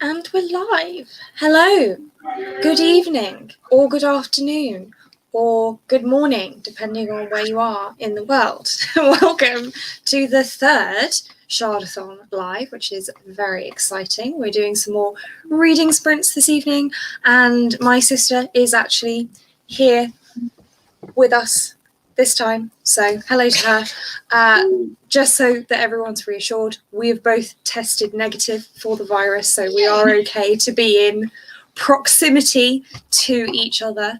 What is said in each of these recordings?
And we're live. Hello, good evening, or good afternoon, or good morning, depending on where you are in the world. Welcome to the third SHARDATHON live, which is very exciting. We're doing some more reading sprints this evening, and my sister is actually here with us this time, so hello to her. Just so that everyone's reassured, we have both tested negative for the virus, so we are okay to be in proximity to each other.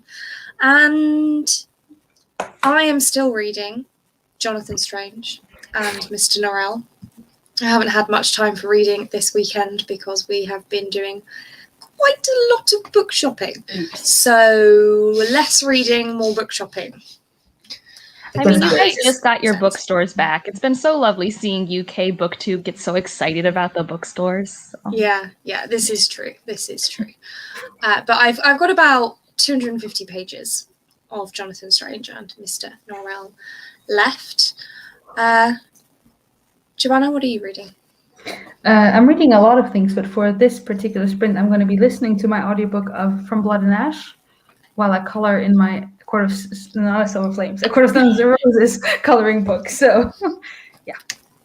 And I am still reading Jonathan Strange and Mr. Norrell. I haven't had much time for reading this weekend because we have been doing quite a lot of book shopping. So less reading, more book shopping. I mean, you guys just got your bookstores back. It's been so lovely seeing UK BookTube get so excited about the bookstores. So. Yeah, this is true. But I've got about 250 pages of Jonathan Strange and Mr. Norrell left. Joanna, what are you reading? I'm reading a lot of things, but for this particular sprint, I'm going to be listening to my audiobook of From Blood and Ash while I color in my A Court of Stones and Roses coloring book. So, yeah.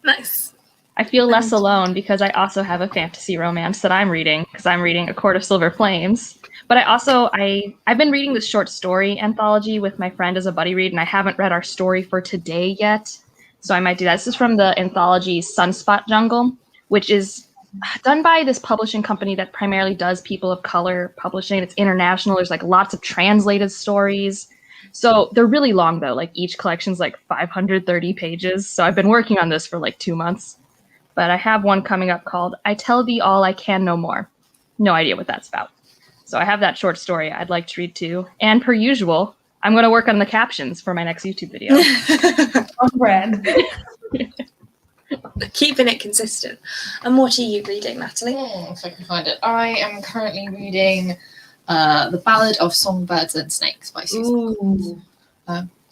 Nice. I feel less alone because I also have a fantasy romance that I'm reading because I'm reading A Court of Silver Flames. But I've been reading this short story anthology with my friend as a buddy read, and I haven't read our story for today yet. So I might do that. This is from the anthology Sunspot Jungle, which is done by this publishing company that primarily does people of color publishing. It's international. There's like lots of translated stories. So they're really long though. Like each collection's like 530 pages. So I've been working on this for like 2 months. But I have one coming up called I Tell Thee All I Can No More. No idea what that's about. So I have that short story I'd like to read too. And per usual, I'm going to work on the captions for my next YouTube video. On brand. Keeping it consistent. And what are you reading, Natalie? If I can find it. I am currently reading The Ballad of Songbirds and Snakes by Susan.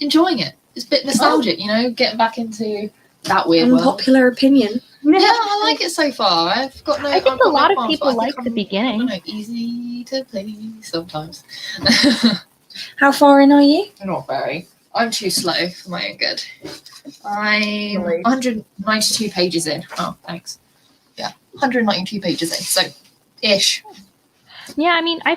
Enjoying it. It's a bit nostalgic, getting back into that weird world. Unpopular opinion. Yeah, I like it so far. I think a lot of people like the beginning. Easy to play sometimes. How far in are you? Not very. I'm too slow for my own good. I'm 192 pages in. Oh, thanks. Yeah, 192 pages in. So, ish. Yeah, I mean, I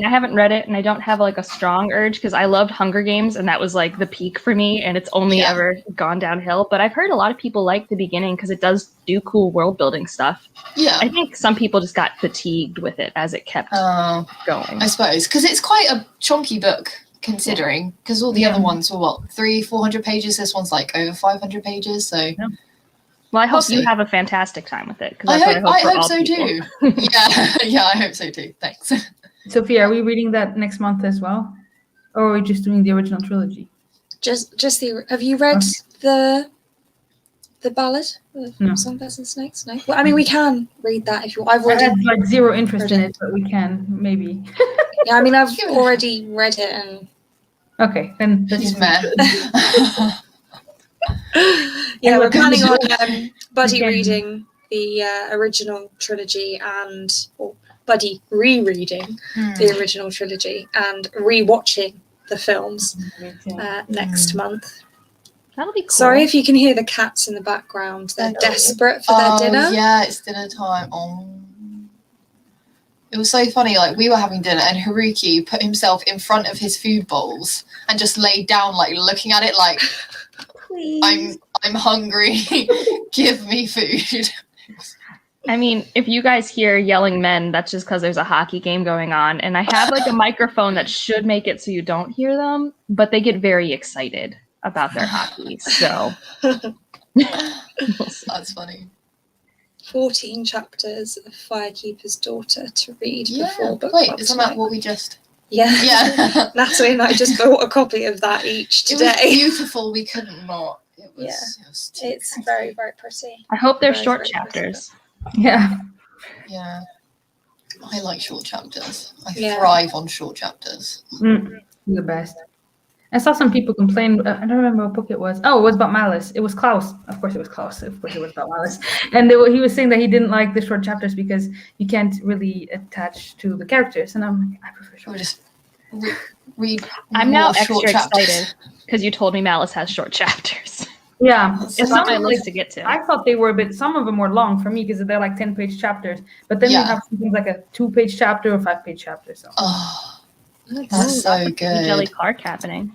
haven't read it, and I don't have like a strong urge because I loved Hunger Games, and that was like the peak for me, and it's only ever gone downhill. But I've heard a lot of people like the beginning because it does do cool world building stuff. Yeah, I think some people just got fatigued with it as it kept going. I suppose because it's quite a chunky book. Considering, because all the other ones were 300-400 pages. This one's like over 500 pages. So, well, I hope you have a fantastic time with it. I hope so too. yeah, I hope so too. Thanks. Sophia, are we reading that next month as well, or are we just doing the original trilogy? Just the. Have you read the ballad? No. Songbirds and Snakes. No. Well, I mean, we can read that if you. I've already had like zero interest in it, but we can maybe. Yeah, I mean, I've already read it and. Okay, then he's mad. Yeah, we're planning on buddy reading the original trilogy or buddy rereading the original trilogy and rewatching the films next month. That'll be cool. Sorry if you can hear the cats in the background. They're desperate for their dinner. Yeah, it's dinner time. It was so funny, like we were having dinner and Haruki put himself in front of his food bowls and just laid down like looking at it like Please. I'm hungry. Give me food. I mean, if you guys hear yelling men, that's just because there's a hockey game going on. And I have like a microphone that should make it so you don't hear them, but they get very excited about their hockey. So that's funny. 14 chapters of Firekeeper's Daughter to read before book Wait, club isn't tonight. that what we just... Yeah. Natalie and I just bought a copy of that each today. It was beautiful. We couldn't not. It was it's very, very pretty. I hope they're short chapters. Yeah. Yeah. I like short chapters. I thrive on short chapters. The best. I saw some people complain. I don't remember what book it was. Oh, it was about Malice. It was Klaus. Of course, it was Klaus. Of course, it was about Malice. And he was saying that he didn't like the short chapters because you can't really attach to the characters. And I'm like, I prefer short. Just read. I'm now more short extra chapters. excited because you told me Malice has short chapters. Yeah, It's on my list to get to. I thought they were a bit. Some of them were long for me because they're like 10-page chapters. But then you have something like a 2-page chapter or 5-page chapter. So. Oh, that's so good. Jelly Clark happening.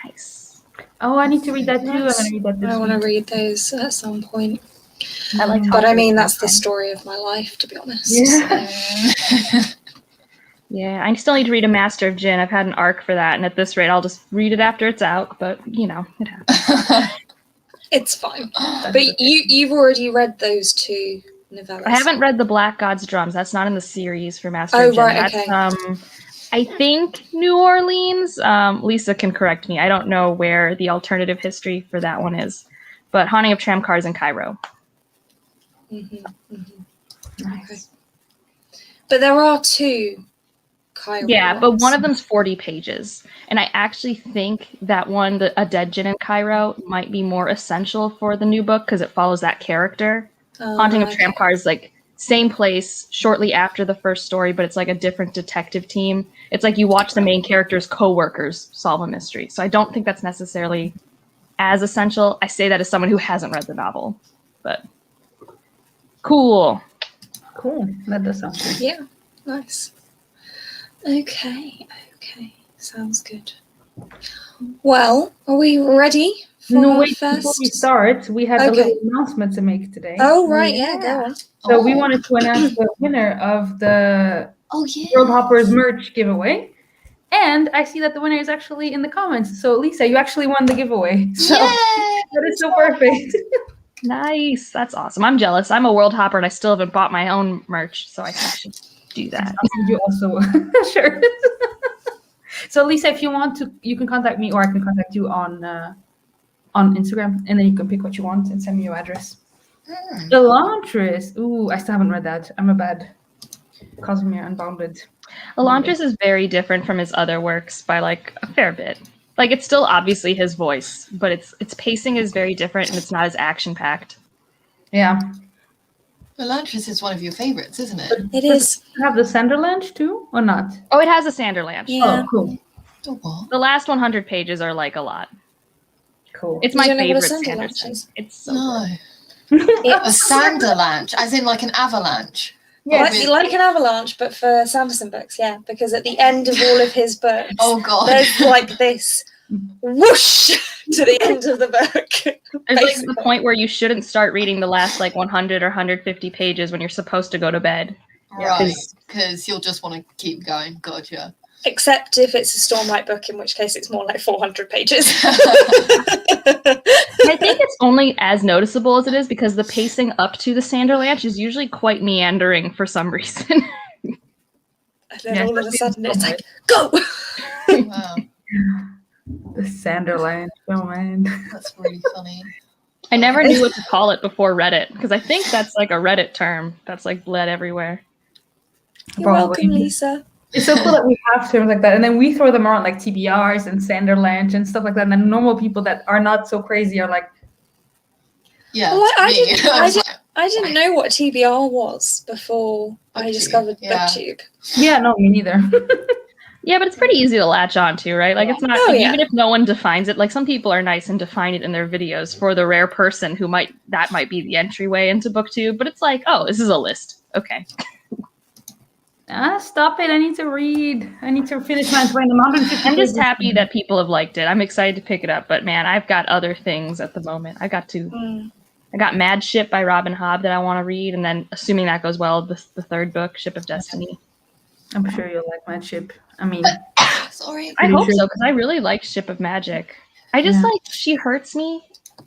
Nice. Oh, I need to read that too. Nice. I'm gonna read that this I want to week. read those at some point. I like. But I mean, that's the story of my life, to be honest. Yeah. Yeah, I still need to read A Master of Jin. I've had an arc for that, and at this rate, I'll just read it after it's out. But you know, it happens. It's fine. But you've already read those 2 novellas. I haven't read The Black God's Drums. That's not in the series for Master of Jin. Right, That's, okay. I think New Orleans. Lisa can correct me. I don't know where the alternative history for that one is, but Haunting of Tramcars in Cairo. Nice. But there are 2 Cairo Yeah, but ones. one of them's 40 pages. And I actually think that one, A Dead Djinn in Cairo, might be more essential for the new book because it follows that character. Haunting of Tramcars, like, same place shortly after the first story, but it's like a different detective team. It's like you watch the main character's co-workers solve a mystery. So I don't think that's necessarily as essential. I say that as someone who hasn't read the novel. But cool. Cool. That does sound good. Yeah, nice. Okay. Sounds good. Well, are we ready for No, our wait, first? before we start, we had a Okay. little announcement to make today. Oh, right, yeah, go on. So we wanted to announce the winner of the World Hoppers merch giveaway. And I see that the winner is actually in the comments. So Lisa, you actually won the giveaway. So that is so perfect. Nice. That's awesome. I'm jealous. I'm a world hopper and I still haven't bought my own merch, so I should do that. You also sure. So Lisa, if you want to, you can contact me or I can contact you on Instagram, and then you can pick what you want and send me your address. Elantris. Ooh, I still haven't read that. I'm a bad Cosmere Unbounded. Elantris is very different from his other works by like a fair bit. Like it's still obviously his voice, but its pacing is very different and it's not as action packed. Yeah. Elantris is one of your favorites, isn't it? It is. You have the Sanderlanche too, or not? Oh, it has a Sanderlanche. Yeah. Oh, cool. Oh, what? The last 100 pages are like a lot. Cool. It's You my don't know what a favorite Sanderlanche Sanderson. is? It's so No. good. A Sanderlanche, as in like an avalanche. Yeah, With- like an avalanche, but for Sanderson books, yeah. Because at the end of all of his books, Oh god. there's like this whoosh to the end of the book. There's like the Basically. point where you shouldn't start reading the last like 100 or 150 pages when you're supposed to go to bed. Right, because you'll just want to keep going. Gotcha. Except if it's a Stormlight book, in which case it's more like 400 pages. I think it's only as noticeable as it is because the pacing up to the Sanderlanche is usually quite meandering for some reason. And then Yeah, all of a sudden it's like, Stormlight. go! Wow, The Sanderlanche. Oh man. that's really funny. I never knew what to call it before Reddit because I think that's like a Reddit term that's like bled everywhere. You're Probably. welcome, Lisa. It's so cool that we have terms like that, and then we throw them around like TBRs and Sanderlanche and stuff like that. And then normal people that are not so crazy are like, Yeah. Well, I me. didn't- was like, I didn't know what TBR was before I Booktube, discovered yeah. BookTube. yeah, no, me neither. Yeah, but it's pretty easy to latch on to, right? Like it's not Oh, yeah. even if no one defines it, like some people are nice and define it in their videos for the rare person who might be the entryway into BookTube, but it's like, oh, this is a list. Okay. Stop it. I need to read. I need to finish my 150 I'm just pages. happy that people have liked it. I'm excited to pick it up, but man, I've got other things at the moment. I got Mad Ship by Robin Hobb that I want to read, and then assuming that goes well, the third book, Ship of Destiny. I'm sure you'll like my ship. I mean, Sorry. I Pretty hope sure. so, because I really like Ship of Magic. I just Yeah. like she hurts me,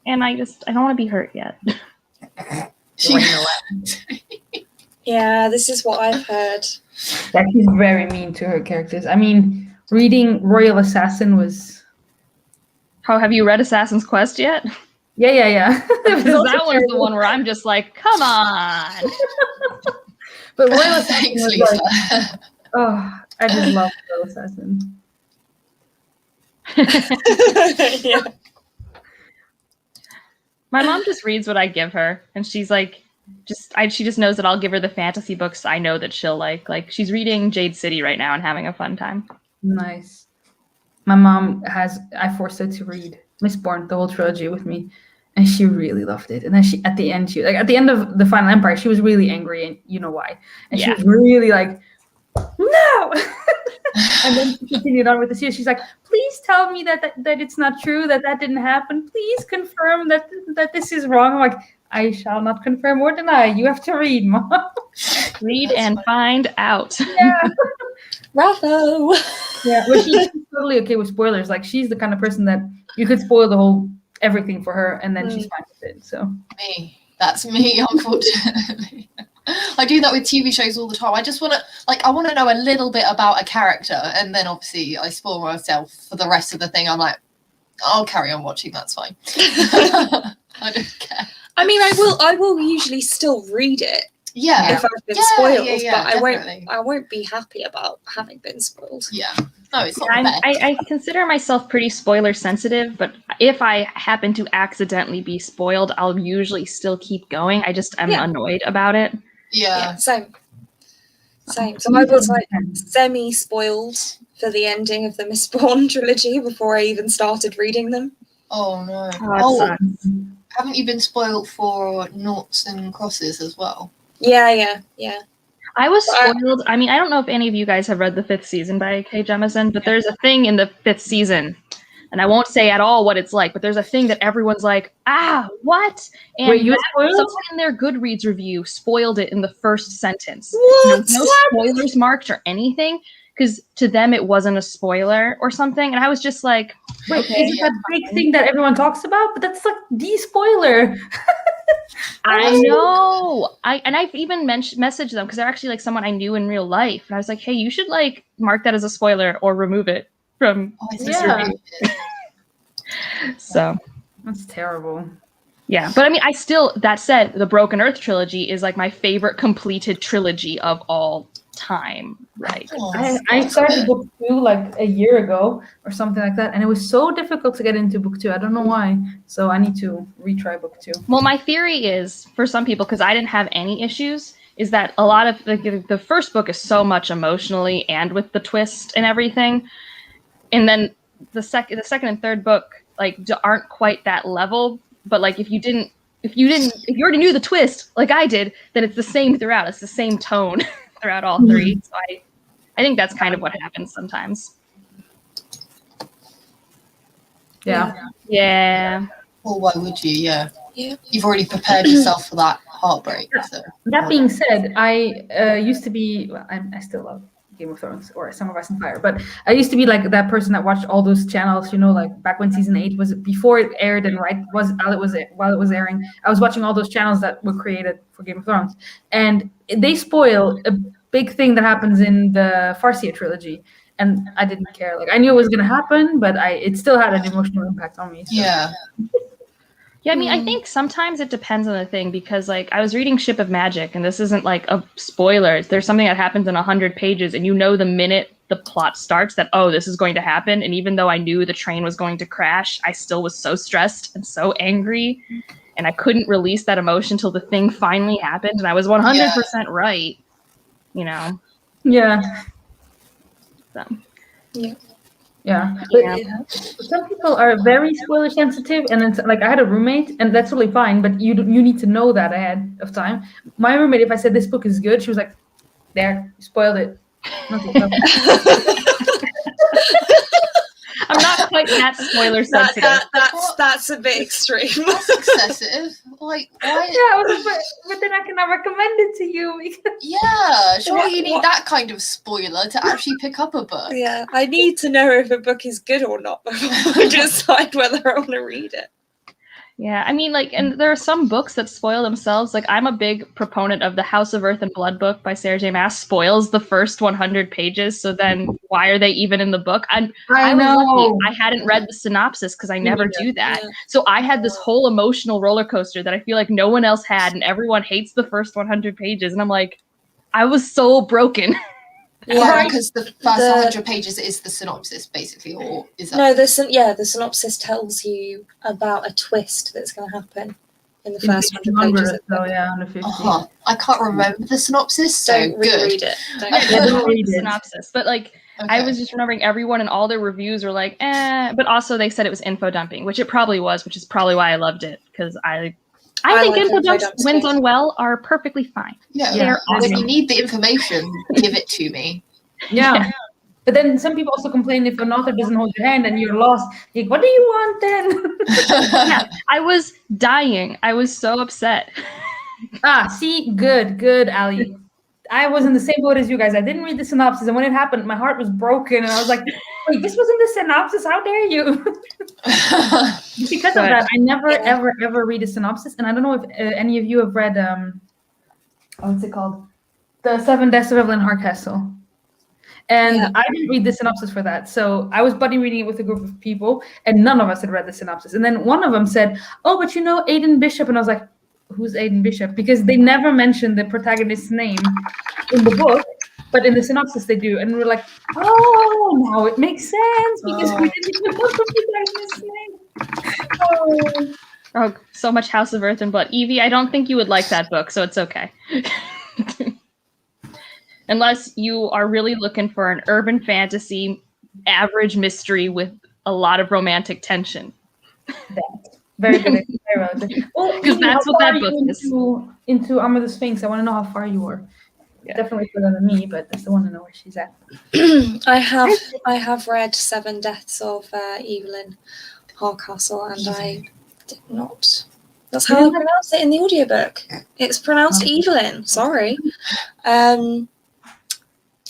and I don't want to be hurt yet. Yeah, this is what I've heard. that she's very mean to her characters. I mean, reading Royal Assassin was. How have you read Assassin's Quest yet? Yeah. It was Because also that one's the terrible. one where I'm just like, come on. But Royal Assassin Thanks, was Lisa. like, oh, I just love Royal Assassin. Yeah. My mom just reads what I give her, and she's like, she just knows that I'll give her the fantasy books I know that she'll like. Like she's reading Jade City right now and having a fun time. Nice. My mom I forced her to read Mistborn, the whole trilogy with me, and she really loved it. And then at the end of the Final Empire, she was really angry, and you know why. And she was really like, no. And then she continued on with the series. She's like, please tell me that it's not true, that didn't happen. Please confirm that this is wrong. I'm like, I shall not confirm or deny. You have to read, Mom. Read and find out. Yeah. Bravo. Yeah, but she's totally okay with spoilers. Like she's the kind of person that you could spoil the whole everything for her, and then she's fine with it. So That's me, unfortunately. I do that with TV shows all the time. I just want to, I want to know a little bit about a character, and then obviously I spoil myself for the rest of the thing. I'm like, I'll carry on watching. That's fine. I don't care. I mean, I will usually still read it. Yeah. If I've been spoiled, but definitely. I won't be happy about having been spoiled. Yeah. No, it's not I consider myself pretty spoiler sensitive, but if I happen to accidentally be spoiled, I'll usually still keep going. I just am annoyed about it. Yeah. Same. So I was like semi-spoiled for the ending of the Mistborn trilogy before I even started reading them. Oh no. Haven't you been spoiled for noughts and crosses as well? Yeah. I was spoiled. I mean, I don't know if any of you guys have read the 5th season by K. Jemisin, but there's a thing in the 5th season, and I won't say at all what it's like, but there's a thing that everyone's like, what? And wait, you spoiled? Someone in their Goodreads review spoiled it in the first sentence. What? No spoilers marked or anything, because to them it wasn't a spoiler or something, and I was just like, wait, is it that big thing that everyone talks about? But that's like the spoiler. I know. I've even messaged them because they're actually like someone I knew in real life, and I was like, hey, you should like mark that as a spoiler or remove it from this review. So that's terrible. Yeah, but I mean, that said, the Broken Earth trilogy is like my favorite completed trilogy of all time. Right. I started book 2 like a year ago or something like that, and it was so difficult to get into book 2. I don't know why. So I need to retry book 2. Well, my theory is for some people, because I didn't have any issues, is that a lot of the first book is so much emotionally and with the twist and everything, and then the second and third book like aren't quite that level. But like if you already knew the twist like I did, then it's the same throughout. It's the same tone throughout all three. So I think that's kind of what happens sometimes. Yeah. Well, why would you? Yeah. You've already prepared yourself for that heartbreak. So. That being said, I used to be. I still love Game of Thrones or Song of Ice and Fire, but I used to be like that person that watched all those channels. You know, like back when season 8 was before it aired and while it was airing, I was watching all those channels that were created for Game of Thrones, and they spoil a big thing that happens in the Farseer trilogy. And I didn't care. Like I knew it was gonna happen, but it still had an emotional impact on me. So. Yeah. Yeah, I mean, I think sometimes it depends on the thing because, like, I was reading Ship of Magic, and this isn't, like, a spoiler. There's something that happens in 100 pages, and you know the minute the plot starts that, oh, this is going to happen. And even though I knew the train was going to crash, I still was so stressed and so angry, and I couldn't release that emotion till the thing finally happened, and I was 100% right, you know? Yeah. So. Yeah. But some people are very spoiler sensitive, and it's like I had a roommate, and that's totally fine, but you need to know that ahead of time. My roommate, if I said this book is good, she was like, there, you spoiled it. I'm not quite that spoiler sensitive. That's a bit extreme. That's excessive. Like, why? Yeah, but then I cannot recommend it to you. Yeah, surely you need that kind of spoiler to actually pick up a book. Yeah, I need to know if a book is good or not before I decide whether I want to read it. Yeah, I mean, like, and there are some books that spoil themselves. Like, I'm a big proponent of the House of Earth and Blood book by Sarah J. Maas spoils the first 100 pages. So then why are they even in the book? I know. Was lucky. I hadn't read the synopsis because I never do that. Yeah. So I had this whole emotional roller coaster that I feel like no one else had, and everyone hates the first 100 pages. And I'm like, I was so broken. Yeah. Because the first 100 pages is the synopsis, basically, or is that? No, the synopsis tells you about a twist that's going to happen in the first 100 pages of the book. Yeah, 150. I can't remember the synopsis, so Don't good. reread it. Don't read the it. synopsis, but like I was just remembering everyone and all their reviews were like, but also they said it was info dumping, which it probably was, which is probably why I loved it, because I think like info dumps, dumps when too. done well, are perfectly fine. Yeah, They're when awesome. you need the information, give it to me. Yeah. But then some people also complain if an author doesn't hold your hand and you're lost. Like, what do you want then? Yeah, I was dying. I was so upset. See, good, Ali. I was in the same boat as you guys. I didn't read the synopsis, and when it happened, my heart was broken, and I was like, wait, this wasn't the synopsis? How dare you? Because of that, I never, ever read a synopsis, and I don't know if any of you have read, what's it called? The 7 Deaths of Evelyn Hardcastle. And I didn't read the synopsis for that. So I was buddy reading it with a group of people, and none of us had read the synopsis. And then one of them said, oh, but you know Aidan Bishop. And I was like, who's Aidan Bishop? Because they never mentioned the protagonist's name in the book, but in the synopsis they do. And we're like, oh, now it makes sense because we didn't even know the protagonist's name. Oh, so much House of Earth and Blood. Evie, I don't think you would like that book, so it's okay. Unless you are really looking for an urban fantasy, average mystery with a lot of romantic tension. Very good. Well, because that's what that book is. Into Armor the Sphinx, I want to know how far you are. Yeah. Definitely further than me, but I still want to know where she's at. I have read 7 Deaths of Evelyn Hardcastle, and I did not. That's how I pronounce it in the audiobook. It's pronounced Evelyn. Sorry.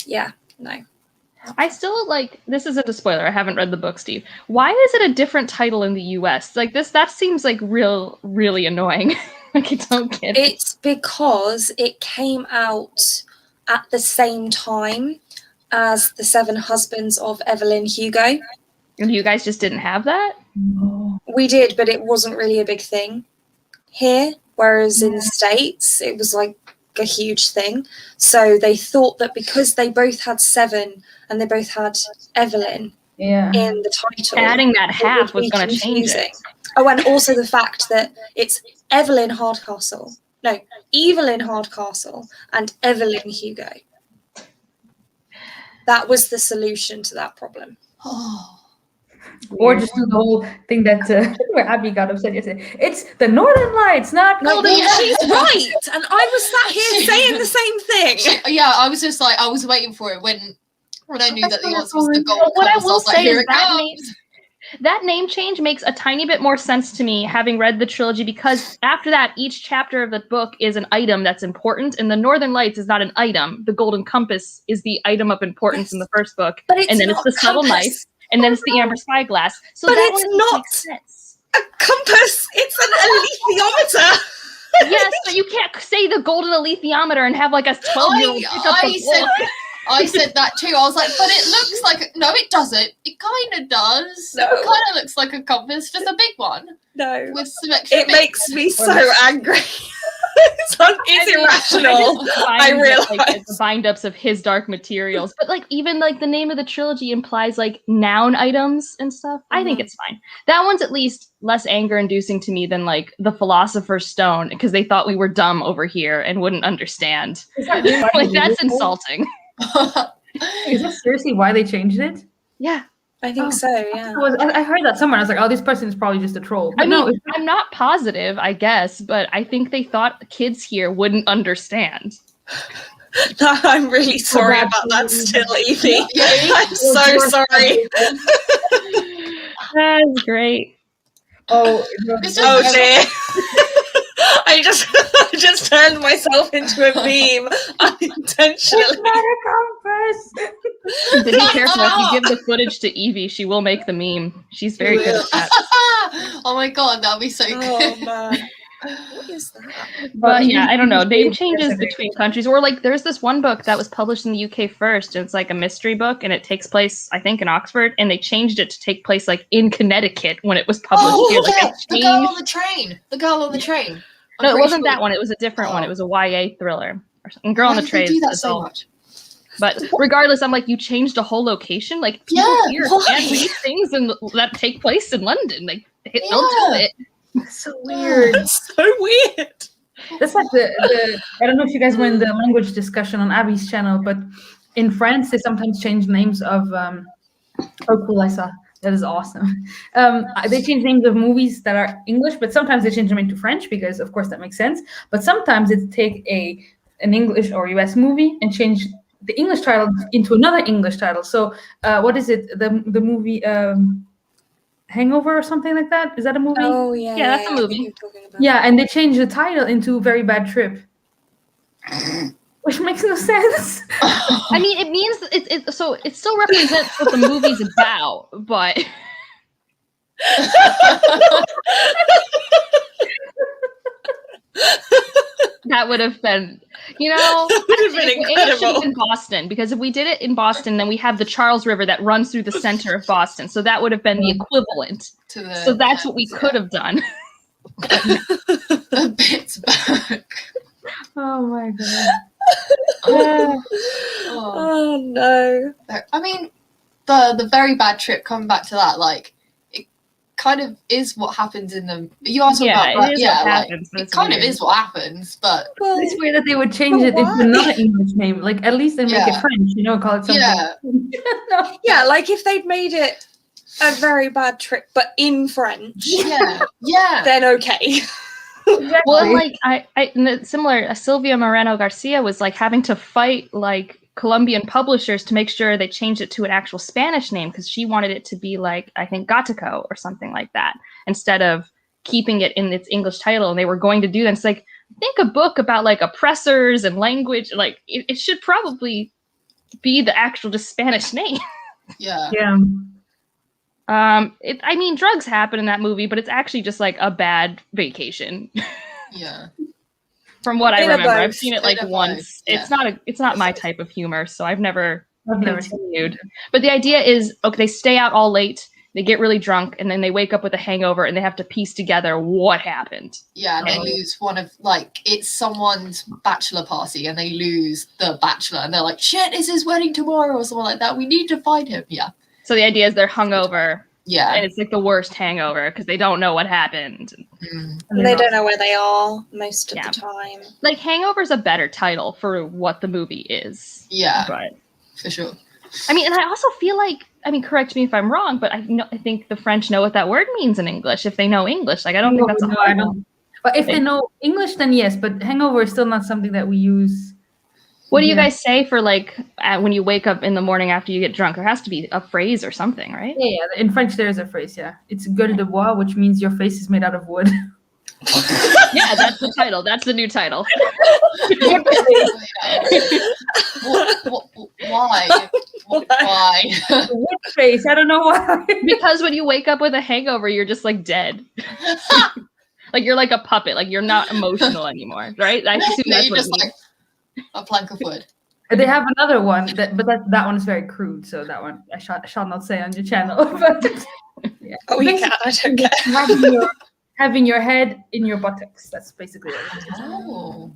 Yeah, no. I still this isn't a spoiler. I haven't read the book, Steve. Why is it a different title in the US? Like that seems like really annoying. Like I don't get it. It's because it came out at the same time as The 7 Husbands of Evelyn Hugo. And you guys just didn't have that? No. We did, but it wasn't really a big thing here. Whereas in the States, it was like a huge thing. So they thought that because they both had 7 and they both had Evelyn in the title, adding that half was going to change it. Oh, and also the fact that it's Evelyn Hardcastle and Evelyn Hugo. That was the solution to that problem. Or just do the whole thing that where Abby got upset yesterday. It's the Northern Lights, not Golden Lights. She's right, and I was sat here saying the same thing. I was just like, I was waiting for it when I knew that the answer was the Golden What I will Compass. say is that name change makes a tiny bit more sense to me, having read the trilogy, because after that, each chapter of the book is an item that's important, and the Northern Lights is not an item. The Golden Compass is the item of importance in the first book, and then it's the subtle knife. And then it's the amber spyglass. So but that it's not a compass. It's an alethiometer. Yes, but you can't say the golden alethiometer and have like a 12-year-old pick up the book. I said that too. I was like, but it looks like no, it doesn't. It kind of does. No. It kind of looks like a compass, just a big one. No, with some extra. It makes me so angry. It's irrational. I realize the bind-ups of his dark materials, but even the name of the trilogy implies noun items and stuff. I think it's fine. That one's at least less anger-inducing to me than the Philosopher's Stone, because they thought we were dumb over here and wouldn't understand. That's insulting. Is that seriously why they changed it? Yeah. I think so, yeah. I heard that somewhere. I was like, oh, this person is probably just a troll. But I'm not positive, I guess, but I think they thought kids here wouldn't understand. I'm really sorry about that still, Evie. I'm so sorry. That's great. Oh dear. I just turned myself into a meme unintentionally. It's not a compass. But be careful, if you give the footage to Evie, she will make the meme. She's very good at that. Oh my god, that'll be so good. Oh man. What is that? But yeah, I don't know. Name changes between countries. Or there's this one book that was published in the UK first. And it's a mystery book, and it takes place, I think, in Oxford. And they changed it to take place in Connecticut when it was published here. The girl on the train. The girl on the train. No, it wasn't that one. It was a different one. It was a YA thriller. And Girl on the Train. Do that so much. But regardless, I'm like, you changed a whole location. Like people here and read things that take place in London. Like they'll do it. That's so weird. That's so weird. That's like the I don't know if you guys were in the language discussion on Abby's channel, but in France they sometimes change names of oh cool, I saw. That is awesome. They change names of movies that are English, but sometimes they change them into French because of course that makes sense. But sometimes they take an English or US movie and change the English title into another English title. So what is it? The movie Hangover or something like that? Is that a movie? Oh yeah, Yeah, that's a I know movie. what you're talking about. Yeah, and they changed the title into Very Bad Trip. Which makes no sense. I mean, it means so it still represents what the movie's about, but that would have been, That would have been it should incredible. have been Boston, because if we did it in Boston, then we have the Charles River that runs through the center of Boston, so that would have been the equivalent. So that's what we could have done. The Pittsburgh. Oh my god. Oh no. I mean, the Very Bad Trip, coming back to that, like, it kind of is what happens in the. You asked about, it is yeah, what like, happens, but it it's kind of weird. is what happens, but Well, It's weird that they would change But it into why? another English name. Like at least they make it Yeah. French, call it something. yeah, yeah, like if they'd made it a Very Bad Trip, but in French, yeah. then okay. Exactly. Well, and like similar, Sylvia Moreno Garcia was like having to fight like Colombian publishers to make sure they changed it to an actual Spanish name, because she wanted it to be like, I think, Gatico or something like that, instead of keeping it in its English title. And they were going to do that. It's like, think a book about like oppressors and language, like it should probably be the actual just Spanish name. Yeah. Yeah. I mean, drugs happen in that movie, but it's actually just like a bad vacation. Yeah. From what I Bit of remember, I've both. seen it like Bit of once. both, It's not my type of humor, so I've never Never continued. But the idea is, okay, they stay out all late, they get really drunk, and then they wake up with a hangover, and they have to piece together what happened. Yeah, and they lose one of, like, it's someone's bachelor party, and they lose the bachelor, and they're like, shit, it's his wedding tomorrow, or something like that. We need to find him. Yeah. So the idea is they're hungover, Yeah. and it's like the worst hangover because they don't know what happened. Mm. And they don't know where they are most of Yeah. the time. Like, Hangover's a better title for what the movie is. Yeah, But for sure. I mean, and I also feel like, I mean, correct me if I'm wrong, but I think the French know what that word means in English if they know English. Like, I don't think that's a No, hard I don't. one. But if they know English, then yes. But hangover is still not something that we use. What do you Yeah. guys say for like when you wake up in the morning after you get drunk? There has to be a phrase or something, right? Yeah, yeah. In French, there is a phrase. Yeah, it's gueule de bois, which means your face is made out of wood. Yeah, that's the title. That's the new title. Why? Why? Wood face. I don't know why. Because when you wake up with a hangover, you're just like dead. Like you're like a puppet. Like you're not emotional anymore, right? I assume Yeah, that's you what it just means. like a plank of wood. They have another one, but that one is very crude. So that one I shall not say on your channel. But yeah. Oh, you can. I don't care. Having your head in your buttocks. That's basically what it is. Oh,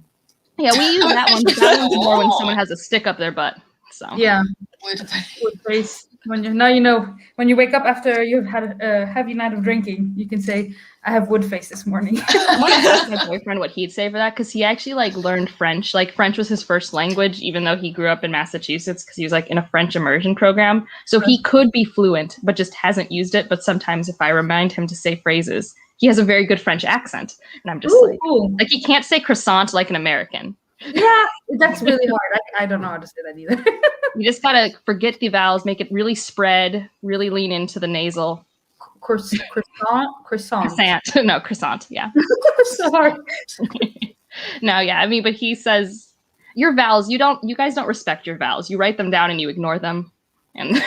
Yeah, we use that one. But that one's more when someone has a stick up their butt. So Yeah, wood. wood face. When you know when you wake up after you've had a heavy night of drinking, you can say, "I have wood face this morning." I want to ask my boyfriend what he'd say for that, because he actually like learned French. Like French was his first language, even though he grew up in Massachusetts, because he was like in a French immersion program. So he could be fluent, but just hasn't used it. But sometimes if I remind him to say phrases, he has a very good French accent, and I'm just Ooh, cool. like he can't say croissant like an American. Yeah, that's really hard. I don't know how to say that either. You just gotta forget the vowels, make it really spread, really lean into the nasal. Croissant. Croissant. No, croissant. Yeah. Sorry. No, yeah. I mean, but he says your vowels, you guys don't respect your vowels. You write them down and you ignore them. And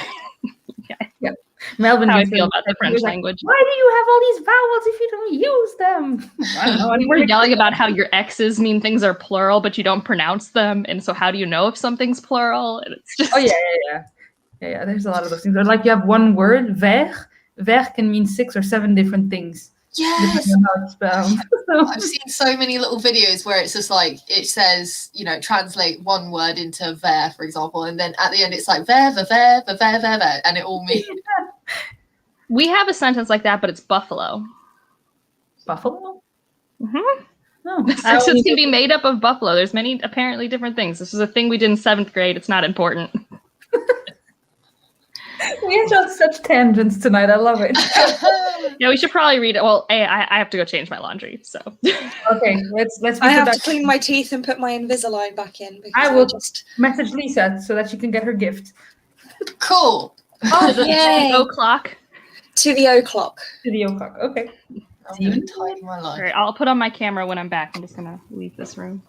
Melvin, how I used feel to- about the he French was like, language. Why do you have all these vowels if you don't use them? I don't know. And we're yelling about how your X's mean things are plural, but you don't pronounce them. And so how do you know if something's plural? And it's just Oh yeah. There's a lot of those things. Or like you have one word, ver. Ver can mean 6 or 7 different things. Yes. depending on how it's spelled. So, I've seen so many little videos where it's just like, it says, you know, translate one word into ver, for example, and then at the end it's like ver, and it all means. We have a sentence like that, but it's buffalo. buffalo? Mm-hmm. No. The sentence can be made up of buffalo. There's many apparently different things. This is a thing we did in 7th grade. It's not important. We have just such tangents tonight. I love it. Yeah, we should probably read it. Well, I have to go change my laundry, so. Okay, let's be I have to productive. clean my teeth and put my Invisalign back in because I will just message Lisa so that she can get her gift. Cool. To the yay. o'clock. To the o'clock. To the o'clock. Okay. I'm See you. going to tidy my life. All right, I'll put on my camera when I'm back. I'm just gonna leave this room.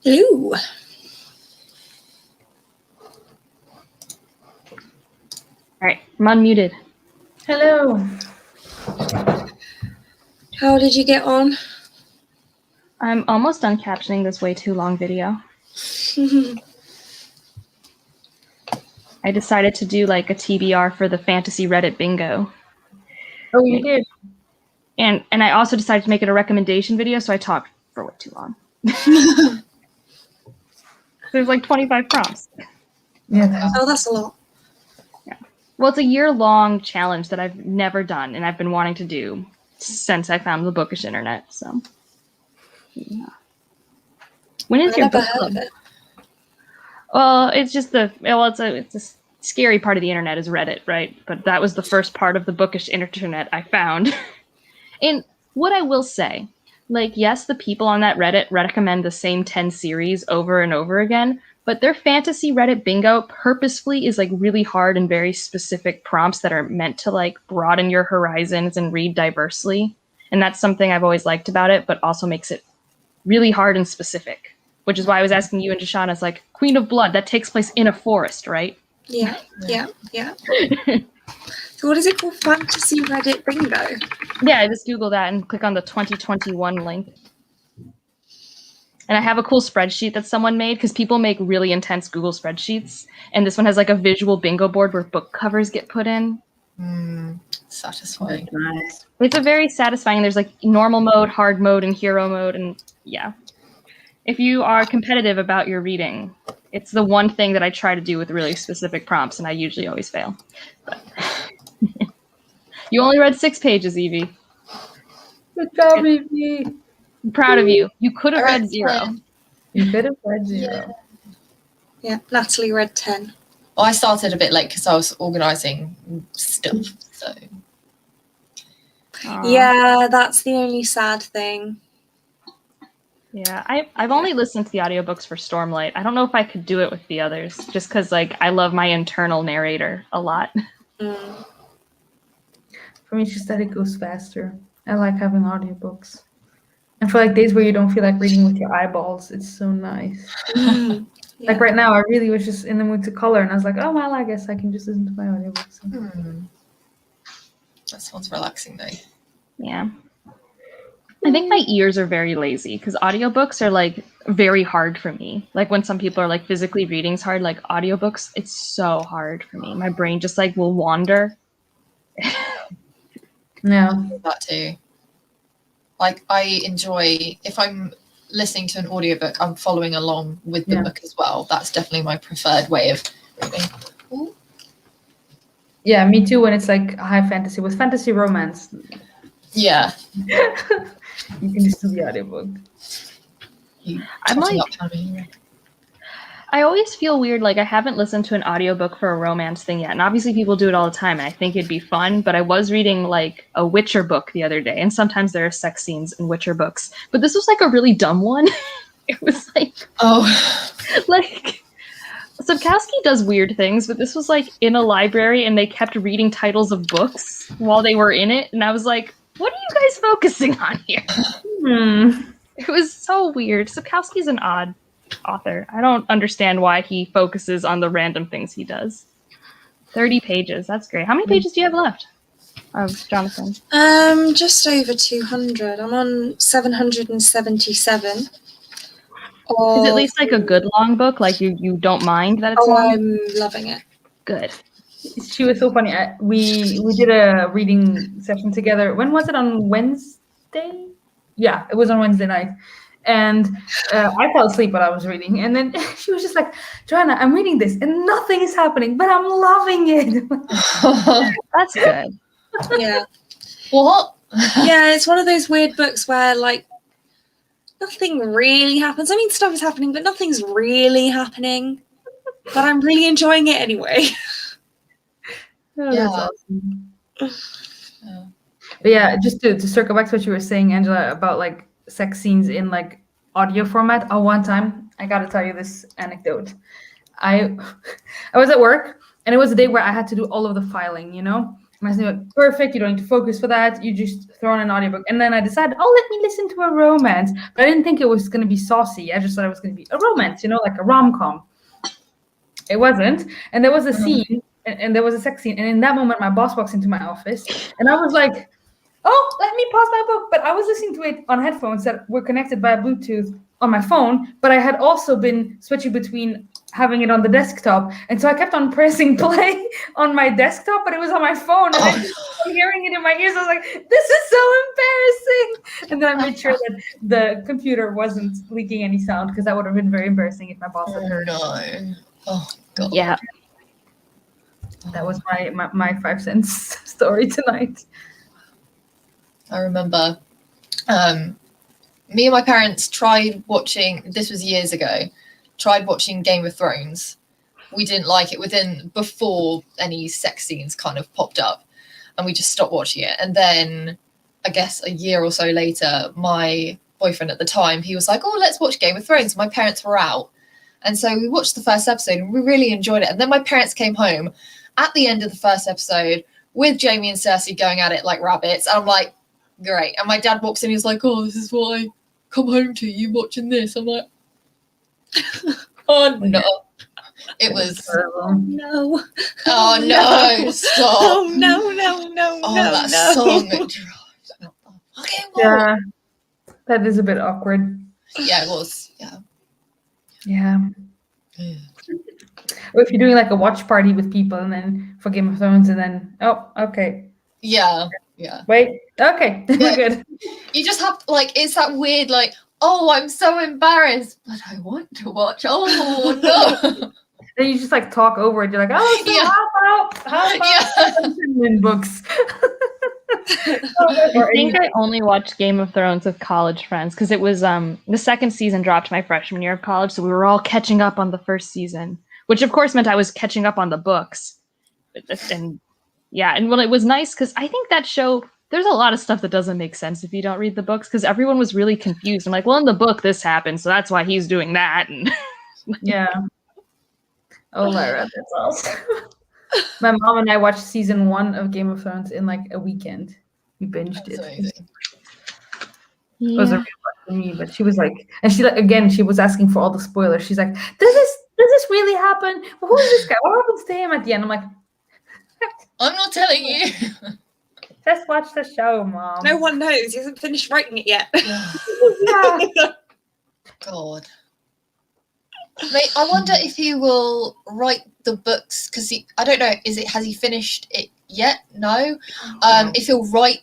Hello. All right, I'm unmuted. Hello. How did you get on? I'm almost done captioning this way too long video. I decided to do like a TBR for the fantasy Reddit bingo. Oh, you did? And I also decided to make it a recommendation video, so I talked for way too long. There's like 25 prompts. Yeah. Oh, that's a lot. Well, it's a year-long challenge that I've never done, and I've been wanting to do since I found the bookish internet. So, yeah. When is I your never book heard club? of it. Well, it's just it's a scary part of the internet is Reddit, right? But that was the first part of the bookish internet I found. And what I will say, like, yes, the people on that Reddit recommend the same 10 series over and over again, but their fantasy Reddit bingo purposefully is like really hard and very specific prompts that are meant to like broaden your horizons and read diversely. And that's something I've always liked about it, but also makes it really hard and specific, which is why I was asking you and Deshauna, it's like Queen of Blood, that takes place in a forest, right? Yeah. So what is it called? Fantasy Reddit bingo? Yeah, I just Google that and click on the 2021 link. And I have a cool spreadsheet that someone made because people make really intense Google spreadsheets. And this one has like a visual bingo board where book covers get put in. Satisfying. Nice. It's a very satisfying. There's like normal mode, hard mode, and hero mode. And yeah, if you are competitive about your reading, it's the one thing that I try to do with really specific prompts, and I usually always fail. But you only read 6 pages, Evie. Good job, Evie. I'm proud of you. You could have read 0. You could have read 0. Yeah, Natalie read 10. Well, I started a bit late because I was organising stuff. So Yeah, that's the only sad thing. Yeah, I've only listened to the audiobooks for Stormlight. I don't know if I could do it with the others, just because like I love my internal narrator a lot. Mm. For me, it's just that it goes faster. I like having audiobooks. And for like days where you don't feel like reading with your eyeballs, it's so nice. Yeah. Like right now, I really was just in the mood to color, and I was like, oh, well, I guess I can just listen to my audiobooks. that sounds relaxing, though. Yeah. I think my ears are very lazy because audiobooks are like very hard for me. Like when some people are like physically reading's hard, like audiobooks, it's so hard for me. My brain just like will wander. Yeah. That too. Like I enjoy if I'm listening to an audiobook, I'm following along with the book as well. That's definitely my preferred way of reading. Ooh. Yeah, me too. When it's like high fantasy with fantasy romance, Yeah. you can just do the audiobook. I'm like, I always feel weird, like I haven't listened to an audiobook for a romance thing yet. And obviously people do it all the time, and I think it'd be fun, but I was reading like a Witcher book the other day, and sometimes there are sex scenes in Witcher books. But this was like a really dumb one. It was like, like Sapkowski does weird things, but this was like in a library and they kept reading titles of books while they were in it. And I was like, what are you guys focusing on here? It was so weird. Sapkowski's an odd author. I don't understand why he focuses on the random things he does. 30 pages. That's great. How many pages do you have left of Jonathan? Just over 200. I'm on 777. Is it at least like a good long book? Like you don't mind that it's long? I'm loving it. Good. She was so funny. We did a reading session together. When was it? On Wednesday? Yeah, it was on Wednesday night. And I fell asleep while I was reading. And then she was just like, Joanna, I'm reading this and nothing is happening, but I'm loving it. That's good. Yeah. What? Yeah, it's one of those weird books where like nothing really happens. I mean, stuff is happening, but nothing's really happening. But I'm really enjoying it anyway. Oh, Yeah. that's awesome. But yeah, just to circle back to what you were saying, Angela, about like sex scenes in like audio format. One time, I gotta tell you this anecdote. I was at work, and it was a day where I had to do all of the filing, you know? My husband was like, perfect, you don't need to focus for that. You just throw on an audiobook. And then I decided, oh, let me listen to a romance. But I didn't think it was going to be saucy. I just thought it was going to be a romance, like a rom-com. It wasn't. And there was a scene, and there was a sex scene. And in that moment, my boss walks into my office. And I was like, oh, let me pause my book. But I was listening to it on headphones that were connected via Bluetooth on my phone. But I had also been switching between having it on the desktop. And so I kept on pressing play on my desktop, but it was on my phone. And then hearing it in my ears, I was like, this is so embarrassing. And then I made sure that the computer wasn't leaking any sound, because that would have been very embarrassing if my boss had heard. No. Oh, God. Yeah. That was my 5 cents story tonight. I remember me and my parents tried watching, this was years ago, tried watching Game of Thrones. We didn't like it before any sex scenes kind of popped up, and we just stopped watching it. And then I guess a year or so later, my boyfriend at the time, he was like, oh, let's watch Game of Thrones. My parents were out. And so we watched the first episode and we really enjoyed it. And then my parents came home at the end of the first episode with Jamie and Cersei going at it like rabbits. And I'm like, great. And my dad walks in, he's like, oh, this is what I come home to, you watching this. I'm like, oh no. It was No. Oh no, stop. Oh no, no. Oh, that song drives me up the fucking wall. Yeah, that is a bit awkward. Yeah, it was. Yeah. Yeah. Or if you're doing like a watch party with people, and then for Game of Thrones, and then, oh, okay. Yeah. Wait, okay, we're good. You just have to, like, it's that weird, like, oh, I'm so embarrassed, but I want to watch. Oh no. Then you just like talk over it. You're like, oh, so Yeah. how about in books? I think I only watched Game of Thrones with college friends, because it was the second season dropped my freshman year of college, so we were all catching up on the first season, which of course meant I was catching up on the books. And yeah, and well, it was nice because I think that show, there's a lot of stuff that doesn't make sense if you don't read the books, because everyone was really confused. I'm like, well, in the book this happened, so that's why he's doing that. And Yeah. Oh, Lyra, that's awesome. My mom and I watched season 1 of Game of Thrones in like a weekend. We binged That's it. amazing. It was a real lot for me, but she was like, and she like, again, she was asking for all the spoilers. She's like, does this really happen? Who is this guy? What happens to him at the end? I'm like, I'm not telling you. just watch the show, Mom. No one knows. He hasn't finished writing it yet. Yeah. God. Mate, I wonder if he will write the books, because I don't know, has he finished it yet? No. If he'll write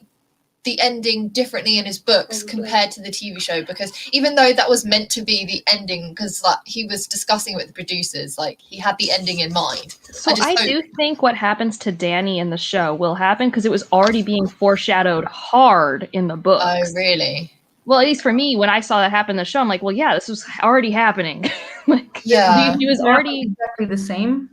the ending differently in his books compared to the TV show, because even though that was meant to be the ending, because like he was discussing it with the producers, like he had the ending in mind. so I do think what happens to Dany in the show will happen, because it was already being foreshadowed hard in the books. Oh, really? Well, at least for me, when I saw that happen in the show, I'm like, well, yeah, this was already happening. Like, Yeah. he was already exactly the same.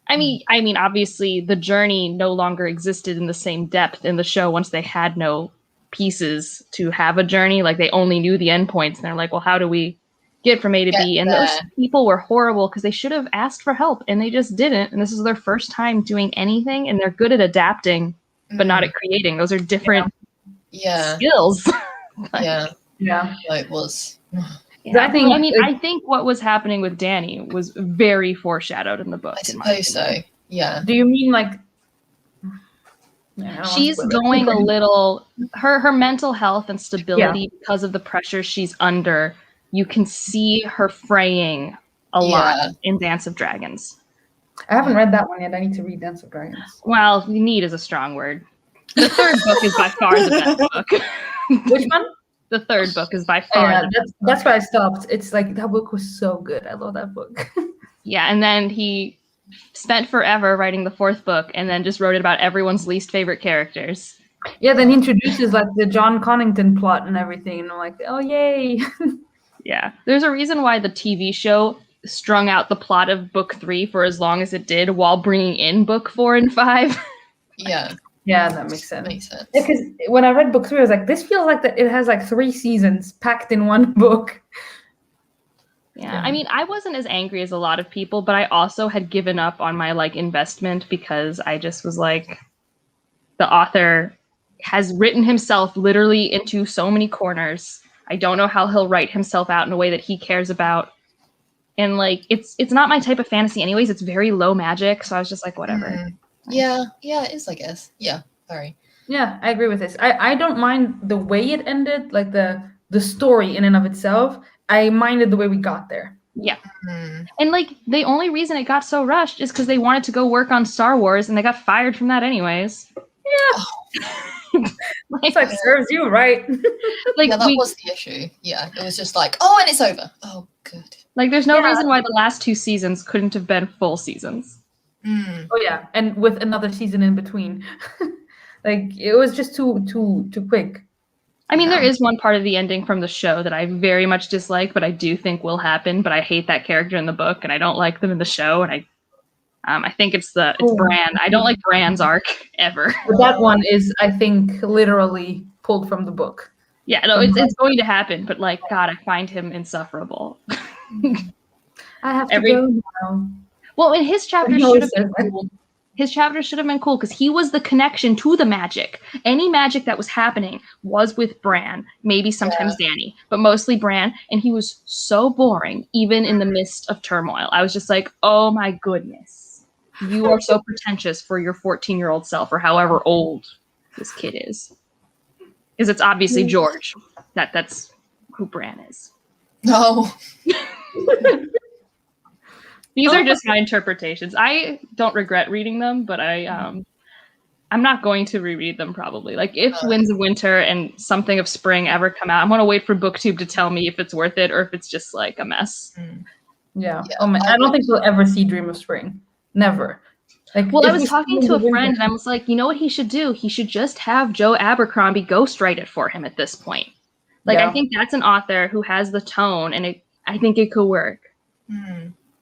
I mean, obviously, the journey no longer existed in the same depth in the show once they had no pieces to have a journey. Like, they only knew the endpoints, and they're like, well, how do we get from A to B? And those people were horrible, because they should have asked for help, and they just didn't. And this is their first time doing anything, and they're good at adapting, but not at creating. Those are different skills. Yeah. It was. Yeah. I think what was happening with Dany was very foreshadowed in the book. I suppose so. Yeah. Do you mean like she's going a little, her mental health and stability because of the pressure she's under, you can see her fraying a lot in Dance of Dragons. I haven't read that one yet. I need to read Dance of Dragons. Well, need is a strong word. The third book is by far the best book. Which one? The third book is by far the best. That's why I stopped. It's like, that book was so good. I love that book. Yeah, and then he spent forever writing the fourth book, and then just wrote it about everyone's least favorite characters. Yeah, then he introduces like the John Connington plot and everything, and I'm like, oh yay. Yeah, there's a reason why the TV show strung out the plot of book 3 for as long as it did, while bringing in book 4 and 5. Yeah. Yeah, that makes sense. Makes sense. Because when I read book 3, I was like, this feels like that it has like 3 seasons packed in one book. Yeah, I mean, I wasn't as angry as a lot of people, but I also had given up on my like investment, because I just was like, the author has written himself literally into so many corners. I don't know how he'll write himself out in a way that he cares about. And like, it's not my type of fantasy anyways. It's very low magic. So I was just like, whatever. Yeah, it is, I guess. Yeah, very. Yeah, I agree with this. I don't mind the way it ended, like the story in and of itself. I minded the way we got there. Yeah. And like, the only reason it got so rushed is because they wanted to go work on Star Wars and they got fired from that anyways. Yeah. It's like, serves you right. Like, yeah, that was the issue. Yeah, it was just like, oh, and it's over. Oh, good. Like, there's no reason why the last 2 seasons couldn't have been full seasons. Oh yeah, and with another season in between. Like, it was just too quick. I mean, there is one part of the ending from the show that I very much dislike, but I do think will happen. But I hate that character in the book, and I don't like them in the show. And I think it's Bran. I don't like Bran's arc ever. But that one is, I think, literally pulled from the book. Yeah, no, it's going to happen. But like, God, I find him insufferable. I have to go now. Well, in his chapter should have been cool. His chapter should have been cool because he was the connection to the magic. Any magic that was happening was with Bran, maybe sometimes Dany, but mostly Bran. And he was so boring, even in the midst of turmoil. I was just like, oh my goodness. You are so pretentious for your 14-year-old self, or however old this kid is. Because it's obviously George. That's who Bran is. No. These are just my interpretations. I don't regret reading them, but I'm not going to reread them probably. Like, if Winds of Winter and Something of Spring ever come out, I'm going to wait for BookTube to tell me if it's worth it or if it's just like a mess. Yeah. Oh man, I don't think we'll ever see Dream of Spring. Never. Like, well, I was talking to a friend and I was like, you know what he should do? He should just have Joe Abercrombie ghostwrite it for him at this point. Like, I think that's an author who has the tone, and I think it could work.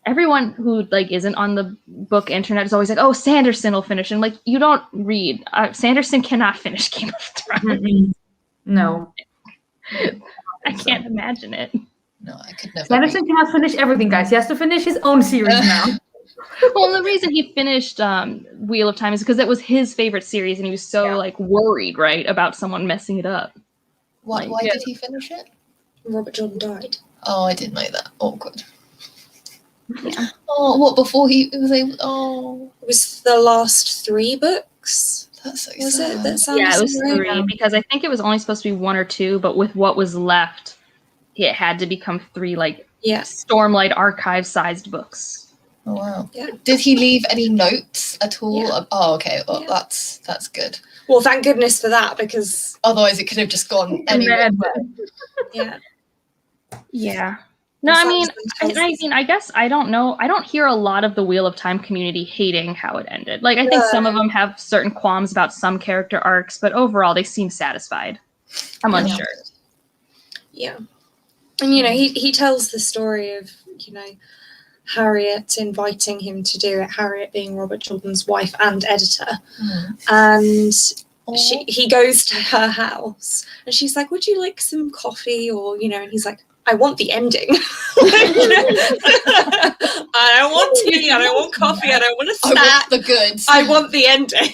Everyone who like isn't on the book internet is always like, oh, Sanderson will finish. And like, you don't read. Sanderson cannot finish Game of Thrones. No. I can't imagine it. No, I could never. Sanderson cannot finish everything, guys. He has to finish his own series now. Well, the reason he finished Wheel of Time is because it was his favorite series, and he was so like worried, right, about someone messing it up. Why did he finish it? Robert Jordan died. Oh, I didn't know that. Awkward. Yeah. Oh, what, before he was able? Oh, it was the last 3 books. That's so Was sad. it? That sounds Yeah, it was right. 3 because I think it was only supposed to be 1 or 2, but with what was left, it had to become 3 like Stormlight archive-sized books. Oh wow. Yeah. Did he leave any notes at all? Yeah. Oh, okay. Well, that's good. Well, thank goodness for that, because otherwise it could have just gone anywhere. Yeah. Yeah. No, I mean, I guess I don't know. I don't hear a lot of the Wheel of Time community hating how it ended. Like, I think some of them have certain qualms about some character arcs, but overall they seem satisfied. I'm unsure. Yeah. And, you know, he tells the story of, you know, Harriet inviting him to do it, Harriet being Robert Jordan's wife and editor. And he goes to her house and she's like, would you like some coffee? Or, you know, and he's like, I want the ending. I don't want tea, I don't want coffee, I don't want a snack. I want the goods. I want the ending.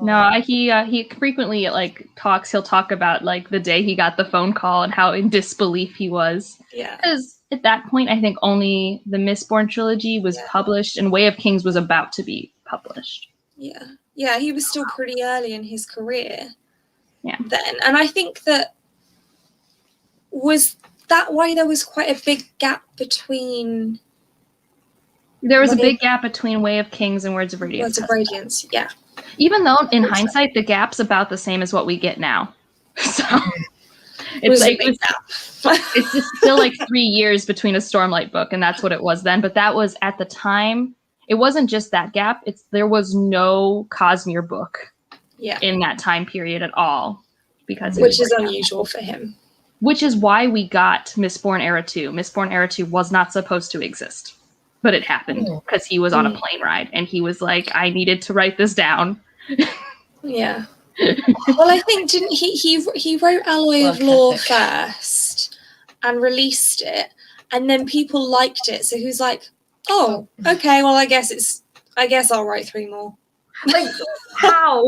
No, he frequently he'll talk about like the day he got the phone call and how in disbelief he was. Yeah. Because at that point, I think only the Mistborn trilogy was published and Way of Kings was about to be published. Yeah. Yeah, he was still pretty early in his career. Yeah. Then. And I think that was that why there was quite a big gap between... There was a big gap between Way of Kings and Words of Radiance. Words of Radiance, yeah. Even though, in hindsight, the gap's about the same as what we get now. So it's just still like 3 years between a Stormlight book, and that's what it was then. But that was at the time. It wasn't just that gap. There was no Cosmere book in that time period at all, which is unusual for him. Which is why we got Mistborn Era 2. Mistborn Era 2 was not supposed to exist. But it happened because he was on a plane ride and he was like, I needed to write this down. Yeah. Well, I think didn't he wrote Alloy of Law first and released it, and then people liked it. So he was like, oh, okay, well I guess I'll write 3 more. Like, how?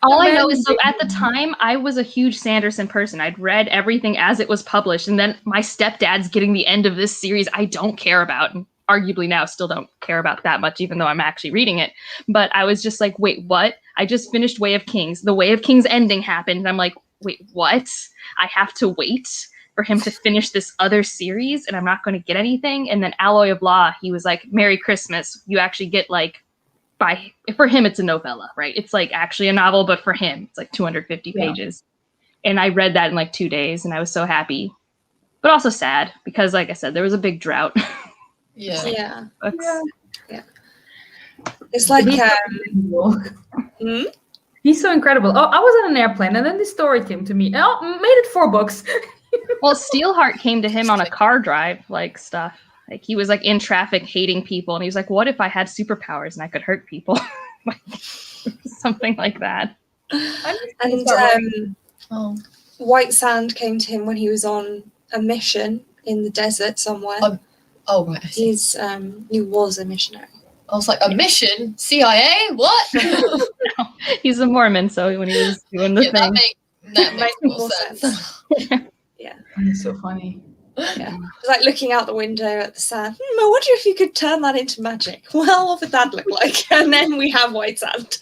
All I know is, so at the time, I was a huge Sanderson person. I'd read everything as it was published, and then my stepdad's getting the end of this series I don't care about, and arguably now still don't care about that much, even though I'm actually reading it. But I was just like, wait, what? I just finished Way of Kings. The Way of Kings ending happened, and I'm like, wait, what? I have to wait for him to finish this other series, and I'm not going to get anything? And then Alloy of Law, he was like, Merry Christmas. You actually get, like, for him it's a novella, right? It's like actually a novel, but for him it's like 250 pages. And I read that in like 2 days, and I was so happy, but also sad because, like I said, there was a big drought. Yeah. Yeah. It's like He's so incredible. Oh, I was on an airplane, and then this story came to me. Oh, made it 4 books. Well, Steelheart came to him on a car drive, like stuff. Like he was like in traffic hating people, and he was like, what if I had superpowers and I could hurt people? Like, something like that. And White Sand came to him when he was on a mission in the desert somewhere. Oh, right. He was a missionary. I was like, a mission? CIA? What? No, he's a Mormon, so when he was doing the thing. That makes more sense. Yeah. It's so funny. Yeah. It's like looking out the window at the sand. I wonder if you could turn that into magic. Well, what would that look like? And then we have White Sand.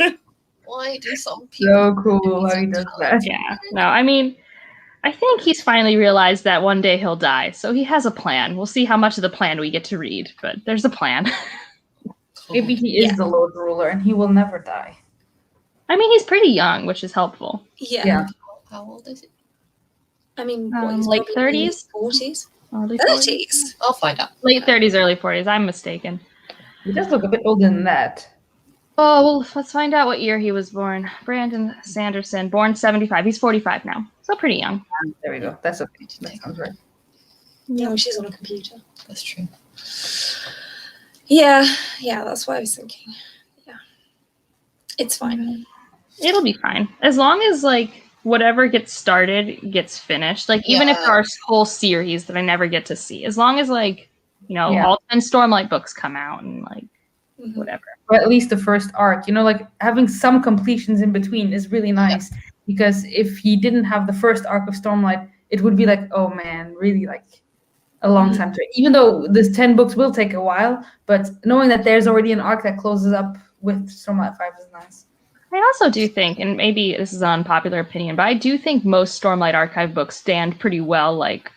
Why do some people? So cool how he does that. Yeah. No, I mean, I think he's finally realized that one day he'll die. So he has a plan. We'll see how much of the plan we get to read, but there's a plan. Maybe he is the Lord Ruler and he will never die. I mean, he's pretty young, which is helpful. Yeah. How old is he? I mean, late 30s? 40s? Early 30s? I'll find out. Late 30s, early 40s. I'm mistaken. He does look a bit older than that. Oh, well, let's find out what year he was born. Brandon Sanderson, born 75. He's 45 now. So pretty young. There we go. That's okay. That sounds right. No, she's on a computer. That's true. Yeah, that's what I was thinking. Yeah. It's fine. It'll be fine. As long as, like, whatever gets started gets finished. Like, even if there are whole series that I never get to see. As long as, like, you know, all 10 Stormlight books come out and, like, whatever. Or at least the first arc. You know, like, having some completions in between is really nice. Yeah. Because if he didn't have the first arc of Stormlight, it would be like, oh, man, really, like, a long time to. Even though this 10 books will take a while, but knowing that there's already an arc that closes up with Stormlight 5 is nice. I also do think, and maybe this is an unpopular opinion, but I do think most Stormlight Archive books stand pretty well, like,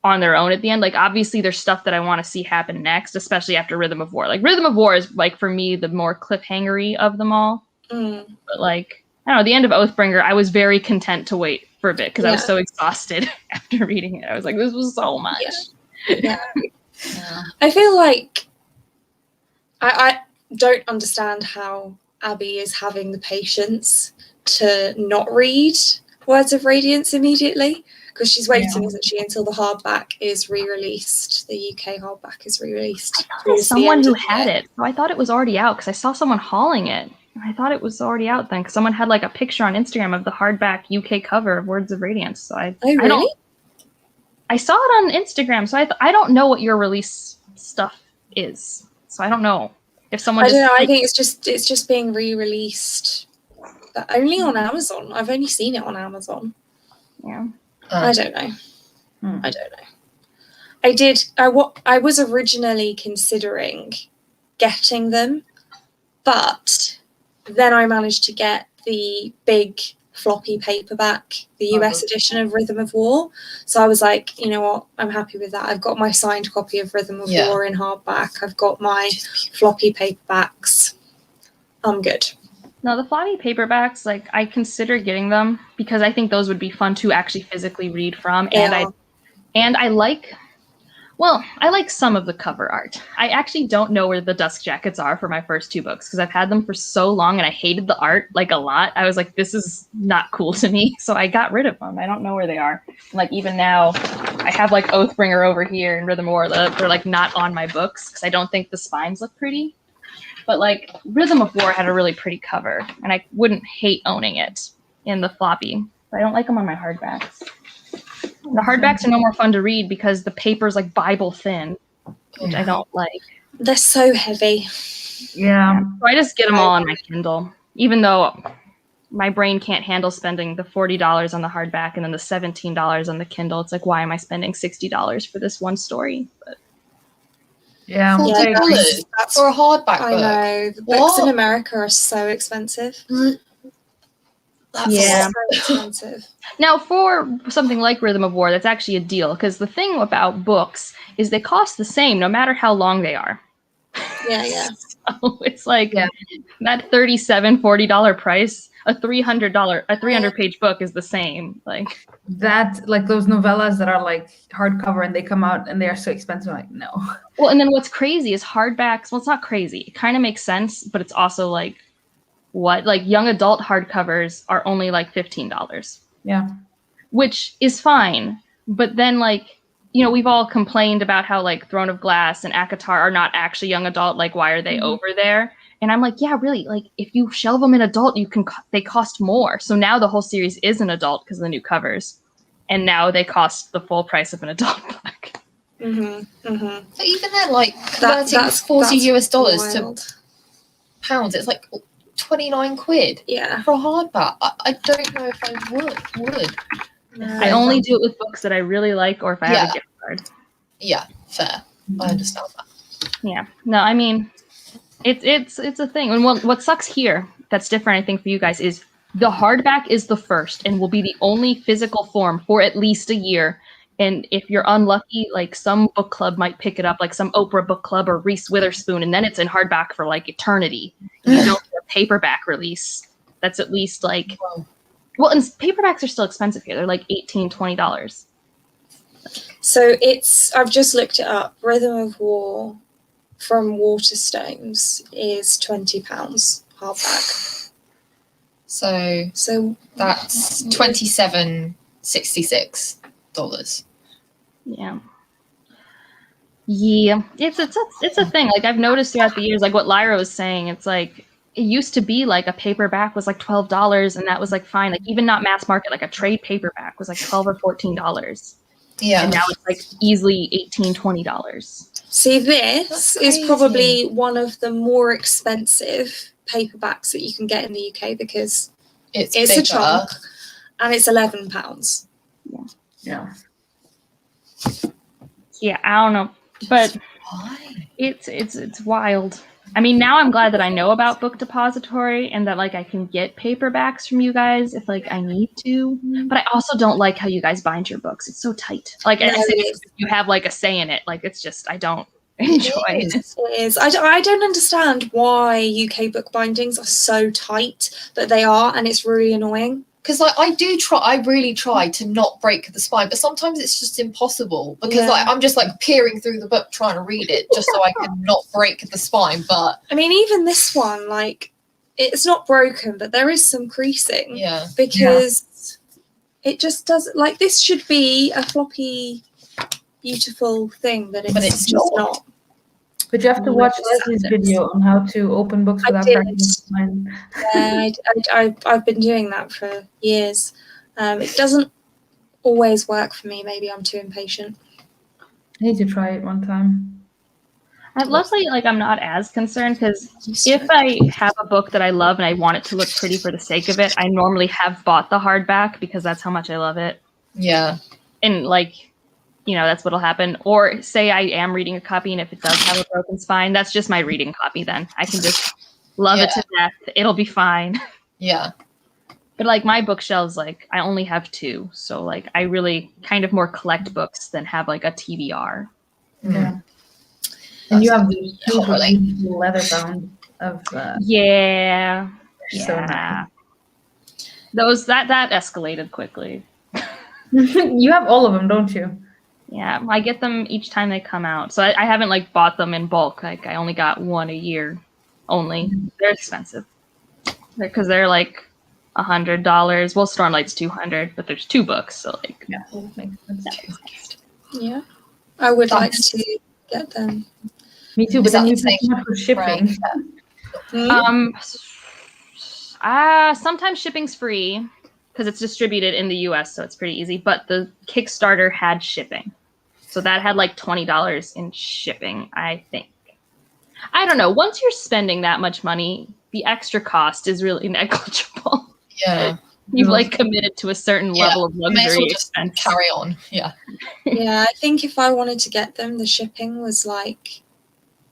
on their own at the end. Like, obviously, there's stuff that I want to see happen next, especially after Rhythm of War. Like, Rhythm of War is, like, for me, the more cliffhanger-y of them all. But, like, I don't know, the end of Oathbringer, I was very content to wait for a bit, because I was so exhausted after reading it. I was like, this was so much. Yeah. I feel like I don't understand how Abby is having the patience to not read Words of Radiance immediately, because she's waiting, isn't she, until the hardback is re-released. The UK hardback is re-released. I thought there was someone who had it. So I thought it was already out, because I saw someone hauling it. And I thought it was already out then, because someone had like a picture on Instagram of the hardback UK cover of Words of Radiance. So I saw it on Instagram, so I don't know what your release stuff is. So I don't know if someone. I don't know. I think it's just being re-released, but only on Amazon. I've only seen it on Amazon. Yeah. I don't know. I don't know. I was originally considering getting them, but then I managed to get the big floppy paperback, the US edition of Rhythm of War. So I was like, you know what? I'm happy with that. I've got my signed copy of Rhythm of War in hardback. I've got my floppy paperbacks. I'm good. No, the floppy paperbacks, like, I consider getting them because I think those would be fun to actually physically read from. And I like some of the cover art. I actually don't know where the dust jackets are for my first 2 books because I've had them for so long and I hated the art like a lot. I was like, this is not cool to me. So I got rid of them. I don't know where they are. Like, even now, I have like Oathbringer over here and Rhythm of War. They're like not on my books because I don't think the spines look pretty. But like Rhythm of War had a really pretty cover and I wouldn't hate owning it in the floppy. But I don't like them on my hardbacks. The hardbacks are no more fun to read because the paper's like Bible thin, which I don't like. They're so heavy. Yeah. So I just get them all on my Kindle, even though my brain can't handle spending the $40 on the hardback and then the $17 on the Kindle. It's like, why am I spending $60 for this one story? But Yeah. $40 That's for a hardback I book. know. The books in What? America are so expensive. That's Yeah. So expensive. now, for something like Rhythm of War, that's actually a deal, because the thing about books is they cost the same no matter how long they are. Yeah. So it's like Yeah. that $40 price, a $300 book is the same. Like That, like those novellas that are like hardcover and they come out and they are so expensive. Like, no. well, and then what's crazy is hardbacks. Well, it's not crazy. It kind of makes sense, but it's also like what? Like young adult hardcovers are only like $15. Yeah. Which is fine. But then like, you know, we've all complained about how like Throne of Glass and ACOTAR are not actually young adult. Like, why are they over there? And I'm like, yeah, really. Like, if you shelve them in adult, they cost more. So now the whole series is an adult because of the new covers, and now they cost the full price of an adult book. But even then, like converting That's $40 wild. to pounds, it's like 29 quid Yeah. for a hardback. I don't know if I would. I only do it with books that I really like, or if I have a gift card. Yeah, fair. I understand that. Yeah. No, I mean, it's a thing. And what sucks here that's different, I think, for you guys is the hardback is the first and will be the only physical form for at least a year. And if you're unlucky, like some book club might pick it up, like some Oprah book club or Reese Witherspoon, and then it's in hardback for like eternity. You don't get a paperback release. That's at least like, well, and paperbacks are still expensive here. They're like $18, $20. So I've just looked it up. Rhythm of War from Waterstones is £20 hardback. So that's $27.66. Yeah. Yeah. It's a thing. Like I've noticed throughout the years, like what Lyra was saying, it's like it used to be like a paperback was like $12 and that was like fine. Like even not mass market, like a trade paperback was like $12 or $14. Yeah. And now it's like easily $18, $20. See, this That's is crazy. probably one of the more expensive paperbacks that you can get in the UK because it's bigger. a chunk and it's £11. Yeah. Yeah, I don't know. But Why? it's wild. I mean, now I'm glad that I know about Book Depository and that like I can get paperbacks from you guys if like I need to. But I also don't like how you guys bind your books. It's so tight. Like I say, you have like a say in it. Like it's just I don't enjoy it. It is. I don't understand why UK book bindings are so tight, but they are, and it's really annoying. Because like I really try to not break the spine, but sometimes it's just impossible because like I'm just like peering through the book trying to read it just so I can not break the spine. But I mean, even this one, like, it's not broken, but there is some creasing. yeah, Because it just does. Like, this should be a floppy, beautiful thing, but it's just not. But you have to watch Leslie's video on how to open books without breaking the spine. Yeah, I've been doing that for years. It doesn't always work for me. Maybe I'm too impatient. I need to try it one time. Luckily, like I'm not as concerned because if I have a book that I love and I want it to look pretty for the sake of it, I normally have bought the hardback because that's how much I love it. yeah. And like, you know, that's what'll happen. Or say I am reading a copy and if it does have a broken spine, that's just my reading copy then. I can just love it to death. It'll be fine. Yeah. But like my bookshelves, like I only have 2. So like I really kind of more collect books than have like a TBR. Yeah. And you have these super beautiful leather bound of Yeah. so nice. Those that escalated quickly. You have all of them, don't you? Yeah, I get them each time they come out. So I haven't like bought them in bulk. Like I only got one a year only. They're expensive. Because they're like $100. Well, Stormlight's $200, but there's 2 books, so like Yeah, makes sense. Yeah, I would like to get them. Me too, but Is then that you the pay so much for shipping. Sometimes shipping's free because it's distributed in the US, so it's pretty easy. But the Kickstarter had shipping. So that had like $20 in shipping, I think. I don't know. Once you're spending that much money, the extra cost is really negligible. Yeah. You've like committed to a certain level of May as luxury well just expense. carry on. Yeah. Yeah, I think if I wanted to get them, the shipping was like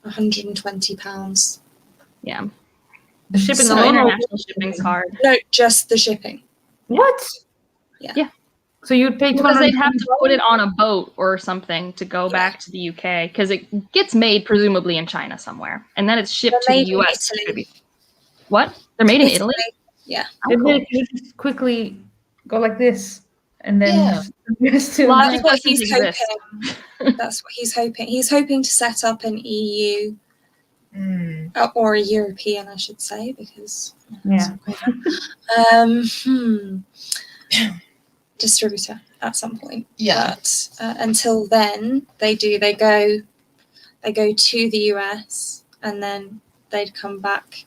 £120. Yeah. The shipping So alone. International shipping's hard. No, just the shipping. What? Yeah. So you'd pay Because they'd have to put it $220? on a boat or something to go back to the UK, because it gets made presumably in China somewhere, and then it's shipped to They're the made in US. Italy. What? They're made in Italy? Yeah. Oh, cool. Maybe you just quickly go like this, and then just Lots That's of what doesn't he's exist. hoping. That's what he's hoping. He's hoping to set up an EU Mm. or a European, I should say, because yeah. distributor at some point. Yeah. But until then, they go to the US, and then they'd come back.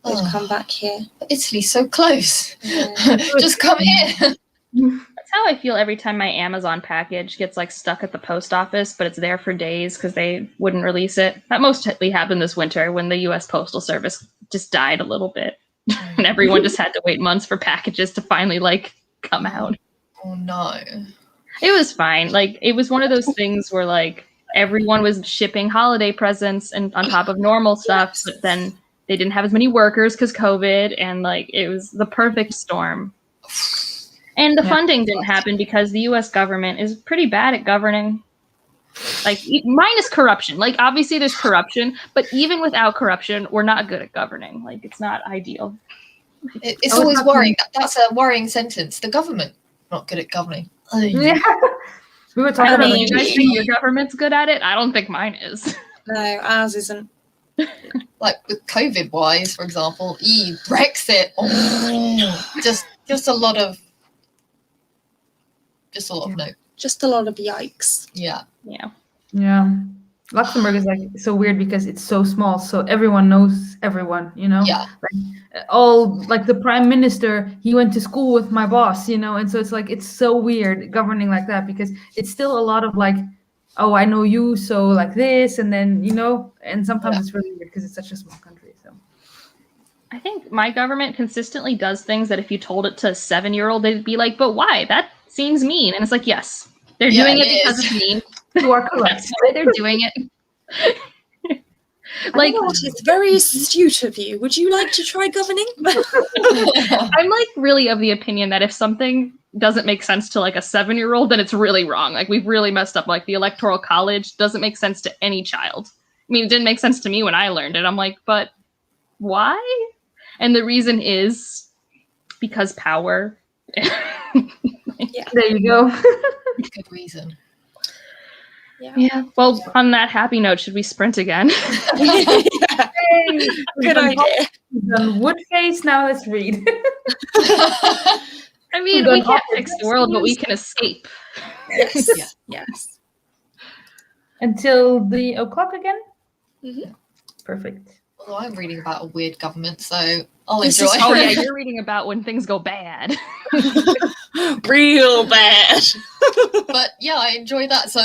They'd come back here. But Italy's so close. Yeah. Just come here. That's how I feel every time my Amazon package gets like stuck at the post office, but it's there for days because they wouldn't release it. That mostly happened this winter when the US Postal Service just died a little bit. And everyone just had to wait months for packages to finally like come out. Oh no. It was fine. Like it was one of those things where like everyone was shipping holiday presents and on top of normal stuff, but then they didn't have as many workers because COVID, and like it was the perfect storm. And the funding didn't happen because the US government is pretty bad at governing. Like minus corruption. Like obviously there's corruption, but even without corruption, we're not good at governing. Like it's not ideal. It's always worrying. That's a worrying sentence. The government not good at governing. Yeah. We were talking about You guys think your government's good at it? I don't think mine is. No, ours isn't. Like with COVID wise, for example, Brexit. Oh, just a lot of no. Just a lot of yikes. Yeah. Yeah. Yeah. Luxembourg is like so weird because it's so small, so everyone knows everyone, you know? Yeah. Like the prime minister, he went to school with my boss, you know, and so it's like it's so weird governing like that because it's still a lot of like, oh, I know you, so like this, and then you know, and sometimes it's really weird because it's such a small country. So I think my government consistently does things that if you told it to a 7-year-old, they'd be like, but why? That seems mean. And it's like, yes, they're doing it because it's mean. you are correct. That's why they're doing it. Like It's very astute of you. Would you like to try governing? I'm like really of the opinion that if something doesn't make sense to like a 7-year-old, then it's really wrong. Like we've really messed up. Like the Electoral College doesn't make sense to any child. I mean, it didn't make sense to me when I learned it. I'm like, but why? And the reason is because power. Yeah. There you go. Good reason. Yeah. Well, on that happy note, should we sprint again? Yeah. Good idea. We've done wood face. Now let's read. I mean, we can't fix the world, but we can escape. Yes. Yeah. Yes. Until the o'clock again. Mhm. Perfect. Although I'm reading about a weird government, so I'll This enjoy. is- Oh yeah, you're reading about when things go bad. Real bad. But yeah, I enjoy that. So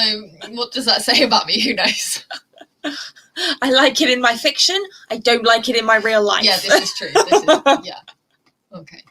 what does that say about me? Who knows? I like it in my fiction. I don't like it in my real life. Yeah, this is true. Yeah. Okay.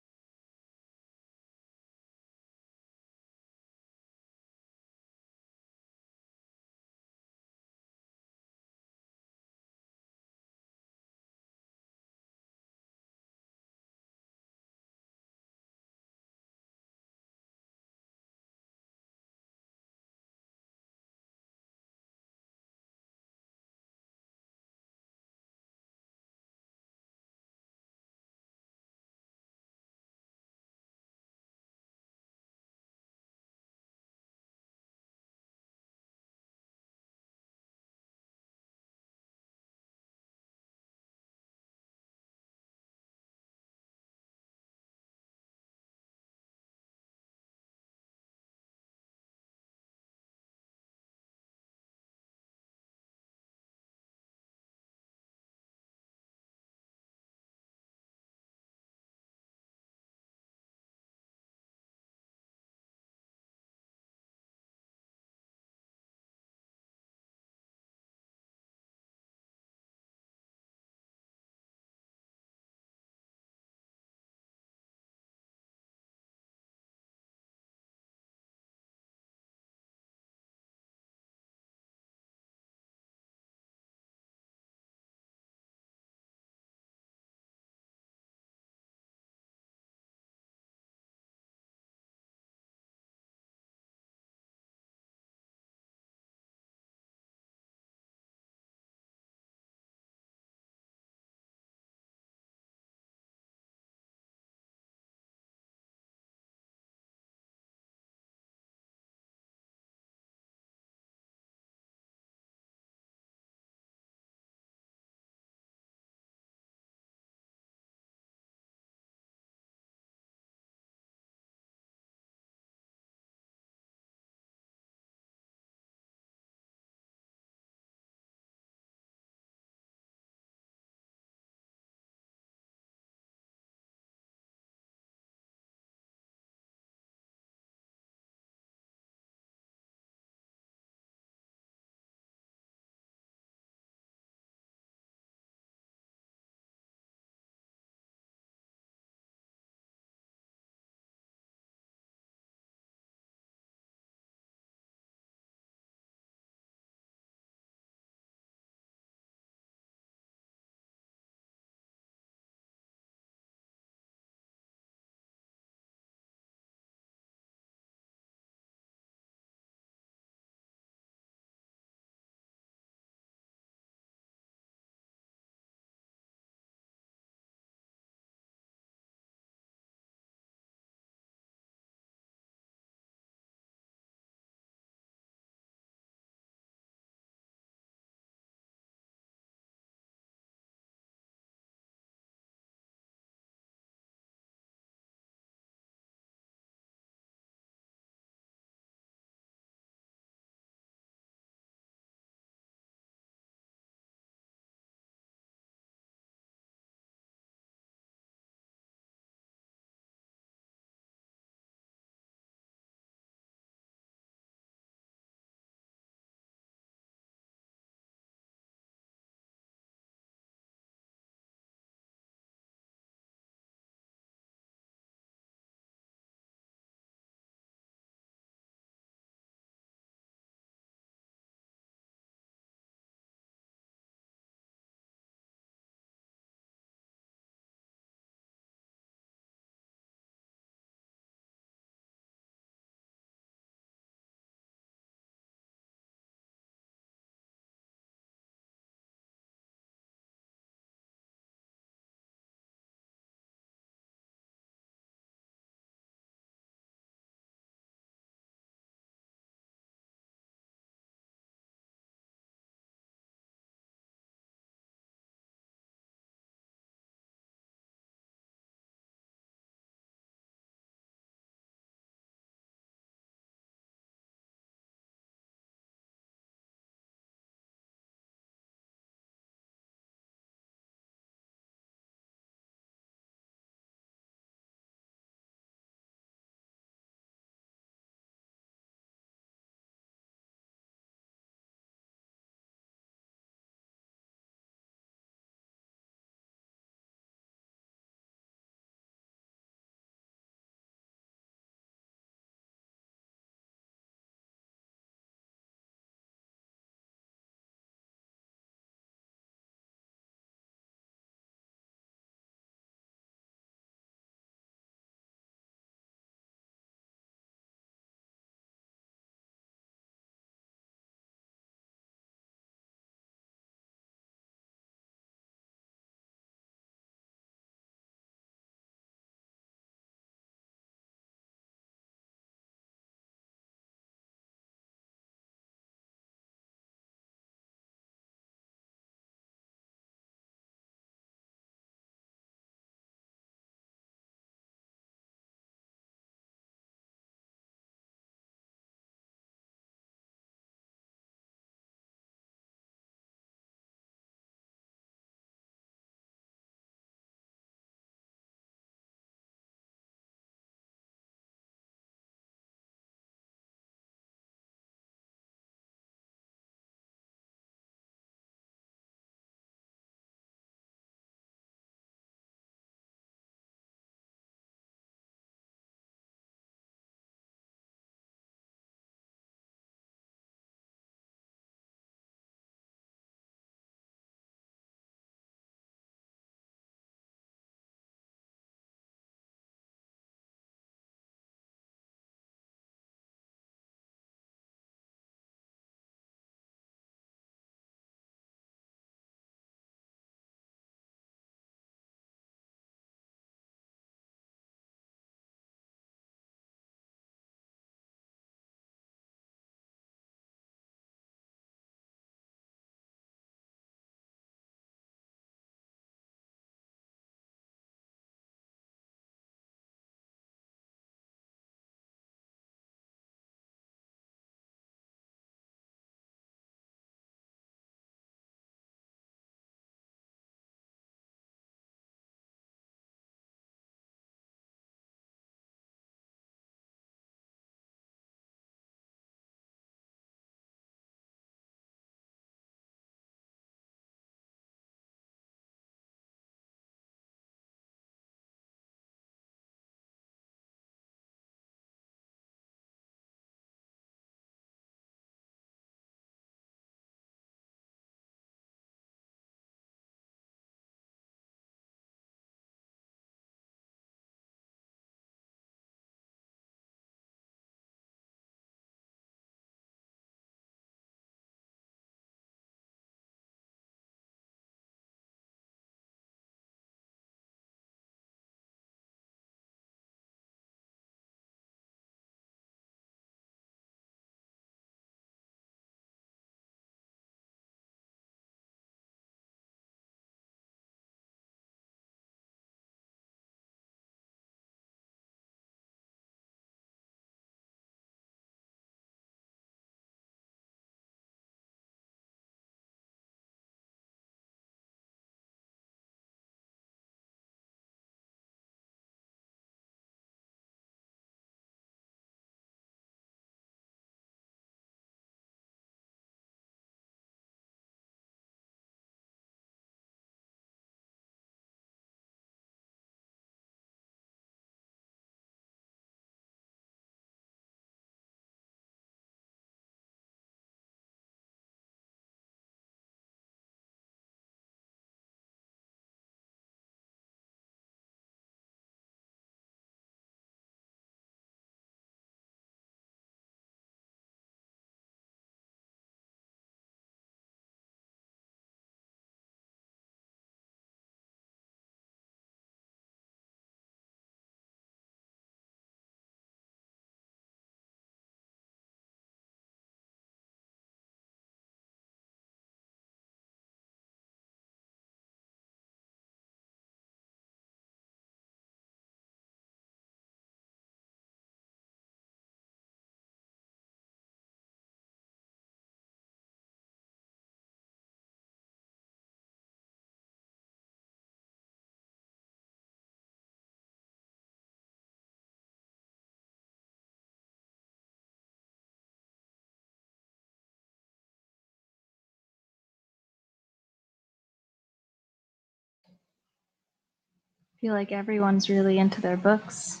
feel like everyone's really into their books.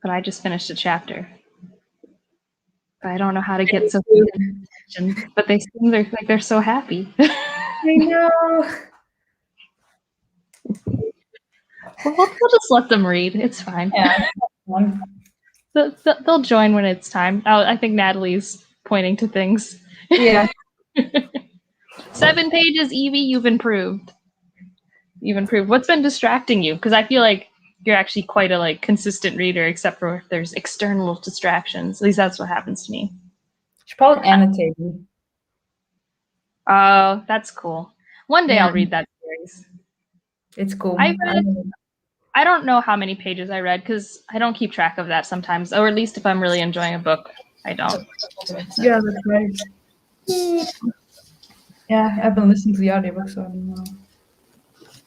But I just finished a chapter. But I don't know how to get Sophia's attention. But they seem like they're so happy. I know. We'll just let them read. It's fine. Yeah. They'll join when it's time. Oh, I think Natalie's pointing to things. Yeah. 7 pages, Evie, you've improved. You've improved. What's been distracting you? Because I feel like you're actually quite a consistent reader, except for if there's external distractions. At least that's what happens to me. She's probably annotating. Oh, that's cool. One day Yeah. I'll read that series. It's cool. I don't know how many pages I read because I don't keep track of that sometimes, or at least if I'm really enjoying a book, I don't. Yeah, that's right. Yeah, I've been listening to the audiobook, so I don't know.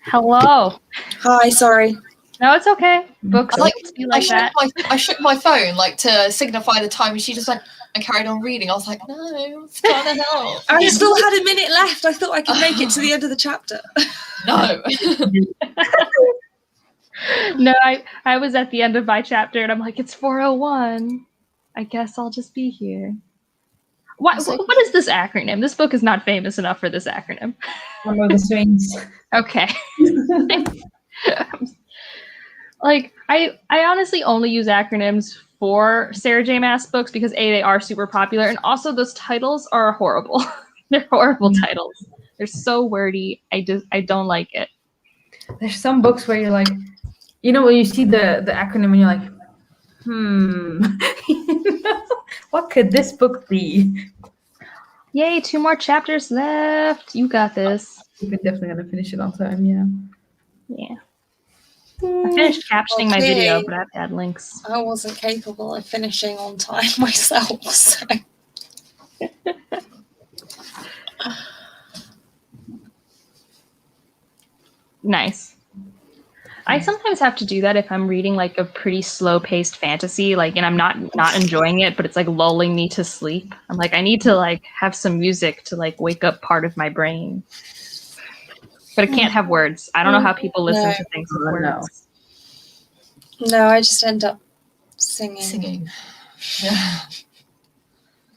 Hello. Hi, sorry. No, it's okay. Books I be like that. I shook my phone to signify the time, and she just went and carried on reading. I was like, no, it's trying to help. I still had a minute left. I thought I could make it to the end of the chapter. No. No, I was at the end of my chapter, and I'm like, it's 4:01. I guess I'll just be here. What is this acronym? This book is not famous enough for this acronym. One of the Sphinx. Okay. I honestly only use acronyms for Sarah J. Maas books because A, they are super popular, and also those titles are horrible. They're horrible titles. They're so wordy. I don't like it. There's some books where you're like, when you see the acronym and you're like, what could this book be? Yay, 2 more chapters left. You got this. We're definitely gonna finish it on time, yeah. Yeah. I finished captioning my video, but I have to add links. I wasn't capable of finishing on time myself, so. Nice. I sometimes have to do that if I'm reading a pretty slow-paced fantasy, and I'm not enjoying it, but it's lulling me to sleep. I'm I need to have some music to wake up part of my brain. But it can't have words. I don't know how people listen to things with words. No, I just end up singing. Yeah.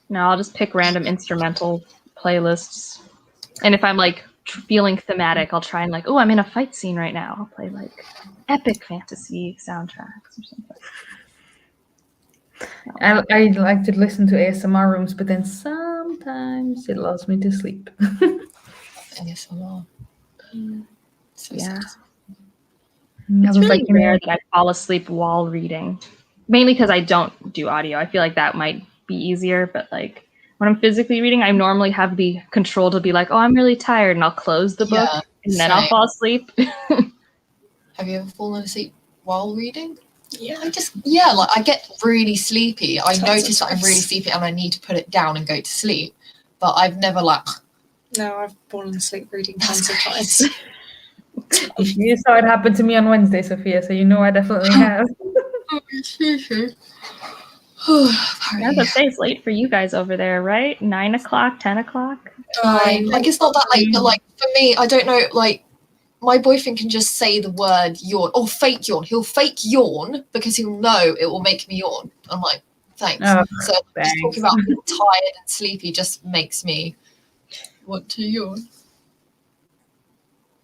No, I'll just pick random instrumental playlists. And if I'm feeling thematic, I'll try and I'm in a fight scene right now. I'll play epic fantasy soundtracks or something. I like to listen to ASMR rooms, but then sometimes it lulls me to sleep. ASMR. So yeah. sad. It's really rare that I fall asleep while reading. Mainly because I don't do audio. I feel like that might be easier, but when I'm physically reading, I normally have the control to be I'm really tired, and I'll close the book, and then I'll fall asleep. Have you ever fallen asleep while reading? Yeah. I get really sleepy. I notice that I'm really sleepy and I need to put it down and go to sleep, but I've never No, I've fallen asleep reading tons of times. You saw it happen to me on Wednesday, Sophia, so I definitely have. That stays late for you guys over there, right? 9 o'clock, 10 o'clock? It's not that late, but for me, I don't know, my boyfriend can just say the word yawn or fake yawn. He'll fake yawn because he'll know it will make me yawn. I'm like, thanks. Oh, so just talking about being tired and sleepy just makes me want to yawn.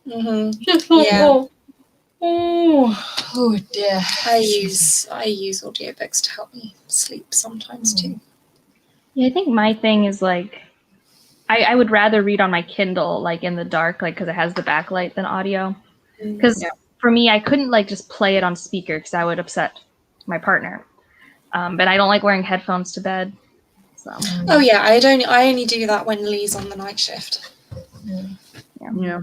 Mm-hmm. Yeah. Oh dear. I use audiobooks to help me sleep sometimes too. Yeah, I think my thing is I would rather read on my Kindle in the dark because it has the backlight than audio. Because for me, I couldn't just play it on speaker because I would upset my partner. But I don't like wearing headphones to bed. So. Oh yeah, I only do that when Lee's on the night shift. Yeah.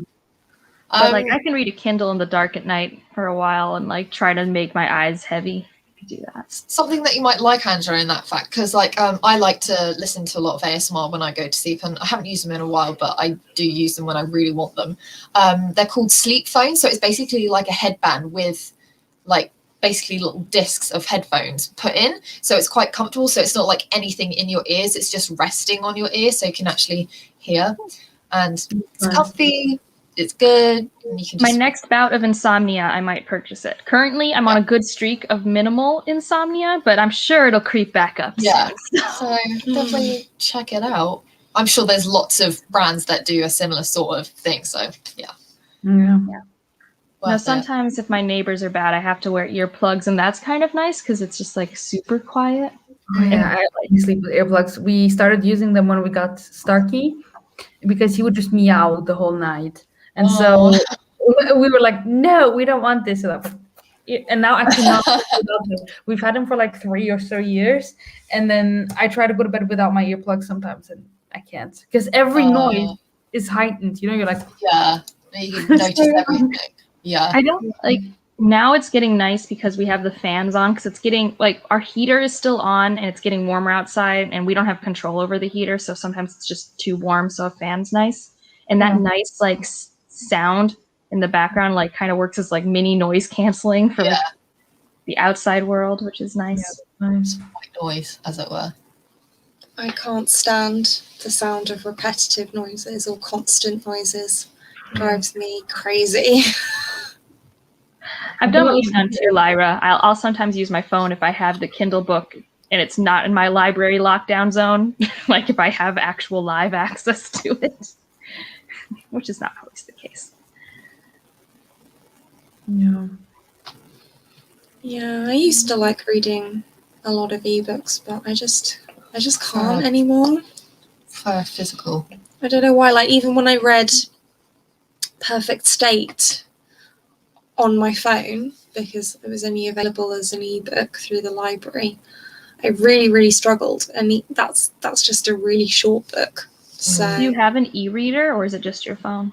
But I can read a Kindle in the dark at night for a while and try to make my eyes heavy. I do that. Something that you might like, Angela, in that fact, because I like to listen to a lot of ASMR when I go to sleep, and I haven't used them in a while, but I do use them when I really want them. They're called sleep phones, so it's basically like a headband with basically little discs of headphones put in, so it's quite comfortable. So it's not anything in your ears; it's just resting on your ear, so you can actually hear, and it's comfy. it's good. And you can just... My next bout of insomnia, I might purchase it. Currently, I'm on a good streak of minimal insomnia, but I'm sure it'll creep back up soon. So definitely check it out. I'm sure there's lots of brands that do a similar sort of thing. So yeah. Now, sometimes if my neighbors are bad, I have to wear earplugs, and that's kind of nice because it's just like super quiet. Oh, yeah, I like sleep with earplugs. We started using them when we got Starkey because he would just meow the whole night. And so we were like, no, we don't want this. And now I cannot live without him. We've had him for like 3 or so years. And then I try to go to bed without my earplugs sometimes, and I can't. Because every noise is heightened. You know, you're like... Yeah, you can notice everything. Yeah. I don't, like, now it's getting nice because we have the fans on, because it's getting, like, our heater is still on, and it's getting warmer outside, and we don't have control over the heater, so sometimes it's just too warm, so a fan's nice. And that nice, like, sound in the background, like, kind of works as, like, mini noise canceling for the outside world, which is nice. Yeah, nice. White noise, as it were. I can't stand the sound of repetitive noises or constant noises. Drives me crazy. I've done what you've done too, Lyra. I'll sometimes use my phone if I have the Kindle book and it's not in my library lockdown zone, like if I have actual live access to it, which is not always the case. Yeah. Yeah, I used to like reading a lot of ebooks, but I just can't anymore. For physical. I don't know why. Like, even when I read Perfect State on my phone, because it was only available as an ebook through the library, I really struggled. And that's just a really short book. So do you have an e-reader, or is it just your phone?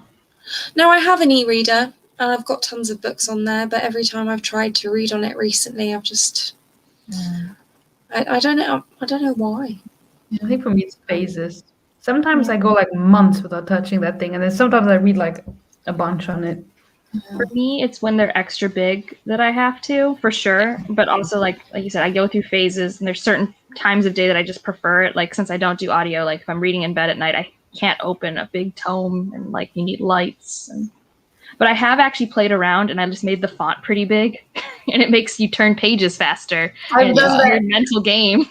No, I have an e-reader, and I've got tons of books on there, but every time I've tried to read on it recently, I've just I don't know why. I think for me it's phases. Sometimes I go like months without touching that thing, and then sometimes I read like a bunch on it. For me, it's when they're extra big that I have to, for sure. But also, like you said, I go through phases, and there's certain times of day that I just prefer it. Like, since I don't do audio, like if I'm reading in bed at night, I can't open a big tome, and like you need lights. But I have actually played around, and I just made the font pretty big, and it makes you turn pages faster. I've done that. It's a mental game.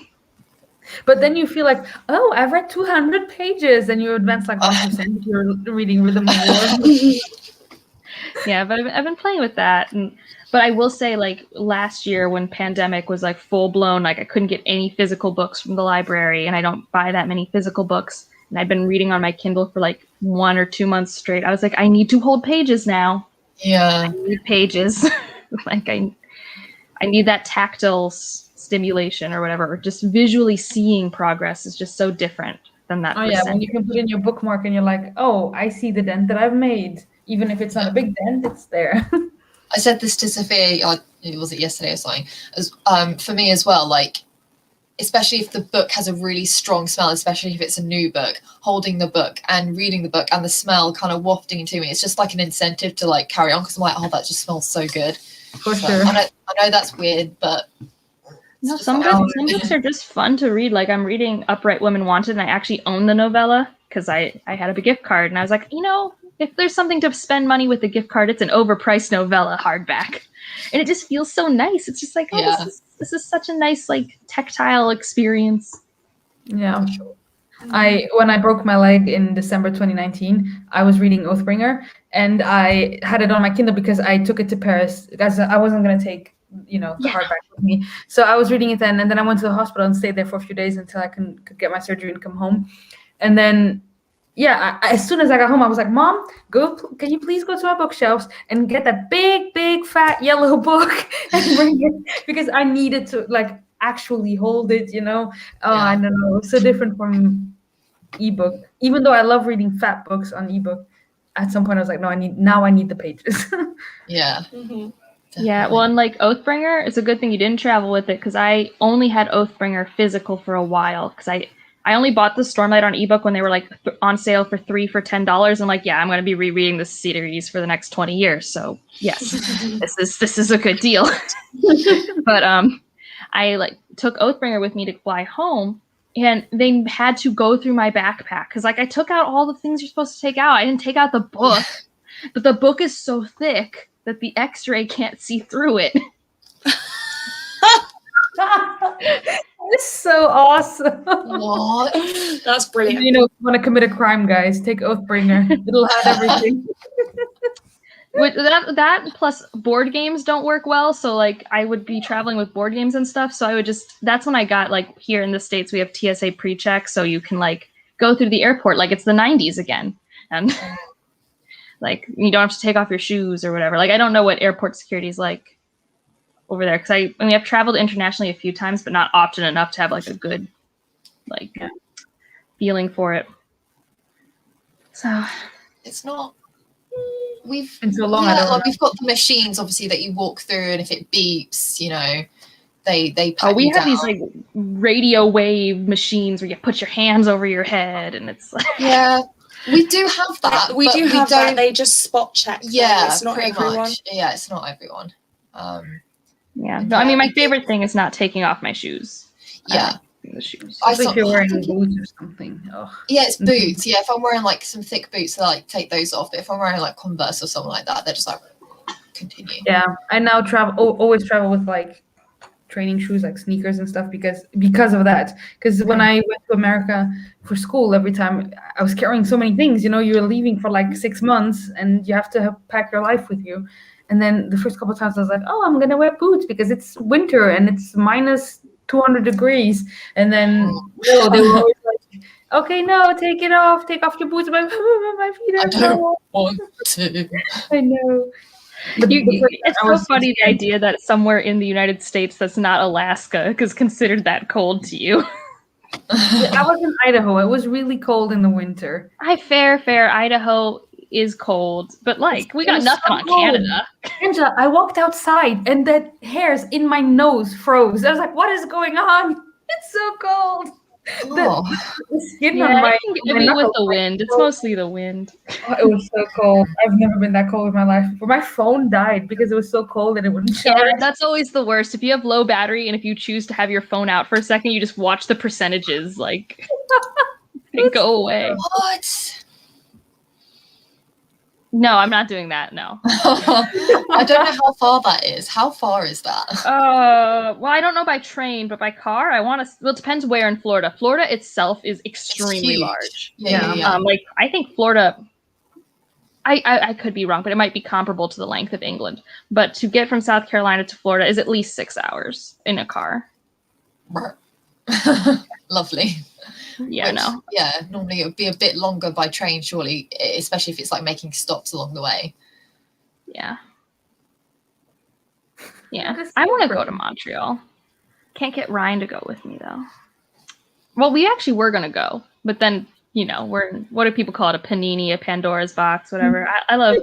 But then you feel like, oh, I've read 200 pages, and you advance like 1%. You're reading Rhythm of War. Yeah, but I've been playing with that. But I will say, like, last year when pandemic was like full blown, like I couldn't get any physical books from the library, and I don't buy that many physical books. And I'd been reading on my Kindle for like 1 or 2 months straight. I was like, I need to hold pages now. Yeah. I need pages. Like I need that tactile stimulation or whatever, or just visually seeing progress is just so different than that. Oh yeah, when you can put in your bookmark and you're like, oh, I see the dent that I've made. Even if it's not a big dent, it's there. I said this to Sophia, was it yesterday or something? For me as well, like, especially if the book has a really strong smell, especially if it's a new book, holding the book and reading the book and the smell kind of wafting to me, it's just like an incentive to like carry on, because I'm like, oh, that just smells so good. For sure. I know that's weird, but no, some books are just fun to read. Like, I'm reading Upright Women Wanted, and I actually own the novella because I had a gift card, and I was like, if there's something to spend money with a gift card, it's an overpriced novella hardback. And it just feels so nice. It's just like, this is such a nice, like, tactile experience. Yeah. When I broke my leg in December 2019, I was reading Oathbringer, and I had it on my Kindle because I took it to Paris because I wasn't going to take, the hardback with me. So I was reading it then, and then I went to the hospital and stayed there for a few days until I could get my surgery and come home. And then, as soon as I got home, I was like, Mom, can you please go to my bookshelves and get that big, fat yellow book and bring it, because I needed to, like, actually hold it, I don't know. It's so different from ebook. Even though I love reading fat books on ebook, at some point I was like, no, I need the pages. Yeah. Mm-hmm. Yeah, well, and like Oathbringer, it's a good thing you didn't travel with it, because I only had Oathbringer physical for a while, because I only bought the Stormlight on ebook when they were like on sale for $3 for $10. And like, I'm going to be rereading this series for the next 20 years. So yes, this is a good deal. But I like took Oathbringer with me to fly home, and they had to go through my backpack because like I took out all the things you're supposed to take out. I didn't take out the book. but the book is so thick that the X-ray can't see through it. It's so awesome. What? That's brilliant. You know, if you want to commit a crime, guys, take Oathbringer. It'll have everything. With that plus board games don't work well, so like I would be traveling with board games and stuff, so I would just, that's when I got, like, here in the States we have TSA pre-check, so you can like go through the airport like it's the 90s again, and like you don't have to take off your shoes or whatever. Like I don't know what airport security is like over there, because I mean I've traveled internationally a few times, but not often enough to have like a good like feeling for it. So It's not. We've Been so long, I don't like we've got the machines obviously that you walk through, and if it beeps, you know, they pat we you have down. these like radio wave machines where you put your hands over your head, and it's like Yeah, we do have that. We but do have don't- that. They just spot check. them. Yeah, it's not pretty everyone. much. Yeah, it's not everyone. yeah. No, I mean my favorite thing is not taking off my shoes. Yeah. The shoes. I Especially saw- if you're wearing I think- boots or something. Ugh. Yeah, it's boots. Yeah, if I'm wearing like some thick boots, I like take those off. But if I'm wearing like Converse or something like that, they're just like continue. Yeah, I now always travel with like training shoes, like sneakers and stuff, because of that. Because when I went to America for school, every time I was carrying so many things. You know, you're leaving for like 6 months, and you have to pack your life with you. And then the first couple of times I was like, oh, I'm gonna wear boots because it's winter and it's minus 200 degrees. And then no, they were always like, okay, no, take it off, take off your boots. I'm like, my feet I are don't so want to. I know. But It's so funny the idea that somewhere in the United States that's not Alaska is considered that cold to you. I was in Idaho. It was really cold in the winter. Fair. Idaho is cold, but like we got It's nothing so on cold. Canada. Angela, I walked outside and the hairs in my nose froze. I was like, what is going on? It's so cold. Oh, The skin Yeah, on my, I think my maybe with knuckles, the wind. It's mostly the wind. it was so cold. I've never been that cold in my life before. My phone died because it was so cold and it wouldn't charge. Yeah, that's always the worst. If you have low battery and if you choose to have your phone out for a second, you just watch the percentages like they go away. what? No, I'm not doing that. No. I don't know how far that is. How far is that? Well, I don't know by train, but by car, I want to. Well, it depends where in Florida. Florida itself is extremely huge. large. Yeah. Like I think Florida. I could be wrong, but it might be comparable to the length of England. But to get from South Carolina to Florida is at least 6 hours in a car. Lovely. Yeah, no. Yeah, normally it would be a bit longer by train, surely, especially if it's like making stops along the way. Yeah. Yeah. That's I want to go different. to Montreal. Can't get Ryan to go with me though. Well, we actually were gonna go, but then what do people call it? A panini, a Pandora's box, whatever. I love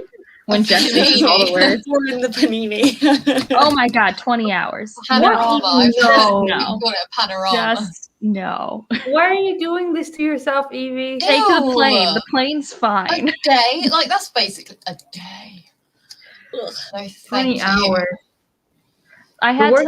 when Jeff uses all the words. We're in the panini. Oh my god, 20 hours. Panorama. I've No. got it a panorama. Just no. Why are you doing this to yourself, Evie? Take the plane. Ew. The plane's fine. A day? Like, that's basically a day. Ugh. No, thank 20 you. hours. I had worst-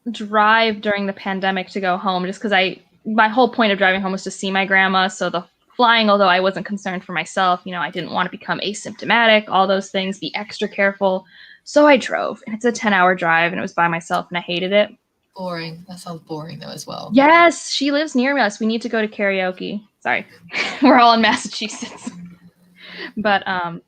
to drive during the pandemic to go home just because my whole point of driving home was to see my grandma. So the flying, although I wasn't concerned for myself, I didn't want to become asymptomatic, all those things, be extra careful. So I drove, and it's a 10-hour drive, and it was by myself, and I hated it. Boring. That sounds boring, though, as well. Yes, she lives near us. We need to go to karaoke. Sorry, we're all in Massachusetts. But I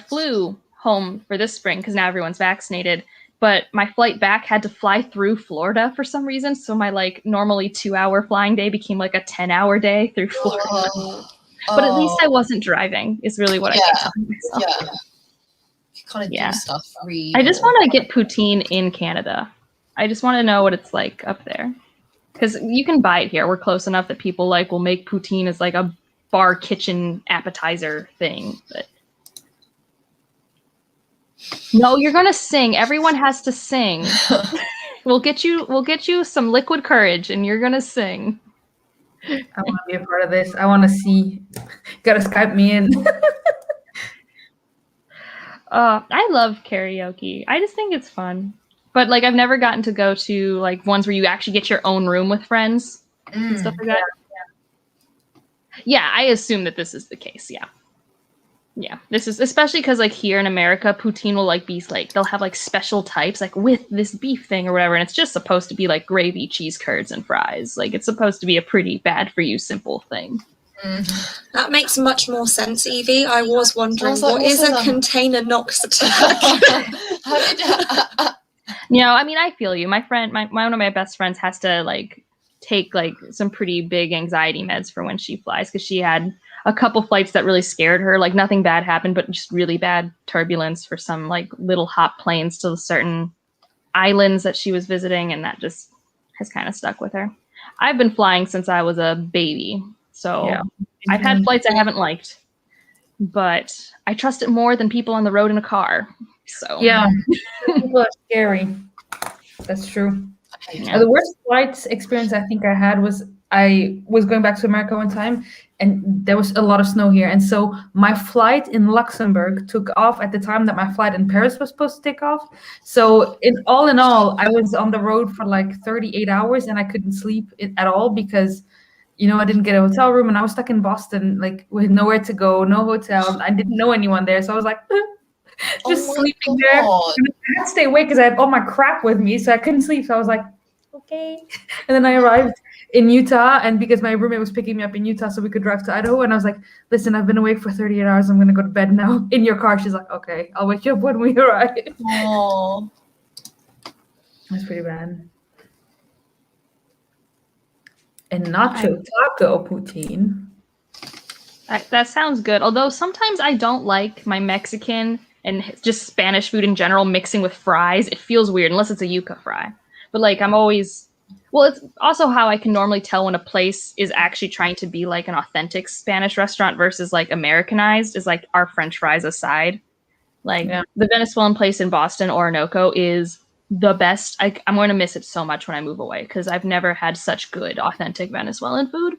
flew home for this spring because now everyone's vaccinated. But my flight back had to fly through Florida for some reason. So my normally 2-hour flying day became like a 10-hour day through Florida. Oh, But at least I wasn't driving is really what I keep telling myself. Yeah. You kind of Yeah. do stuff. Read. I just want to get poutine in Canada. I just want to know what it's like up there. Because you can buy it here. We're close enough that people will make poutine as like a bar kitchen appetizer thing. But no, you're gonna sing. Everyone has to sing. We'll get you some liquid courage, and you're gonna sing. I want to be a part of this. I want to see. Gotta Skype me in. I love karaoke. I just think it's fun. But I've never gotten to go to ones where you actually get your own room with friends and stuff like that. Yeah, I assume that this is the case. Yeah. Yeah, this is especially because like here in America, poutine will like be like they'll have like special types like with this beef thing or whatever, and it's just supposed to be like gravy, cheese curds, and fries. Like it's supposed to be a pretty bad for you simple thing. That makes much more sense, Evie. I was wondering Sounds like what is a awesome. container knocks attack. You know, I mean, I feel you. My friend, one of my best friends has to like take like some pretty big anxiety meds for when she flies because she had a couple flights that really scared her. Like nothing bad happened, but just really bad turbulence for some like little hot planes to certain islands that she was visiting, and that just has kind of stuck with her. I've been flying since I was a baby, so Yeah. I've had flights I haven't liked, but I trust it more than people on the road in a car. So Yeah, people are scary. That's true. Yeah. The worst flight experience I think I had was I was going back to America one time, and there was a lot of snow here, and so my flight in Luxembourg took off at the time that my flight in Paris was supposed to take off. So in all, I was on the road for like 38 hours, and I couldn't sleep at all because, you know, I didn't get a hotel room, and I was stuck in Boston, like with nowhere to go, no hotel. I didn't know anyone there, so I was like just sleeping there. And I had to stay awake because I had all my crap with me, so I couldn't sleep. So I was like, okay. And then I arrived in Utah, and because my roommate was picking me up in Utah so we could drive to Idaho, and I was like, listen, I've been awake for 38 hours. I'm going to go to bed now in your car. She's like, okay, I'll wake you up when we arrive. Oh, That's pretty bad. And nacho taco poutine. That sounds good. Although sometimes I don't like my Mexican and just Spanish food in general mixing with fries. It feels weird unless it's a yuca fry. But like I'm always, well, it's also how I can normally tell when a place is actually trying to be like an authentic Spanish restaurant versus like Americanized is like our French fries aside. Like the Venezuelan place in Boston, Orinoco, is the best. I'm going to miss it so much when I move away because I've never had such good authentic Venezuelan food.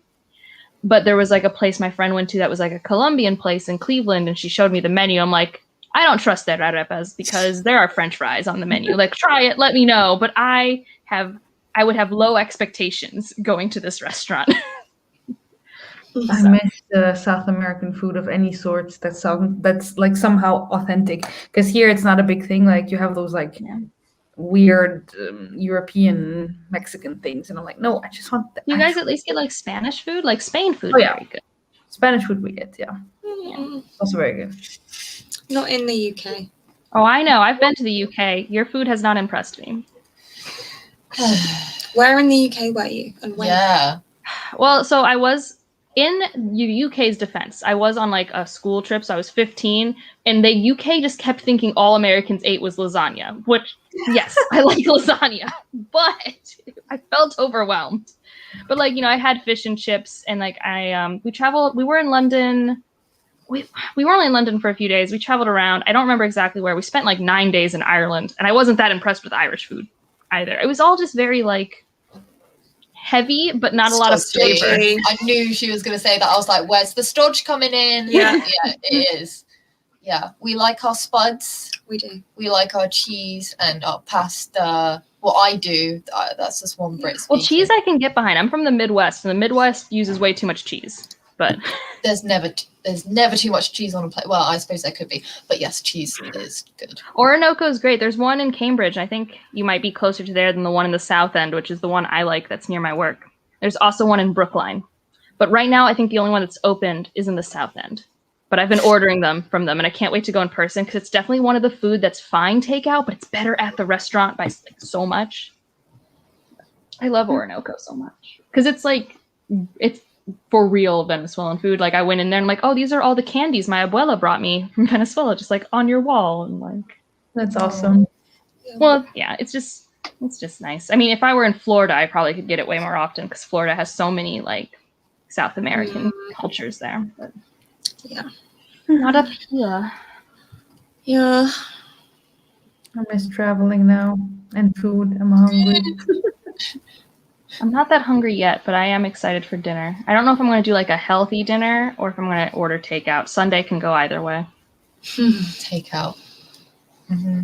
But there was like a place my friend went to that was like a Colombian place in Cleveland, and she showed me the menu. I'm like, I don't trust their arepas because there are French fries on the menu. Like, try it, let me know. But I would have low expectations going to this restaurant. I miss the South American food of any sorts that's like somehow authentic. Because here it's not a big thing. Like you have those like weird European Mexican things, and I'm like, no, I just want the You guys at least get like Spanish food, like Spain food. Very good. Spanish food we get, also very good. Not in the UK. Oh, I know. I've been to the UK. Your food has not impressed me. Where in the UK were you, and when? yeah. Well, so I was in UK's defense. I was on like a school trip, so I was 15, and the UK just kept thinking all Americans ate was lasagna, which, yes, I like lasagna, but I felt overwhelmed. But like, you know, I had fish and chips, and like we were in London. We were only in London for a few days. We traveled around. I don't remember exactly where. We spent like 9 days in Ireland, and I wasn't that impressed with Irish food either. It was all just very like heavy, but not a lot of flavor. I knew she was going to say that. I was like, where's the stodge coming in? Yeah, it is. Yeah, we like our spuds. We do. We like our cheese and our pasta. Well, I do. That's just one Brit speaking. Well, cheese I can get behind. I'm from the Midwest, and the Midwest uses way too much cheese. But there's never too much cheese on a plate. Well, I suppose there could be, but yes, cheese is good. Orinoco is great. There's one in Cambridge. I think you might be closer to there than the one in the South End, which is the one I like that's near my work. There's also one in Brookline. But right now, I think the only one that's opened is in the South End. But I've been ordering them from them, and I can't wait to go in person because it's definitely one of the food that's fine takeout, but it's better at the restaurant by like, so much. I love Orinoco so much because it's like, it's for real Venezuelan food. Like I went in there and I'm like, oh, these are all the candies my abuela brought me from Venezuela, just like on your wall. And like, that's awesome. Well, yeah, it's just nice. I mean, if I were in Florida, I probably could get it way more often because Florida has so many like South American cultures there. But yeah, not up here. Yeah, I miss traveling now and food. I'm hungry. I'm not that hungry yet, but I am excited for dinner. I don't know if I'm going to do like a healthy dinner or if I'm going to order takeout. Sunday can go either way. Takeout. Mm-hmm.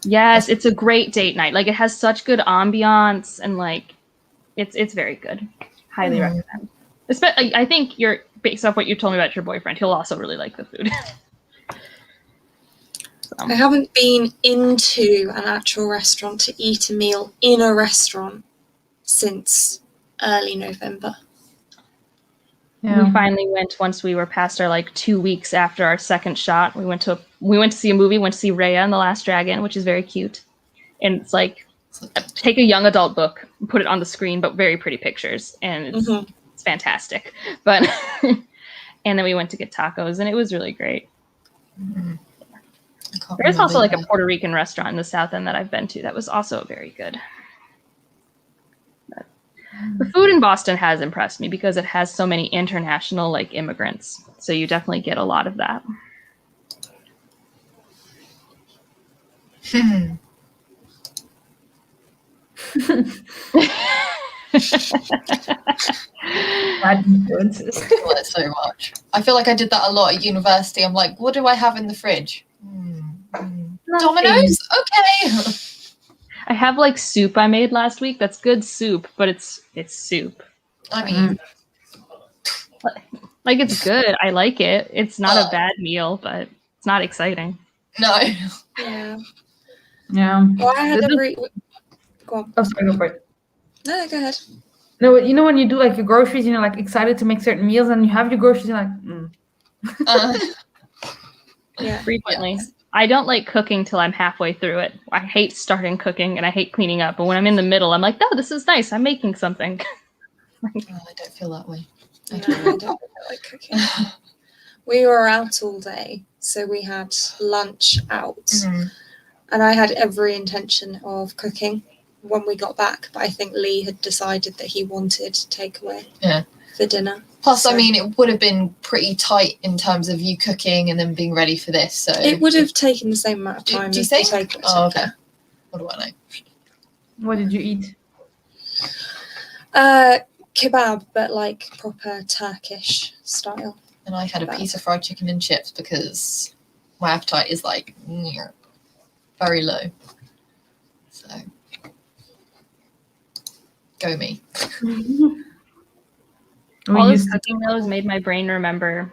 Yes, it's a great date night. Like it has such good ambiance and like it's very good. Highly recommend. I think based off what you told me about your boyfriend, he'll also really like the food. I haven't been into an actual restaurant to eat a meal in a restaurant since early November. We finally went once we were past our 2 weeks after our second shot. We went to see a movie, went to see Raya and the Last Dragon, which is very cute. And it's take a young adult book and put it on the screen, but very pretty pictures, and it's fantastic. But and then we went to get tacos, and it was really great. There's also a Puerto Rican restaurant in the South End that I've been to that was also very good. But the food in Boston has impressed me because it has so many international immigrants, so you definitely get a lot of that. Bad influences. That so much. I feel like I did that a lot at university. I'm like, what do I have in the fridge? Domino's? Okay. I have soup I made last week. That's good soup, but it's soup. I mean, it's good. I like it. It's not a bad meal, but it's not exciting. No. Yeah. Yeah. Well, I had Go on. Oh, sorry, go for it. No, go ahead. No, you know when you do your groceries, you're excited to make certain meals, and you have your groceries, you're Yeah. Frequently. I don't like cooking till I'm halfway through it. I hate starting cooking and I hate cleaning up. But when I'm in the middle, I'm like, oh, this is nice. I'm making something. I don't feel that way. No, I don't feel like cooking. We were out all day, so we had lunch out. And I had every intention of cooking when we got back, but I think Lee had decided that he wanted takeaway for dinner. Plus, I mean, it would have been pretty tight in terms of you cooking and then being ready for this. So it would have taken the same amount of time. Do you think? Takeaway. Oh, okay. What do I know? What did you eat? Kebab, but proper Turkish style. And I had a piece of fried chicken and chips because my appetite is very low. So go me. All this cooking those made my brain remember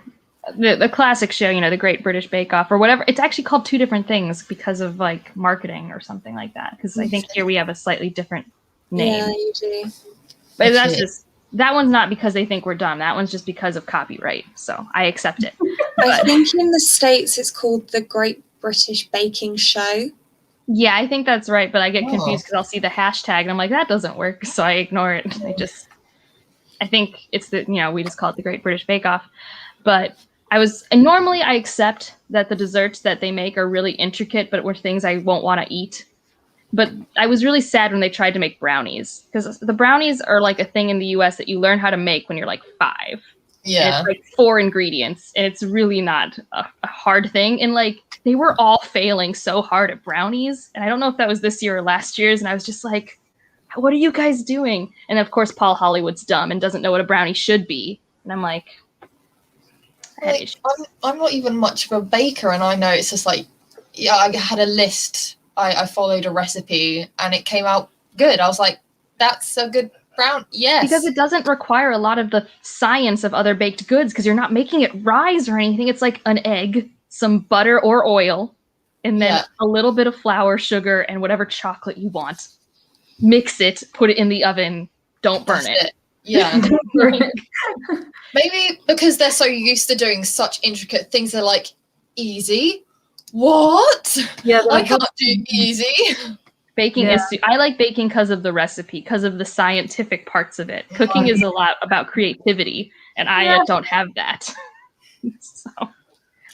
the classic show, the Great British Bake Off or whatever. It's actually called two different things because of marketing or something like that. Because I think here we have a slightly different name. Yeah, you do. But that one's not because they think we're dumb. That one's just because of copyright. So I accept it. I think in the States it's called the Great British Baking Show. Yeah, I think that's right. But I get confused because I'll see the hashtag and I'm like, that doesn't work. So I ignore it. I think it's we just call it the Great British Bake Off. But normally I accept that the desserts that they make are really intricate, but were things I won't want to eat. But I was really sad when they tried to make brownies because the brownies are a thing in the US that you learn how to make when you're 5. Yeah. And it's 4 ingredients and it's really not a hard thing. And they were all failing so hard at brownies. And I don't know if that was this year or last year's. And I was just like, what are you guys doing? And of course, Paul Hollywood's dumb and doesn't know what a brownie should be. And I'm like, I'm not even much of a baker. And I know it's just I had a list. I followed a recipe and it came out good. I was like, that's a good brown. Yes. Because it doesn't require a lot of the science of other baked goods because you're not making it rise or anything. It's an egg, some butter or oil, and then a little bit of flour, sugar, and whatever chocolate you want. Mix it, put it in the oven, don't burn it. Yeah. Maybe because they're so used to doing such intricate things, they're easy? What? Yeah, I can't do easy. Baking is. I like baking because of the recipe, because of the scientific parts of it. Cooking is a lot about creativity, and I don't have that. So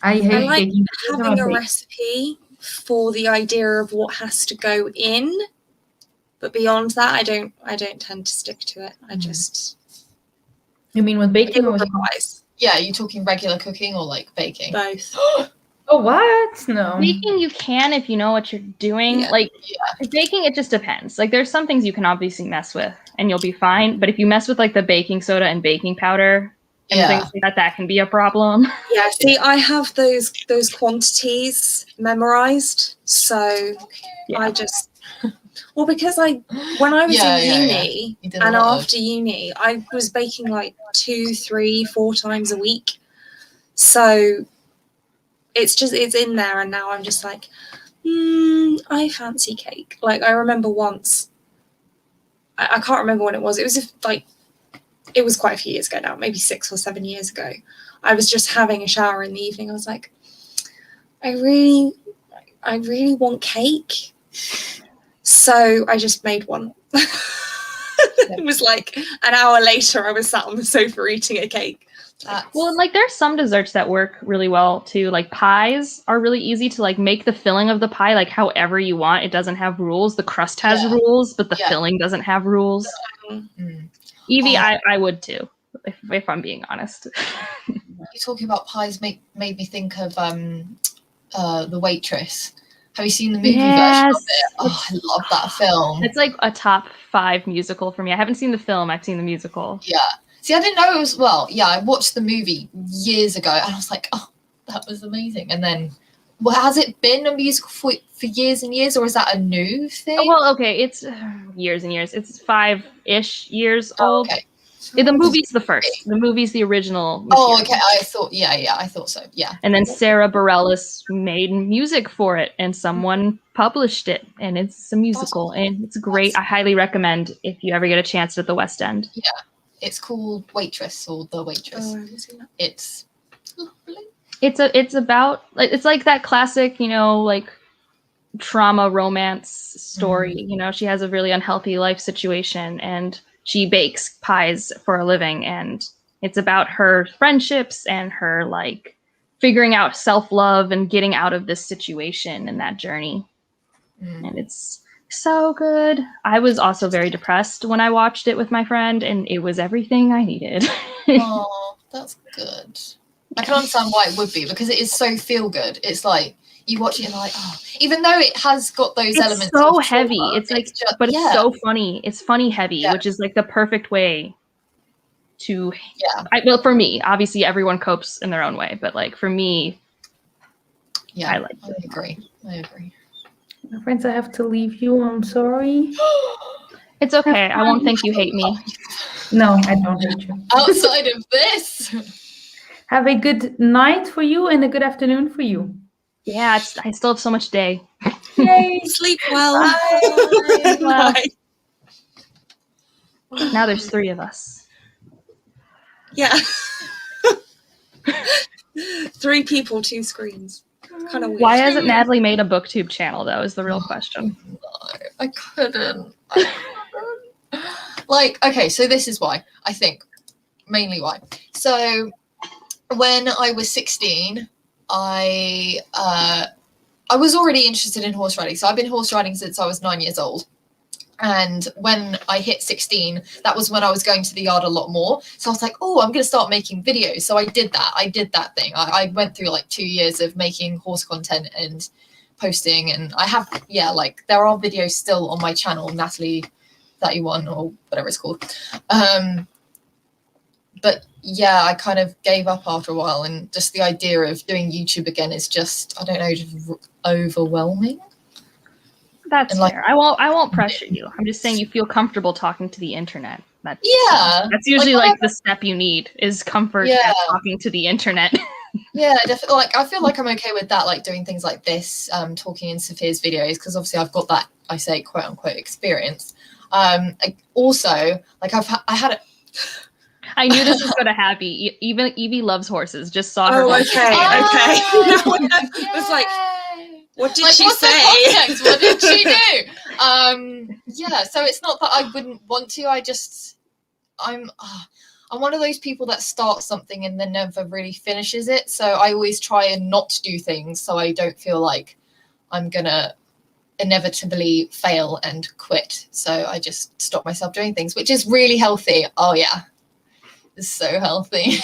I hate like baking. having a recipe for the idea of what has to go in. But beyond that, I don't tend to stick to it. I just. You mean with baking or Yeah, you talking regular cooking or baking? Both. Oh, what? No. Baking you can if you know what you're doing. Baking, it just depends. There's some things you can obviously mess with and you'll be fine. But if you mess with the baking soda and baking powder and things like that can be a problem. Yeah, see, I have those quantities memorized. So I just. Well, because when I was in uni and after uni, I was baking 2, 3, 4 times a week. So it's in there, and now I'm just like, I fancy cake. Like, I remember once, I can't remember when it was. It was like, it was quite a few years ago now, maybe 6 or 7 years ago. I was just having a shower in the evening. I was like, I really want cake. So I just made one. It was like an hour later, I was sat on the sofa eating a cake. Well, like there's some desserts that work really well too. Like pies are really easy to like make the filling of the pie like however you want. It doesn't have rules. The crust has rules, but the filling doesn't have rules. Evie, I would too, if I'm being honest. You talking about pies made me think of the Waitress. Have you seen the movie version of it? Oh, I love that film. It's like a top 5 musical for me. I haven't seen the film. I've seen the musical. Yeah. See, I didn't know it was, well, yeah, I watched the movie years ago and I was like, oh, that was amazing. And then, well, has it been a musical for years and years, or is that a new thing? Well, okay, it's years and years. It's 5-ish years old. Okay. The movie's the first. The movie's the original material. Oh, okay. I thought, I thought so. Yeah. And then Sarah Bareilles made music for it, and someone published it, and it's a musical, and it's great. I highly recommend if you ever get a chance at the West End. Yeah, it's called Waitress or The Waitress. Oh, I haven't seen that. It's lovely. It's about, it's like that classic, you know, like trauma romance story. You know, she has a really unhealthy life situation, and she bakes pies for a living, and it's about her friendships and her like figuring out self-love and getting out of this situation and that journey. And it's so good. I was also very depressed when I watched it with my friend, and it was everything I needed. Oh, that's good. I can understand why it would be, because it is so feel good. It's like you watch it and like, oh, even though it has got those elements. It's so of heavy. trauma, It's like, just, but it's so funny. It's funny heavy, which is like the perfect way to. Well, for me, obviously everyone copes in their own way, but like for me, I like it. I agree. My friends, I have to leave you. I'm sorry. It's okay. I won't think you hate me. No, I don't hate you. Outside of this, have a good night for you and a good afternoon for you. Yeah, I still have so much day. Yay, sleep well. Bye. Bye. Now there's 3 of us. Yeah. 3 people, 2 screens. Kind of weird. Why hasn't Natalie made a booktube channel, though, is the real question. No, I couldn't. Like, okay, so this is why, I think. Mainly why. So, when I was 16, I was already interested in horse riding. So I've been horse riding since I was 9 years old. And when I hit 16, that was when I was going to the yard a lot more. So I was like, oh, I'm going to start making videos. So I did that. I did that thing. I went through like 2 years of making horse content and posting. And I have, like there are videos still on my channel, Natalie 31 or whatever it's called. But yeah, I kind of gave up after a while, and just the idea of doing YouTube again is just, I don't know, just overwhelming. That's fair. I won't pressure you. I'm just saying you feel comfortable talking to the internet. That's usually like the step you need is comfort at talking to the internet. Yeah, definitely. Like I feel like I'm okay with that, like doing things like this, talking in Sophia's videos, because obviously I've got that, I say, quote unquote experience. Also, like I had a I knew this was going to happen. Even Evie loves horses. Just saw her. Oh, okay. I was like, what did she say? What did she do? Yeah, so it's not that I wouldn't want to. I'm one of those people that starts something and then never really finishes it. So I always try and not do things so I don't feel like I'm going to inevitably fail and quit. So I just stop myself doing things, which is really healthy. Oh, yeah. It's so healthy.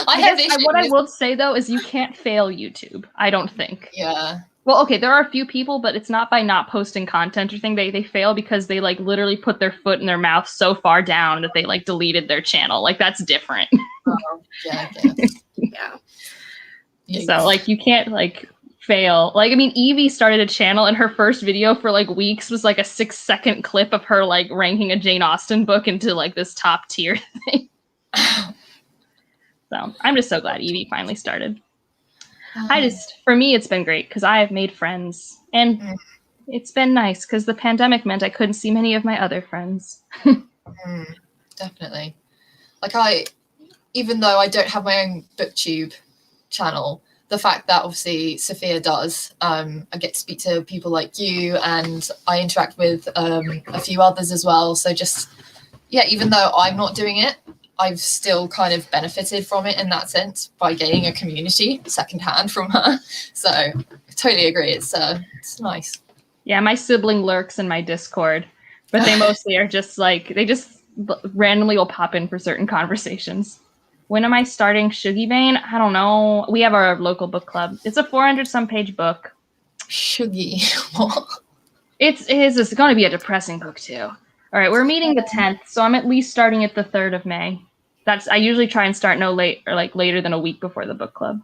What I will say, though, is you can't fail YouTube, I don't think. Yeah. Well, okay, there are a few people, but it's not by not posting content or thing. They fail because they like literally put their foot in their mouth so far down that they like deleted their channel. Like that's different. Yeah. So like you can't like fail. Like I mean, Evie started a channel and her first video for like weeks was like a 6-second clip of her like ranking a Jane Austen book into like this top tier thing. So I'm just so glad Evie finally started. For me, it's been great because I have made friends, and Mm. it's been nice because the pandemic meant I couldn't see many of my other friends. Definitely. Like even though I don't have my own booktube channel, the fact that obviously Sophia does, I get to speak to people like you, and I interact with a few others as well. So just, yeah, even though I'm not doing it, I've still kind of benefited from it in that sense by gaining a community secondhand from her. So I totally agree. It's nice. Yeah, my sibling lurks in my Discord, but they mostly are just like, they just randomly will pop in for certain conversations. When am I starting Shuggy Bane? I don't know. We have our local book club. It's a 400-some page book. Shuggy. What? It's going to be a depressing book too. All right, we're meeting the 10th, so I'm at least starting it the 3rd of May. I usually try and start later than a week before the book club.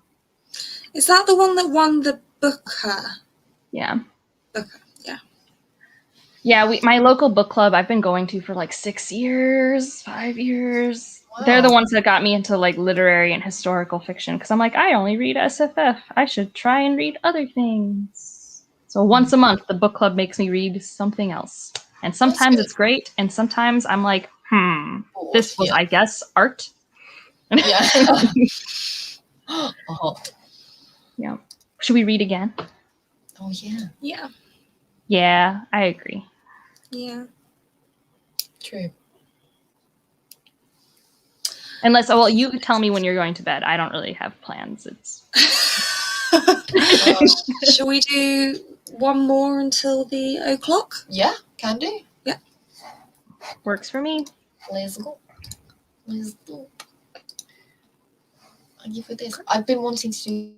Is that the one that won the Booker? Yeah. Booker, yeah. Yeah, my local book club I've been going to for like 6 years, 5 years. Wow. They're the ones that got me into like literary and historical fiction because I'm like, I only read SFF. I should try and read other things. So once a month, the book club makes me read something else. And sometimes it's great, and sometimes I'm like, this was, I guess, art. Yeah. Oh. Yeah. Should we read again? Oh, yeah. Yeah. Yeah, I agree. Yeah. True. Unless, well, you tell me when you're going to bed. I don't really have plans. Shall we do one more until the o'clock? Yeah, can do. Yeah. Works for me. Let's go. I'll give you this. I've been wanting to do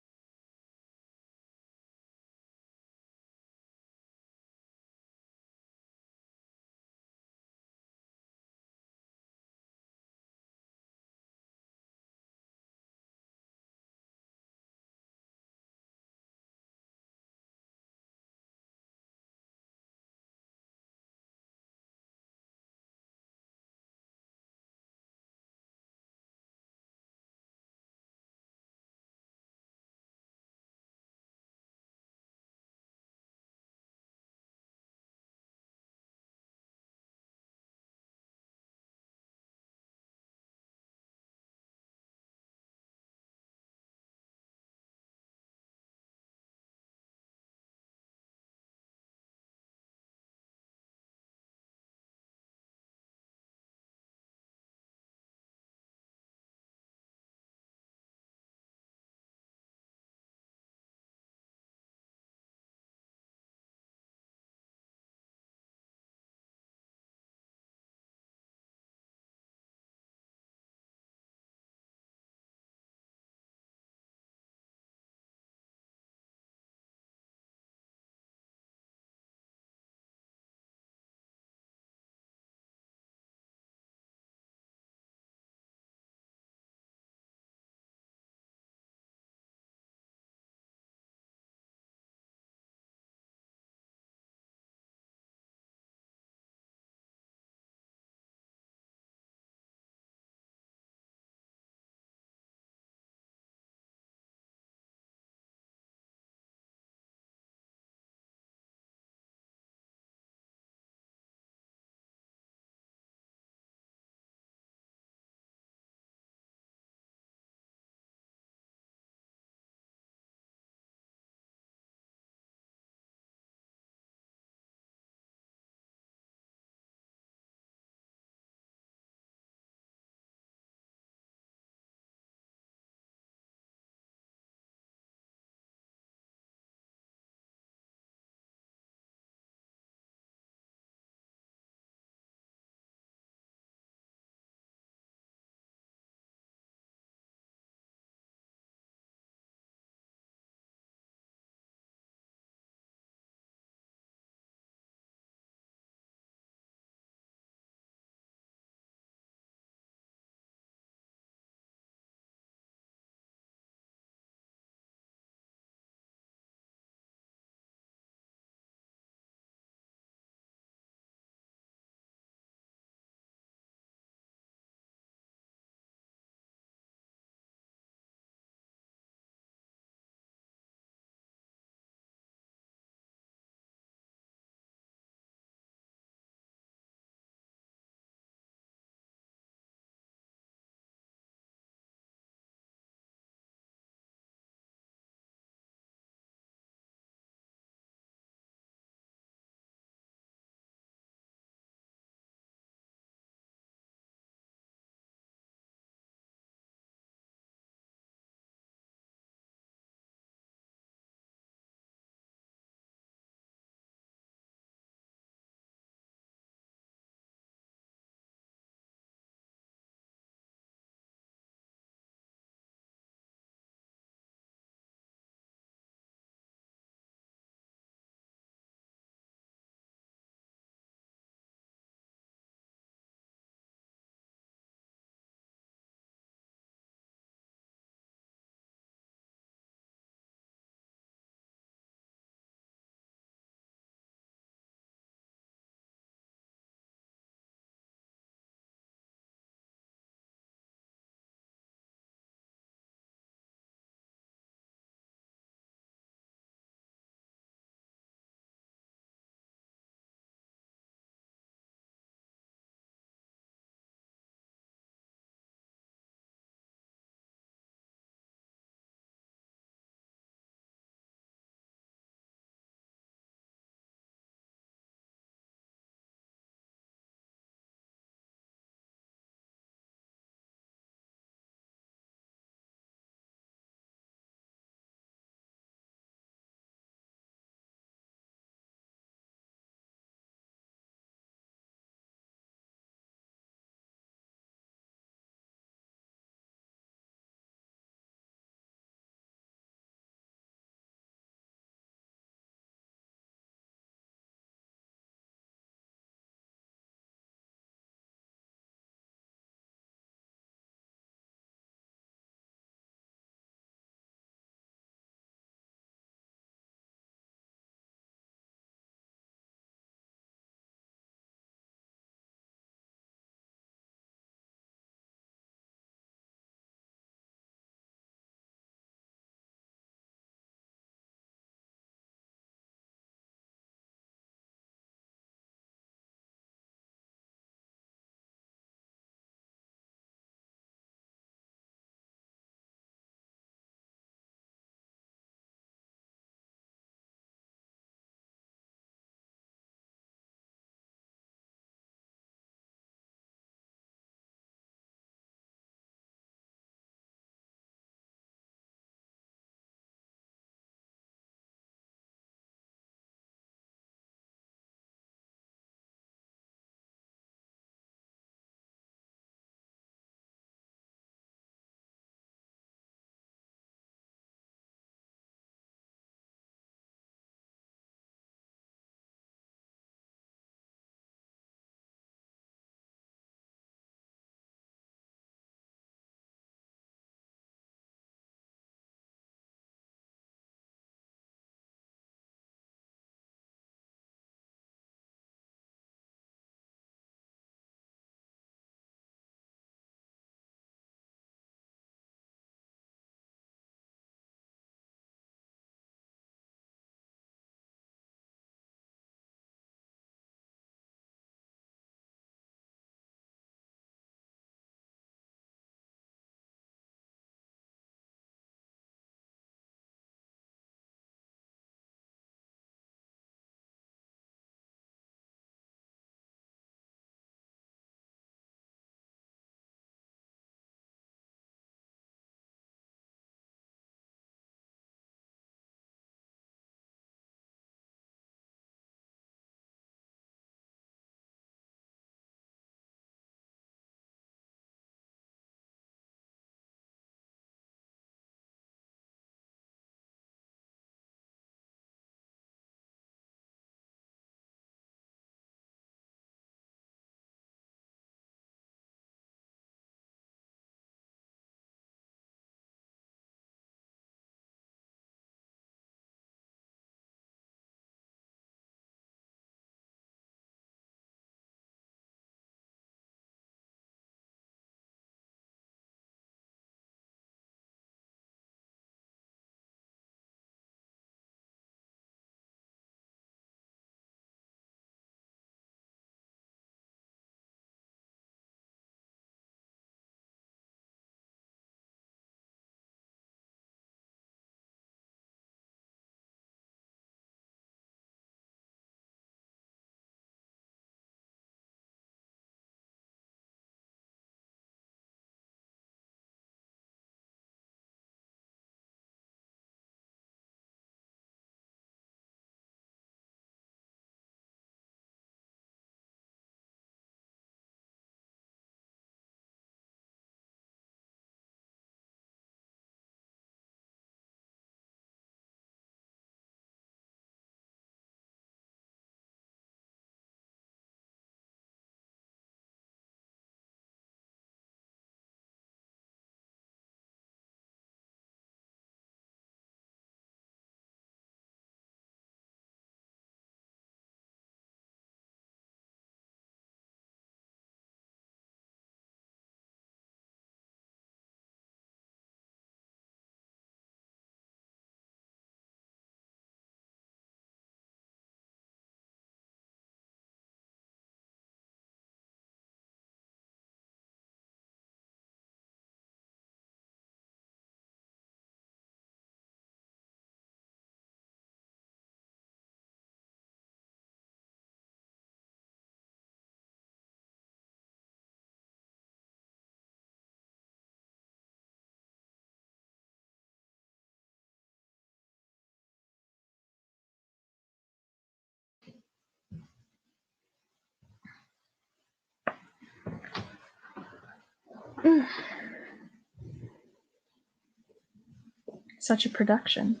Such a production.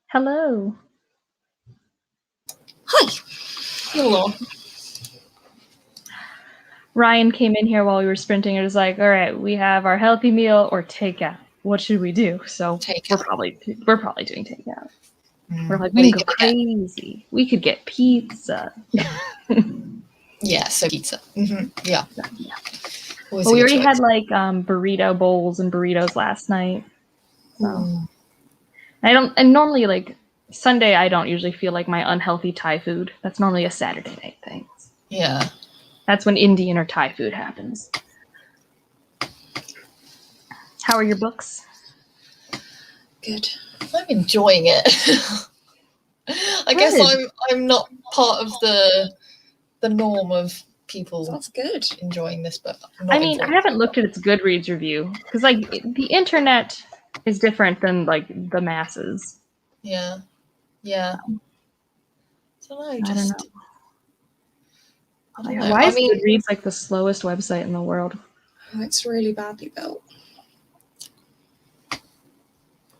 Hello. Hi. Hello. Ryan came in here while we were sprinting and was like, all right, we have our healthy meal or takeout. What should we do? So we're probably doing takeout. We're like, we can go crazy. We could get pizza. Yeah, so pizza. Mm-hmm. Yeah. Well, we already had like burrito bowls and burritos last night. So and normally like Sunday I don't usually feel like my unhealthy Thai food. That's normally a Saturday night thing. Yeah. That's when Indian or Thai food happens. How are your books? Good. I'm enjoying it. I guess I'm not part of the norm of people. That's good. Enjoying this book. I mean, I haven't looked at its Goodreads review because like the internet is different than like the masses. Yeah. Yeah. I don't know. Why is Goodreads like the slowest website in the world? Oh, it's really badly built.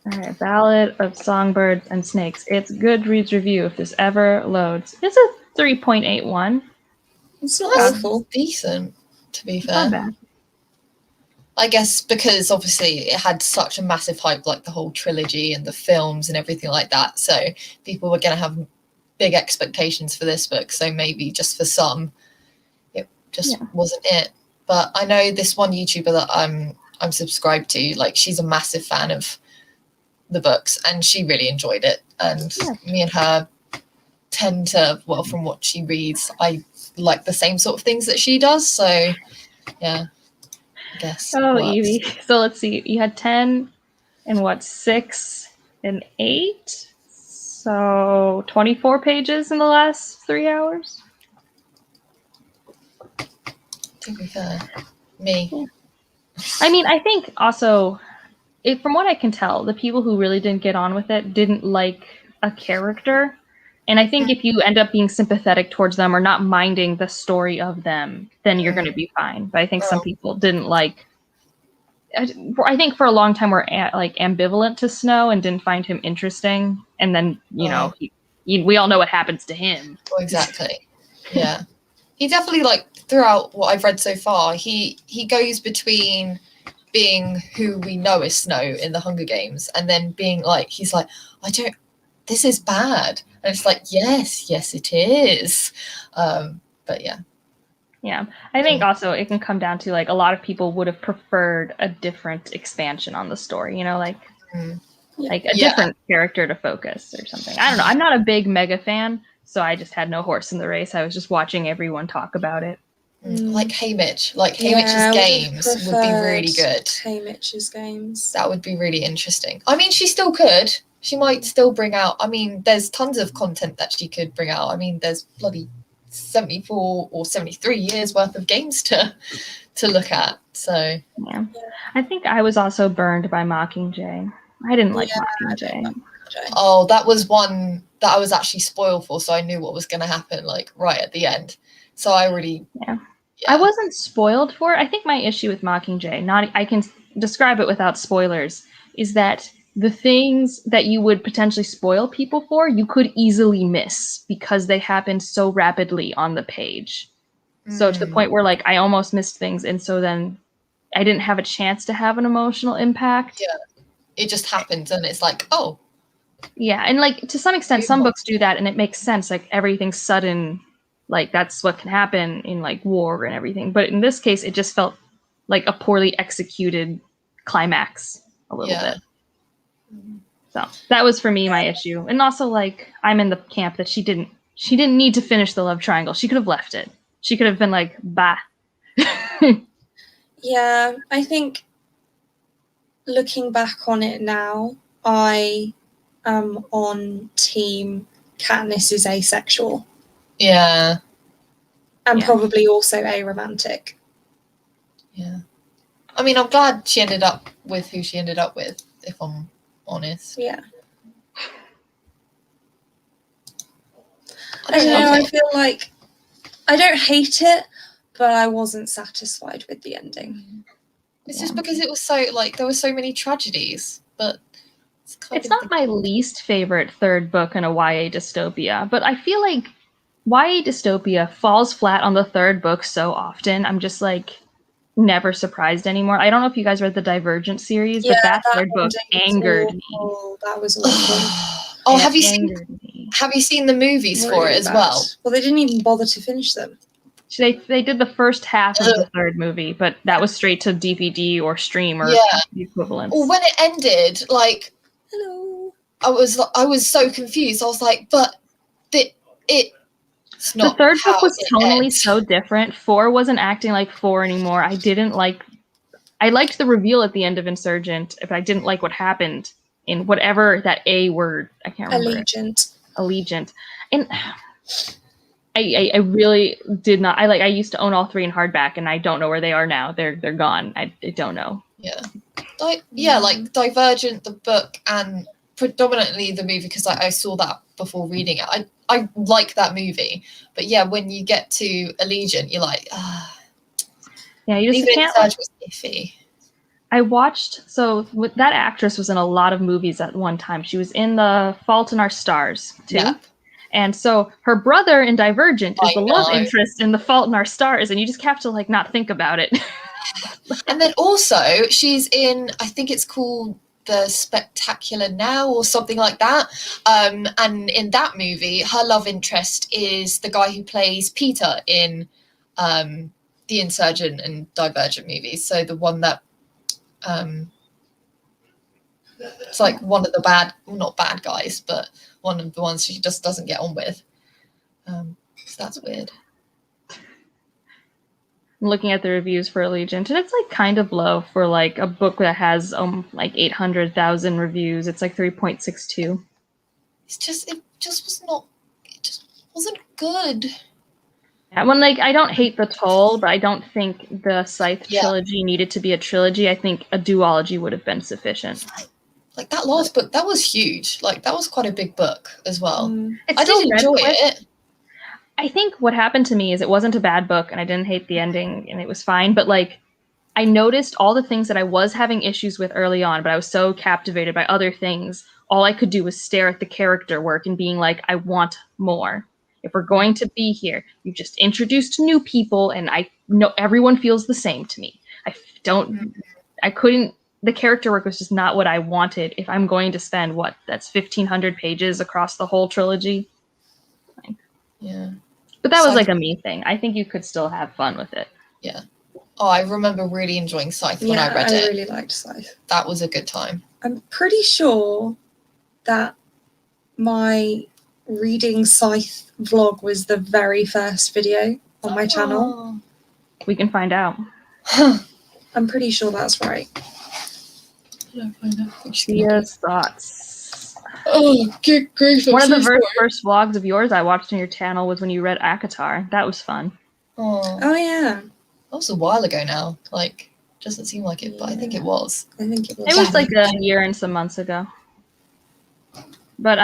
All right, Ballad of Songbirds and Snakes. It's Goodreads review if this ever loads. It's a 3.81. It's not awful. Decent, to be fair. Not bad. I guess because obviously it had such a massive hype, like the whole trilogy and the films and everything like that. So people were going to have big expectations for this book. So maybe just for some, it just wasn't it. But I know this one YouTuber that I'm subscribed to, like she's a massive fan of the books and she really enjoyed it. And me and her tend to, well, from what she reads, I like the same sort of things that she does. So yeah. I guess. Oh, Evie. So let's see. You had 10 and 6 and 8? So 24 pages in the last 3 hours? To be fair. Me. Yeah. I mean, I think also, from what I can tell, the people who really didn't get on with it didn't like a character. And I think if you end up being sympathetic towards them or not minding the story of them, then you're going to be fine. But I think some people didn't like. I think for a long time we're like ambivalent to Snow and didn't find him interesting. And then we all know what happens to him. Well, exactly. Yeah, he definitely like throughout what I've read so far, he goes between being who we know as Snow in the Hunger Games and then being like he's like this is bad. And it's like, yes, it is. But yeah. Yeah. I think also it can come down to like a lot of people would have preferred a different expansion on the story, like a different character to focus or something. I don't know. I'm not a big mega fan, so I just had no horse in the race. I was just watching everyone talk about it. Like Haymitch. Like Haymitch's games would be really good. Haymitch's games. That would be really interesting. I mean, she still could. She might still bring out, I mean, there's tons of content that she could bring out. I mean, there's bloody 74 or 73 years worth of games to look at. So yeah. I think I was also burned by Mockingjay. I didn't like Mockingjay. Oh, that was one that I was actually spoiled for, so I knew what was going to happen like right at the end. So I really I wasn't spoiled for it. I think my issue with Mockingjay, I can describe it without spoilers, is that the things that you would potentially spoil people for, you could easily miss because they happened so rapidly on the page. So to the point where like I almost missed things, and so then I didn't have a chance to have an emotional impact. Yeah, it just happens, and it's like, oh. Yeah, and like to some extent, some books do that, and it makes sense. Like everything's sudden, like that's what can happen in like war and everything. But in this case, it just felt like a poorly executed climax a little bit. So that was for me my issue. And also like I'm in the camp that she didn't need to finish the love triangle. She could have left it. She could have been like, bah. Yeah, I think looking back on it now, I am on team Katniss is asexual. Yeah. And probably also aromantic. Yeah. I mean, I'm glad she ended up with who she ended up with, if I'm honest. Yeah. I don't know, I feel like I don't hate it, but I wasn't satisfied with the ending. It's just because it was so, like, there were so many tragedies, but It's not my least favorite third book in a YA dystopia, but I feel like YA dystopia falls flat on the third book so often. I'm just like never surprised anymore. I don't know if you guys read the Divergent series, but that third book angered me. That was awful. Oh, have you seen the movies for it as well? Well, they didn't even bother to finish them. They did the first half of the third movie, but that was straight to DVD or stream or the equivalent. Well, when it ended, like, I was so confused. I was like, but it's not. The third book was tonally so different. 4 wasn't acting like 4 anymore. I liked the reveal at the end of Insurgent, but I didn't like what happened in whatever that A word, I can't remember. Allegiant. And I really did not. I used to own all 3 in hardback, and I don't know where they are now. They're gone. I don't know. Yeah. Like Divergent, the book, and predominantly the movie, because I saw that before reading it. I like that movie, but yeah, when you get to Allegiant, you're like, yeah, you just even can't. Surge was iffy. I watched, that actress was in a lot of movies at one time. She was in The Fault in Our Stars too. Yeah. And so her brother in Divergent is the love interest in The Fault in Our Stars, and you just have to like not think about it. And then also she's in, I think it's called The Spectacular Now or something like that. And in that movie, her love interest is the guy who plays Peter in the Insurgent and Divergent movies. So the one that it's like one of the not bad guys, but one of the ones she just doesn't get on with. So that's weird. I'm looking at the reviews for Allegiant, and it's like kind of low for like a book that has like 800,000 reviews. It's like 3.62. It just wasn't good. Yeah, I don't hate the Toll, but I don't think the Scythe trilogy needed to be a trilogy. I think a duology would have been sufficient. Like that last book, that was huge. Like that was quite a big book as well. I did enjoy it. I think what happened to me is it wasn't a bad book, and I didn't hate the ending, and it was fine. But like, I noticed all the things that I was having issues with early on, but I was so captivated by other things. All I could do was stare at the character work and being like, I want more. If we're going to be here, you just introduced new people, and I know everyone feels the same to me. The character work was just not what I wanted. If I'm going to spend that's 1,500 pages across the whole trilogy. Yeah. But that was like a me thing. I think you could still have fun with it. Yeah. Oh, I remember really enjoying Scythe when I read it. I really liked Scythe. That was a good time. I'm pretty sure that my reading Scythe vlog was the very first video on my channel. We can find out. I'm pretty sure that's right. Sophia's thoughts. Oh, good grief. One of the first vlogs of yours I watched on your channel was when you read Akatar. That was fun. Oh yeah. That was a while ago now. Like, doesn't seem like it, but I think it was. I think it was. It was like a year and some months ago. But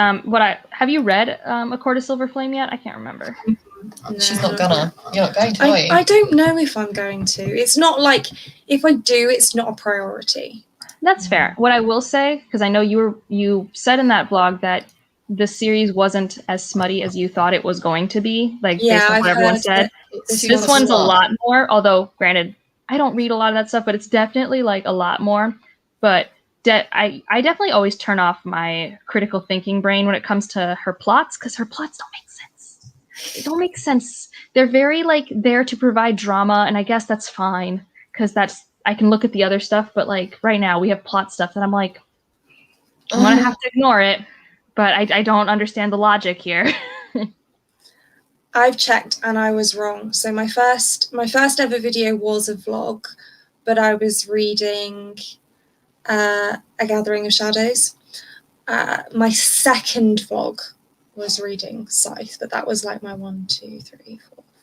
have you read A Court of Silver Flame yet? I can't remember. No. She's not gonna. You're not going to, are you? I don't know if I'm going to. It's not like, if I do, it's not a priority. That's fair. What I will say, because I know you said in that vlog that the series wasn't as smutty as you thought it was going to be, based on what everyone said. This one's a lot more, although granted, I don't read a lot of that stuff, but it's definitely like a lot more. But I definitely always turn off my critical thinking brain when it comes to her plots, because her plots don't make sense. They don't make sense. They're very like there to provide drama, and I guess that's fine, because I can look at the other stuff, but like right now we have plot stuff that I'm like, I'm gonna have to ignore it, but I don't understand the logic here. I've checked and I was wrong. So my first ever video was a vlog, but I was reading A Gathering of Shadows. My second vlog was reading Scythe, but that was like my 1, 2, 3,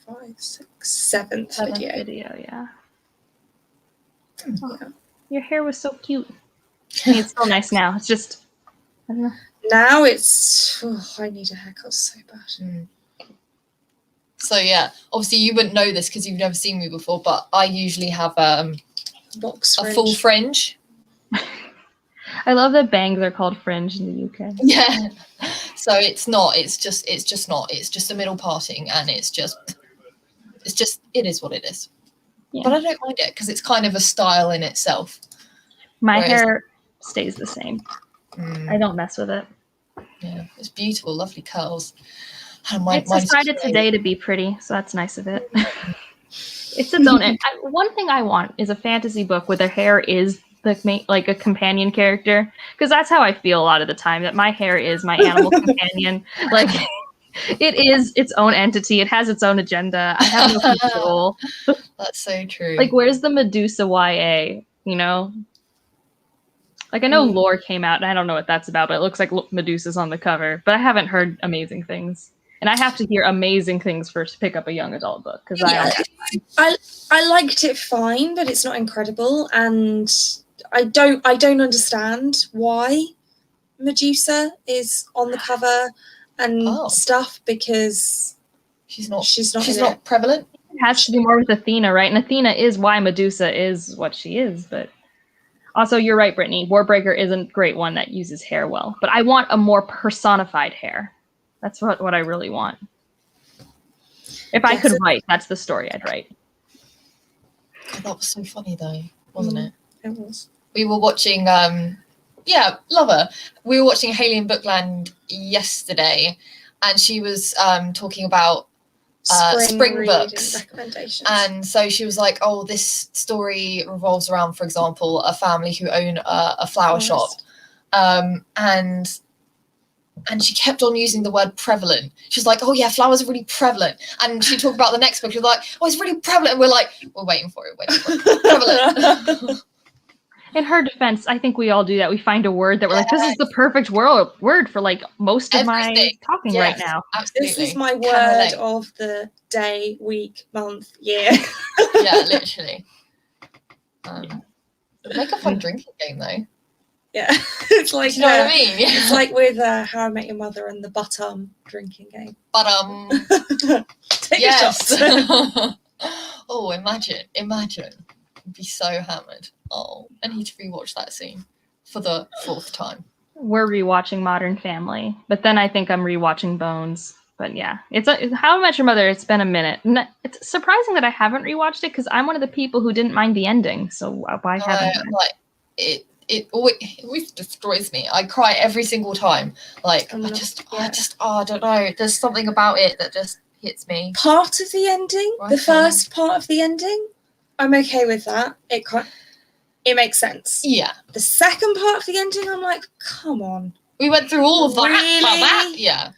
4, 5, 6, seventh video. Yeah. Oh, your hair was so cute. I mean, it's so nice now. It's just, I don't know. Now it's, I need a haircut so bad. So yeah, obviously you wouldn't know this because you've never seen me before, but I usually have a full fringe. I love that bangs are called fringe in the UK. Yeah. So it's just a middle parting, and it is what it is. Yeah. But I don't mind it because it's kind of a style in itself. My hair stays the same. I don't mess with it. Yeah, it's beautiful, lovely curls. It's decided today to be pretty, so that's nice of it. It's its own. One thing I want is a fantasy book where the hair is like a companion character, because that's how I feel a lot of the time. That my hair is my animal companion. Like it is its own entity. It has its own agenda. I have no control. That's so true. Like, where's the Medusa YA? You know. Like, I know Lore came out, and I don't know what that's about, but it looks like Medusa's on the cover. But I haven't heard amazing things. And I have to hear amazing things first to pick up a young adult book. Because I liked it fine, but it's not incredible. And I don't understand why Medusa is on the cover and stuff, because she's not prevalent. It has to do more with Athena, right? And Athena is why Medusa is what she is, but... Also, you're right, Brittany. Warbreaker isn't a great one that uses hair well. But I want a more personified hair. That's what I really want. If I could write, that's the story I'd write. God, that was so funny, though, wasn't it? It was. We were watching, Lover. We were watching Haley in Bookland yesterday, and she was talking about spring books recommendations. And so she was like, oh, this story revolves around, for example, a family who own a flower shop, and she kept on using the word prevalent. She was like, oh yeah, flowers are really prevalent. And she talked about the next book. She was like, oh, it's really prevalent. And we're like, we're waiting for it. Prevalent. In her defense, I think we all do that. We find a word that we're like, this is the perfect word for like most of my talking right now. Absolutely. This is my word of the day, week, month, year. Yeah, literally. Make a fun drinking game though. Yeah, it's like, you know what I mean? It's like with How I Met Your Mother and the drinking game. Take yes. a shot. Oh, imagine. I'd be so hammered. Oh, I need to rewatch that scene for the 4th time. We're rewatching Modern Family, but then I think I'm rewatching Bones. But yeah, it's How I Met Your Mother. It's been a minute. And it's surprising that I haven't rewatched it because I'm one of the people who didn't mind the ending. So why haven't I? Like it always destroys me. I cry every single time. Like I don't know. There's something about it that just hits me. Part of the ending, the first part of the ending, I'm okay with that. It makes sense. Yeah. The second part of the ending, I'm like, come on. We went through all of that. Really? Yeah.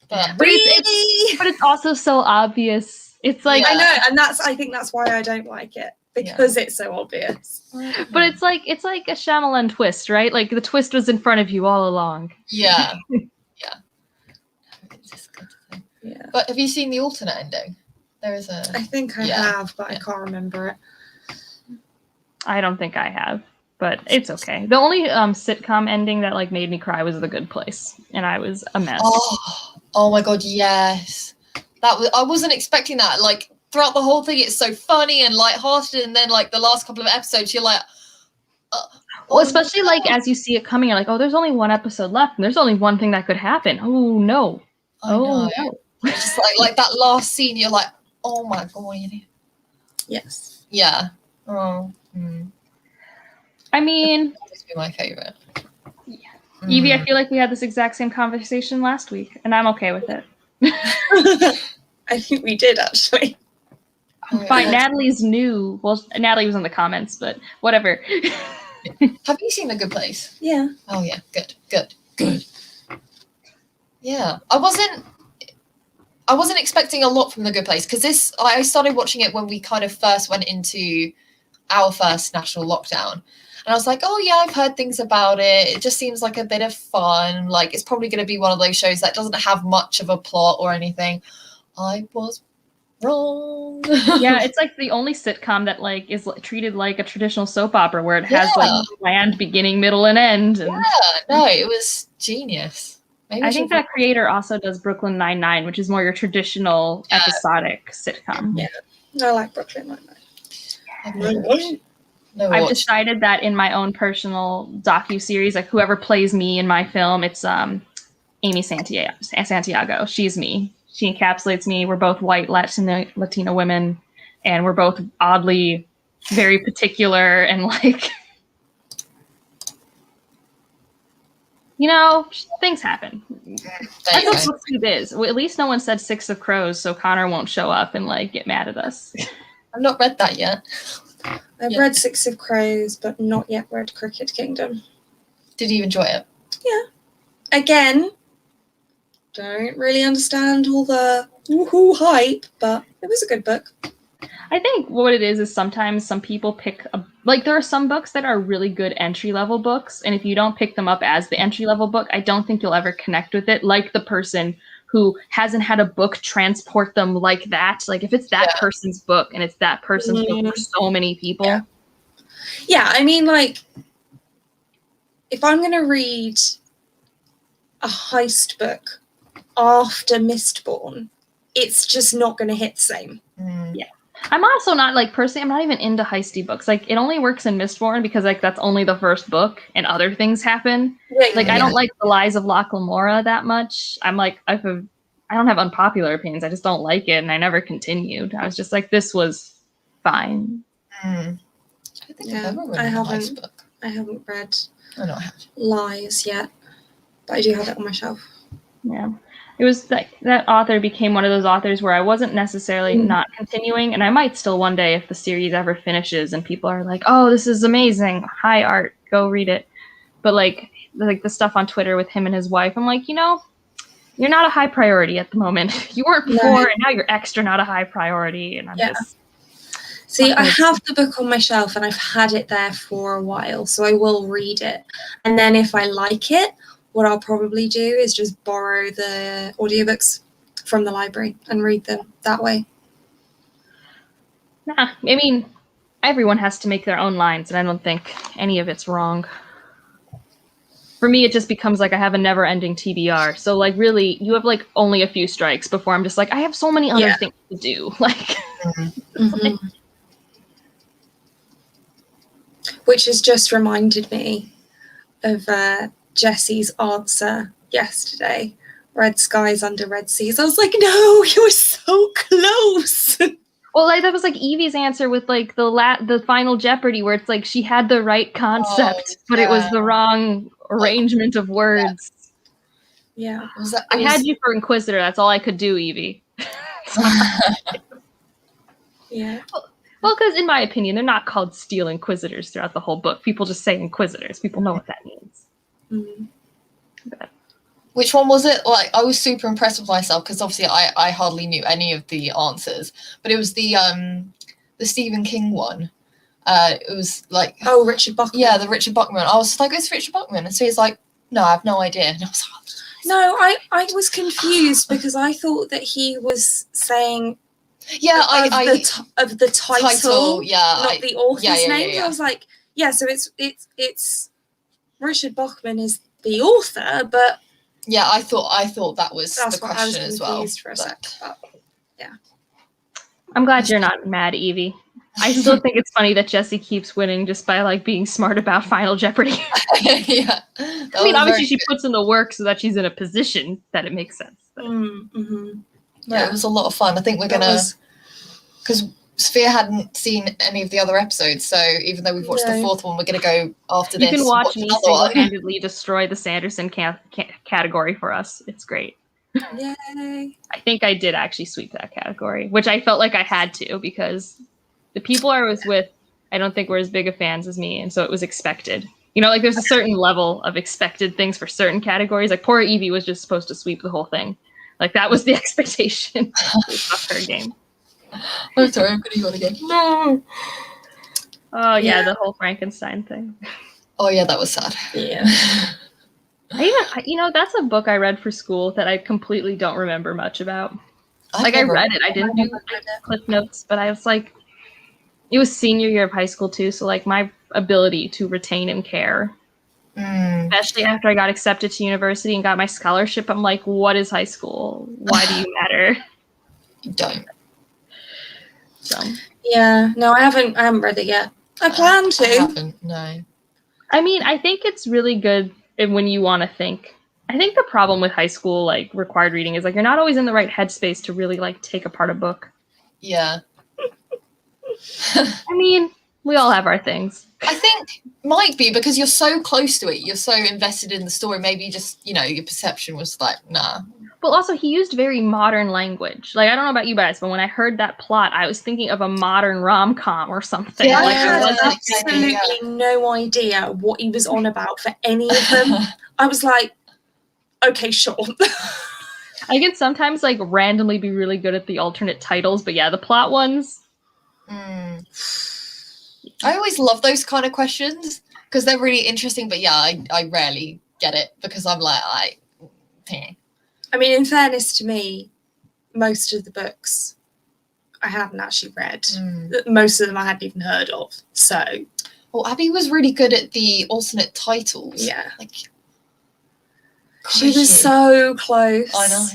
But really? But it's also so obvious. It's like I know, and I think that's why I don't like it. Because it's so obvious. But it's like a Shyamalan twist, right? Like the twist was in front of you all along. Yeah. Yeah. It's just good to think. Yeah. But have you seen the alternate ending? There is a I think I have, but I can't remember it. I don't think I have, but it's okay. The only sitcom ending that like made me cry was The Good Place, and I was a mess. Oh my god, yes. I wasn't expecting that. Like throughout the whole thing, it's so funny and lighthearted, and then like the last couple of episodes, you're like, well, especially like as you see it coming, you're like, oh, there's only one episode left, and there's only one thing that could happen. Oh no! No! Just like that last scene, you're like, oh my god. Yes. Yeah. Oh. I mean, that would be my favorite. Yeah. Evie, I feel like we had this exact same conversation last week, and I'm okay with it. I think we did actually. Fine, Natalie's new. Well, Natalie was in the comments, but whatever. Have you seen The Good Place? Yeah. Oh yeah, good. Yeah, I wasn't expecting a lot from The Good Place because I started watching it when we kind of first went into our first national lockdown, and I was like, oh yeah, I've heard things about it. It just seems like a bit of fun. Like it's probably going to be one of those shows that doesn't have much of a plot or anything. I was wrong. Yeah, it's like the only sitcom that like is treated like a traditional soap opera where it has like planned beginning, middle, and end. And... Yeah, no, it was genius. Maybe I think that creator also does Brooklyn Nine-Nine, which is more your traditional episodic sitcom. Yeah. I like Brooklyn Nine-Nine. I've decided that in my own personal docu-series, like whoever plays me in my film, it's Amy Santiago. She's me. She encapsulates me. We're both white Latina women, and we're both oddly very particular and like, you know, things happen. That's what Book is. Well, at least no one said Six of Crows, so Connor won't show up and like get mad at us. I've not read that yet. I've read Six of Crows, but not yet read Crooked Kingdom. Did you enjoy it? Yeah. Again, don't really understand all the woohoo hype, but it was a good book. I think what it is sometimes some people pick like there are some books that are really good entry-level books, and if you don't pick them up as the entry-level book, I don't think you'll ever connect with it like the person who hasn't had a book transport them like that. Like if it's that person's book and it's that person's book for so many people. Yeah, I mean, like, if I'm going to read a heist book after Mistborn, it's just not going to hit the same. Yeah. I'm also not, like, personally, I'm not even into heisty books. Like, it only works in Mistborn because, like, that's only the first book and other things happen. Like, I don't like The Lies of Locke Lamora that much. I'm like, I don't have unpopular opinions. I just don't like it, and I never continued. I was just like, this was fine. I don't think I've ever read a heist book. I haven't read I know I have. Lies yet, but I do have it on my shelf. Yeah. It was like that author became one of those authors where I wasn't necessarily not continuing, and I might still one day if the series ever finishes and people are like, oh, this is amazing, high art, go read it. But like the stuff on Twitter with him and his wife, I'm like, you know, you're not a high priority at the moment. You weren't before, and now you're extra not a high priority. And I'm just... See, I have the book on my shelf and I've had it there for a while, so I will read it. And then if I like it, what I'll probably do is just borrow the audiobooks from the library and read them that way. Nah, I mean, everyone has to make their own lines, and I don't think any of it's wrong. For me, it just becomes like I have a never-ending TBR. So, like, really, you have, like, only a few strikes before I'm just like, I have so many other things to do. Like, Which has just reminded me of Jesse's answer yesterday. Red skies under red seas. I was like, no, you were so close. Well, like, that was like Evie's answer with like the Final Jeopardy, where it's like she had the right concept, but it was the wrong arrangement of words. Yeah. I had you for Inquisitor. That's all I could do, Evie. Yeah. Well, because in my opinion, they're not called Steel Inquisitors throughout the whole book. People just say Inquisitors. People know what that means. But. Which one was it? Like, I was super impressed with myself because obviously I hardly knew any of the answers, but it was the Stephen King one. It was like Richard Bachman. Yeah, the Richard Bachman. I was like, it's Richard Bachman, and so he's like, no, I have no idea. And I was like, no, I was confused because I thought that he was saying of the title, not the author's name. Yeah. I was like, so it's Richard Bachman is the author, but I thought that was the question as well. For a sec, but, I'm glad you're not mad, Evie. I still think it's funny that Jessie keeps winning just by like being smart about Final Jeopardy. I mean, obviously she puts in the work so that she's in a position that it makes sense. Yeah, it was a lot of fun. I think we're gonna, because Sophia hadn't seen any of the other episodes, so even though we've watched the fourth one, we're gonna go after this. You can watch me single-handedly destroy the Sanderson category for us. It's great. Yay! I think I did actually sweep that category, which I felt like I had to because the people I was with, I don't think were as big of fans as me, and so it was expected. You know, like there's a certain level of expected things for certain categories. Like poor Evie was just supposed to sweep the whole thing. Like that was the expectation of her game. I'm sorry, I'm gonna yawn again. No. Oh yeah, the whole Frankenstein thing. Oh yeah, that was sad. Yeah. That's a book I read for school that I completely don't remember much about. I read it. I didn't do clip notes, but I was like, it was senior year of high school too, so like my ability to retain and care Especially after I got accepted to university and got my scholarship. I'm like, what is high school? Why do you matter? You don't. So Yeah, no, I haven't read it yet. I plan to. I haven't, no. I mean, I think it's really good when you want to think. I think the problem with high school, like, required reading is, like, you're not always in the right headspace to really, like, take apart a book. Yeah. I mean, we all have our things. I think might be because you're so close to it. You're so invested in the story. Maybe just, your perception was like, nah. Well, also, he used very modern language. Like, I don't know about you guys, but when I heard that plot, I was thinking of a modern rom-com or something. Yeah, I Like, had it wasn't absolutely no idea what he was on about for any of them. I was like, okay, sure. I can sometimes, like, randomly be really good at the alternate titles, but yeah, the plot ones. I always love those kind of questions because they're really interesting. But yeah, I rarely get it because I'm like, I mean, in fairness to me, most of the books I hadn't actually read. Most of them I hadn't even heard of. So, well, Abby was really good at the alternate titles. Yeah. Like, she was so close. I know.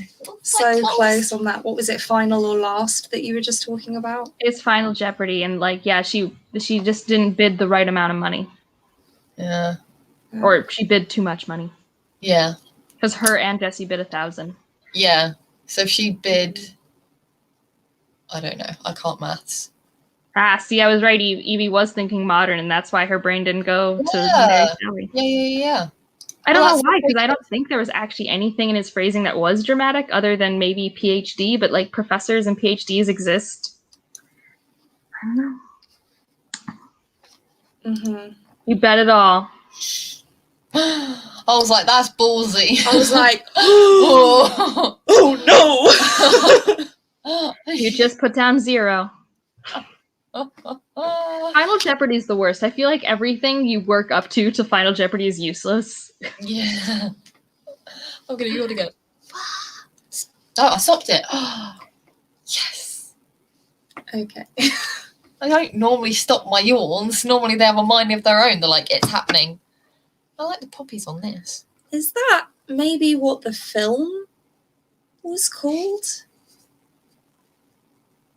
So close on that. What was it, Final or Last, that you were just talking about? It's Final Jeopardy, and, like, yeah, she just didn't bid the right amount of money. Yeah. Or she bid too much money. Yeah. Because her and Jessie bid 1,000. Yeah. So she bid, I don't know. I can't maths. See, I was right. Evie was thinking modern, and that's why her brain didn't go to Mary Shelley. Yeah. I don't know why, because I don't think there was actually anything in his phrasing that was dramatic other than maybe PhD, but, like, professors and PhDs exist. I don't know. Mm-hmm. You bet it all. I was like, that's ballsy. I was like, oh no. You just put down 0. Final Jeopardy is the worst. I feel like everything you work up to Final Jeopardy is useless. Yeah. I'm going to yawn again. Oh, I stopped it. Yes. Okay. I don't normally stop my yawns. Normally they have a mind of their own. They're like, it's happening. I like the poppies on this. Is that maybe what the film was called?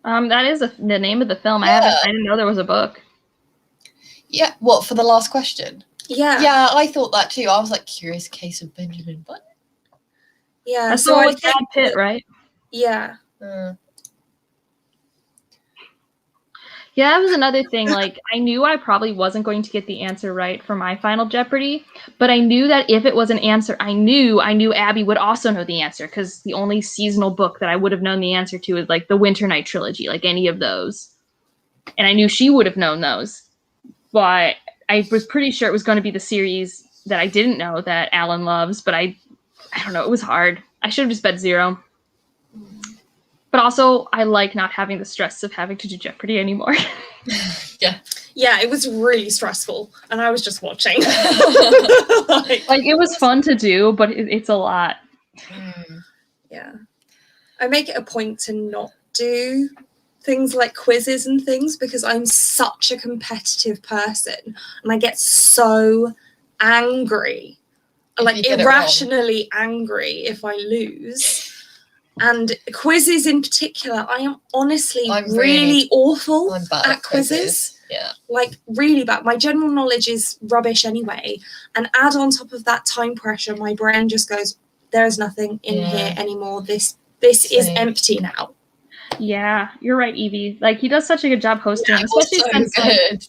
That is the name of the film. Yeah. I didn't know there was a book. Yeah, what, for the last question? Yeah. Yeah, I thought that too. I was like, Curious Case of Benjamin Button. Yeah. That's so the one I with Brad think Pitt, right? Yeah. Yeah, that was another thing. Like, I knew I probably wasn't going to get the answer right for my Final Jeopardy, but I knew that if it was an answer I knew Abby would also know the answer, because the only seasonal book that I would have known the answer to is, like, the Winter Night trilogy, like any of those. And I knew she would have known those. But I was pretty sure it was going to be the series that I didn't know that Alan loves, but I don't know, it was hard. I should have just bet 0. But also, I like not having the stress of having to do Jeopardy anymore. Yeah. Yeah, it was really stressful, and I was just watching. Like, it was fun to do, but it's a lot. Yeah. I make it a point to not do things like quizzes and things because I'm such a competitive person, and I get so angry, like irrationally angry if I lose. And quizzes in particular, I am honestly really awful at quizzes. Yeah. Like, really bad. My general knowledge is rubbish anyway. And add on top of that time pressure, my brain just goes, there is nothing in here anymore. This is empty now. Yeah, you're right, Evie. Like, he does such a good job hosting, especially so since good.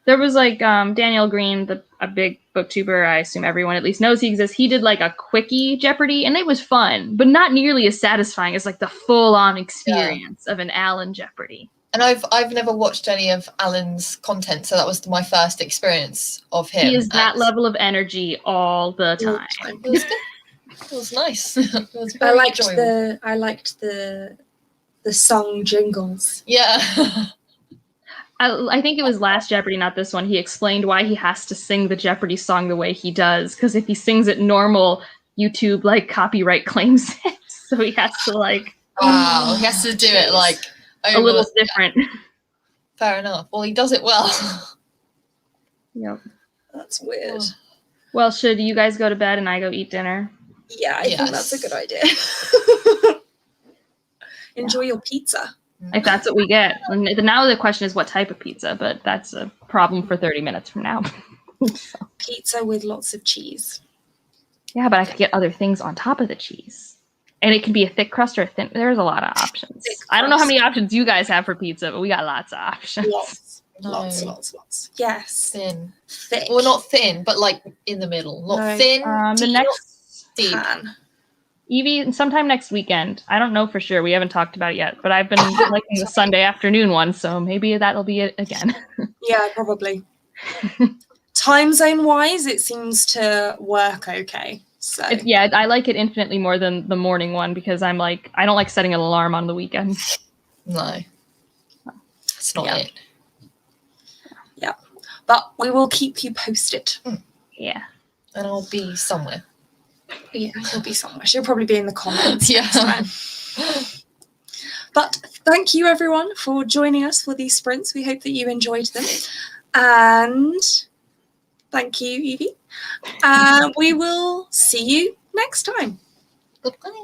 There was, like, Daniel Green, a big booktuber, I assume everyone at least knows he exists. He did, like, a quickie Jeopardy, and it was fun, but not nearly as satisfying as, like, the full-on experience of an Alan Jeopardy. And I've never watched any of Alan's content, so that was my first experience of him. He is that level of energy all the time. It was good. It was nice. It was I very liked enjoyable. the song jingles. Yeah. I think it was last Jeopardy, not this one. He explained why he has to sing the Jeopardy song the way he does, because if he sings it normal, YouTube, like, copyright claims it. So he has to, like... Wow, he has to do it, like... a little different. Fair enough. Well, he does it well. Yep. That's weird. Well, should you guys go to bed and I go eat dinner? Yeah, I think that's a good idea. Enjoy your pizza. If that's what we get. And now the question is what type of pizza, but that's a problem for 30 minutes from now. Pizza with lots of cheese. Yeah, but I could get other things on top of the cheese. And it can be a thick crust or a thin. There's a lot of options. I don't know how many options you guys have for pizza, but we got lots of options. Lots. Yes. Thin. Thick. Well, not thin, but like in the middle. Not thin. The deep, next deep. Pan. Evie, sometime next weekend. I don't know for sure. We haven't talked about it yet, but I've been liking the Sunday afternoon one, so maybe that'll be it again. Yeah, probably. Time zone wise, it seems to work okay. So Yeah, I like it infinitely more than the morning one because I don't like setting an alarm on the weekend. No. It's not it. Yeah. But we will keep you posted. Yeah. And I'll be somewhere. Yeah, she'll be somewhere. She'll probably be in the comments. Yeah. Next time. But thank you everyone for joining us for these sprints. We hope that you enjoyed them. And thank you, Evie. We will see you next time. Goodbye.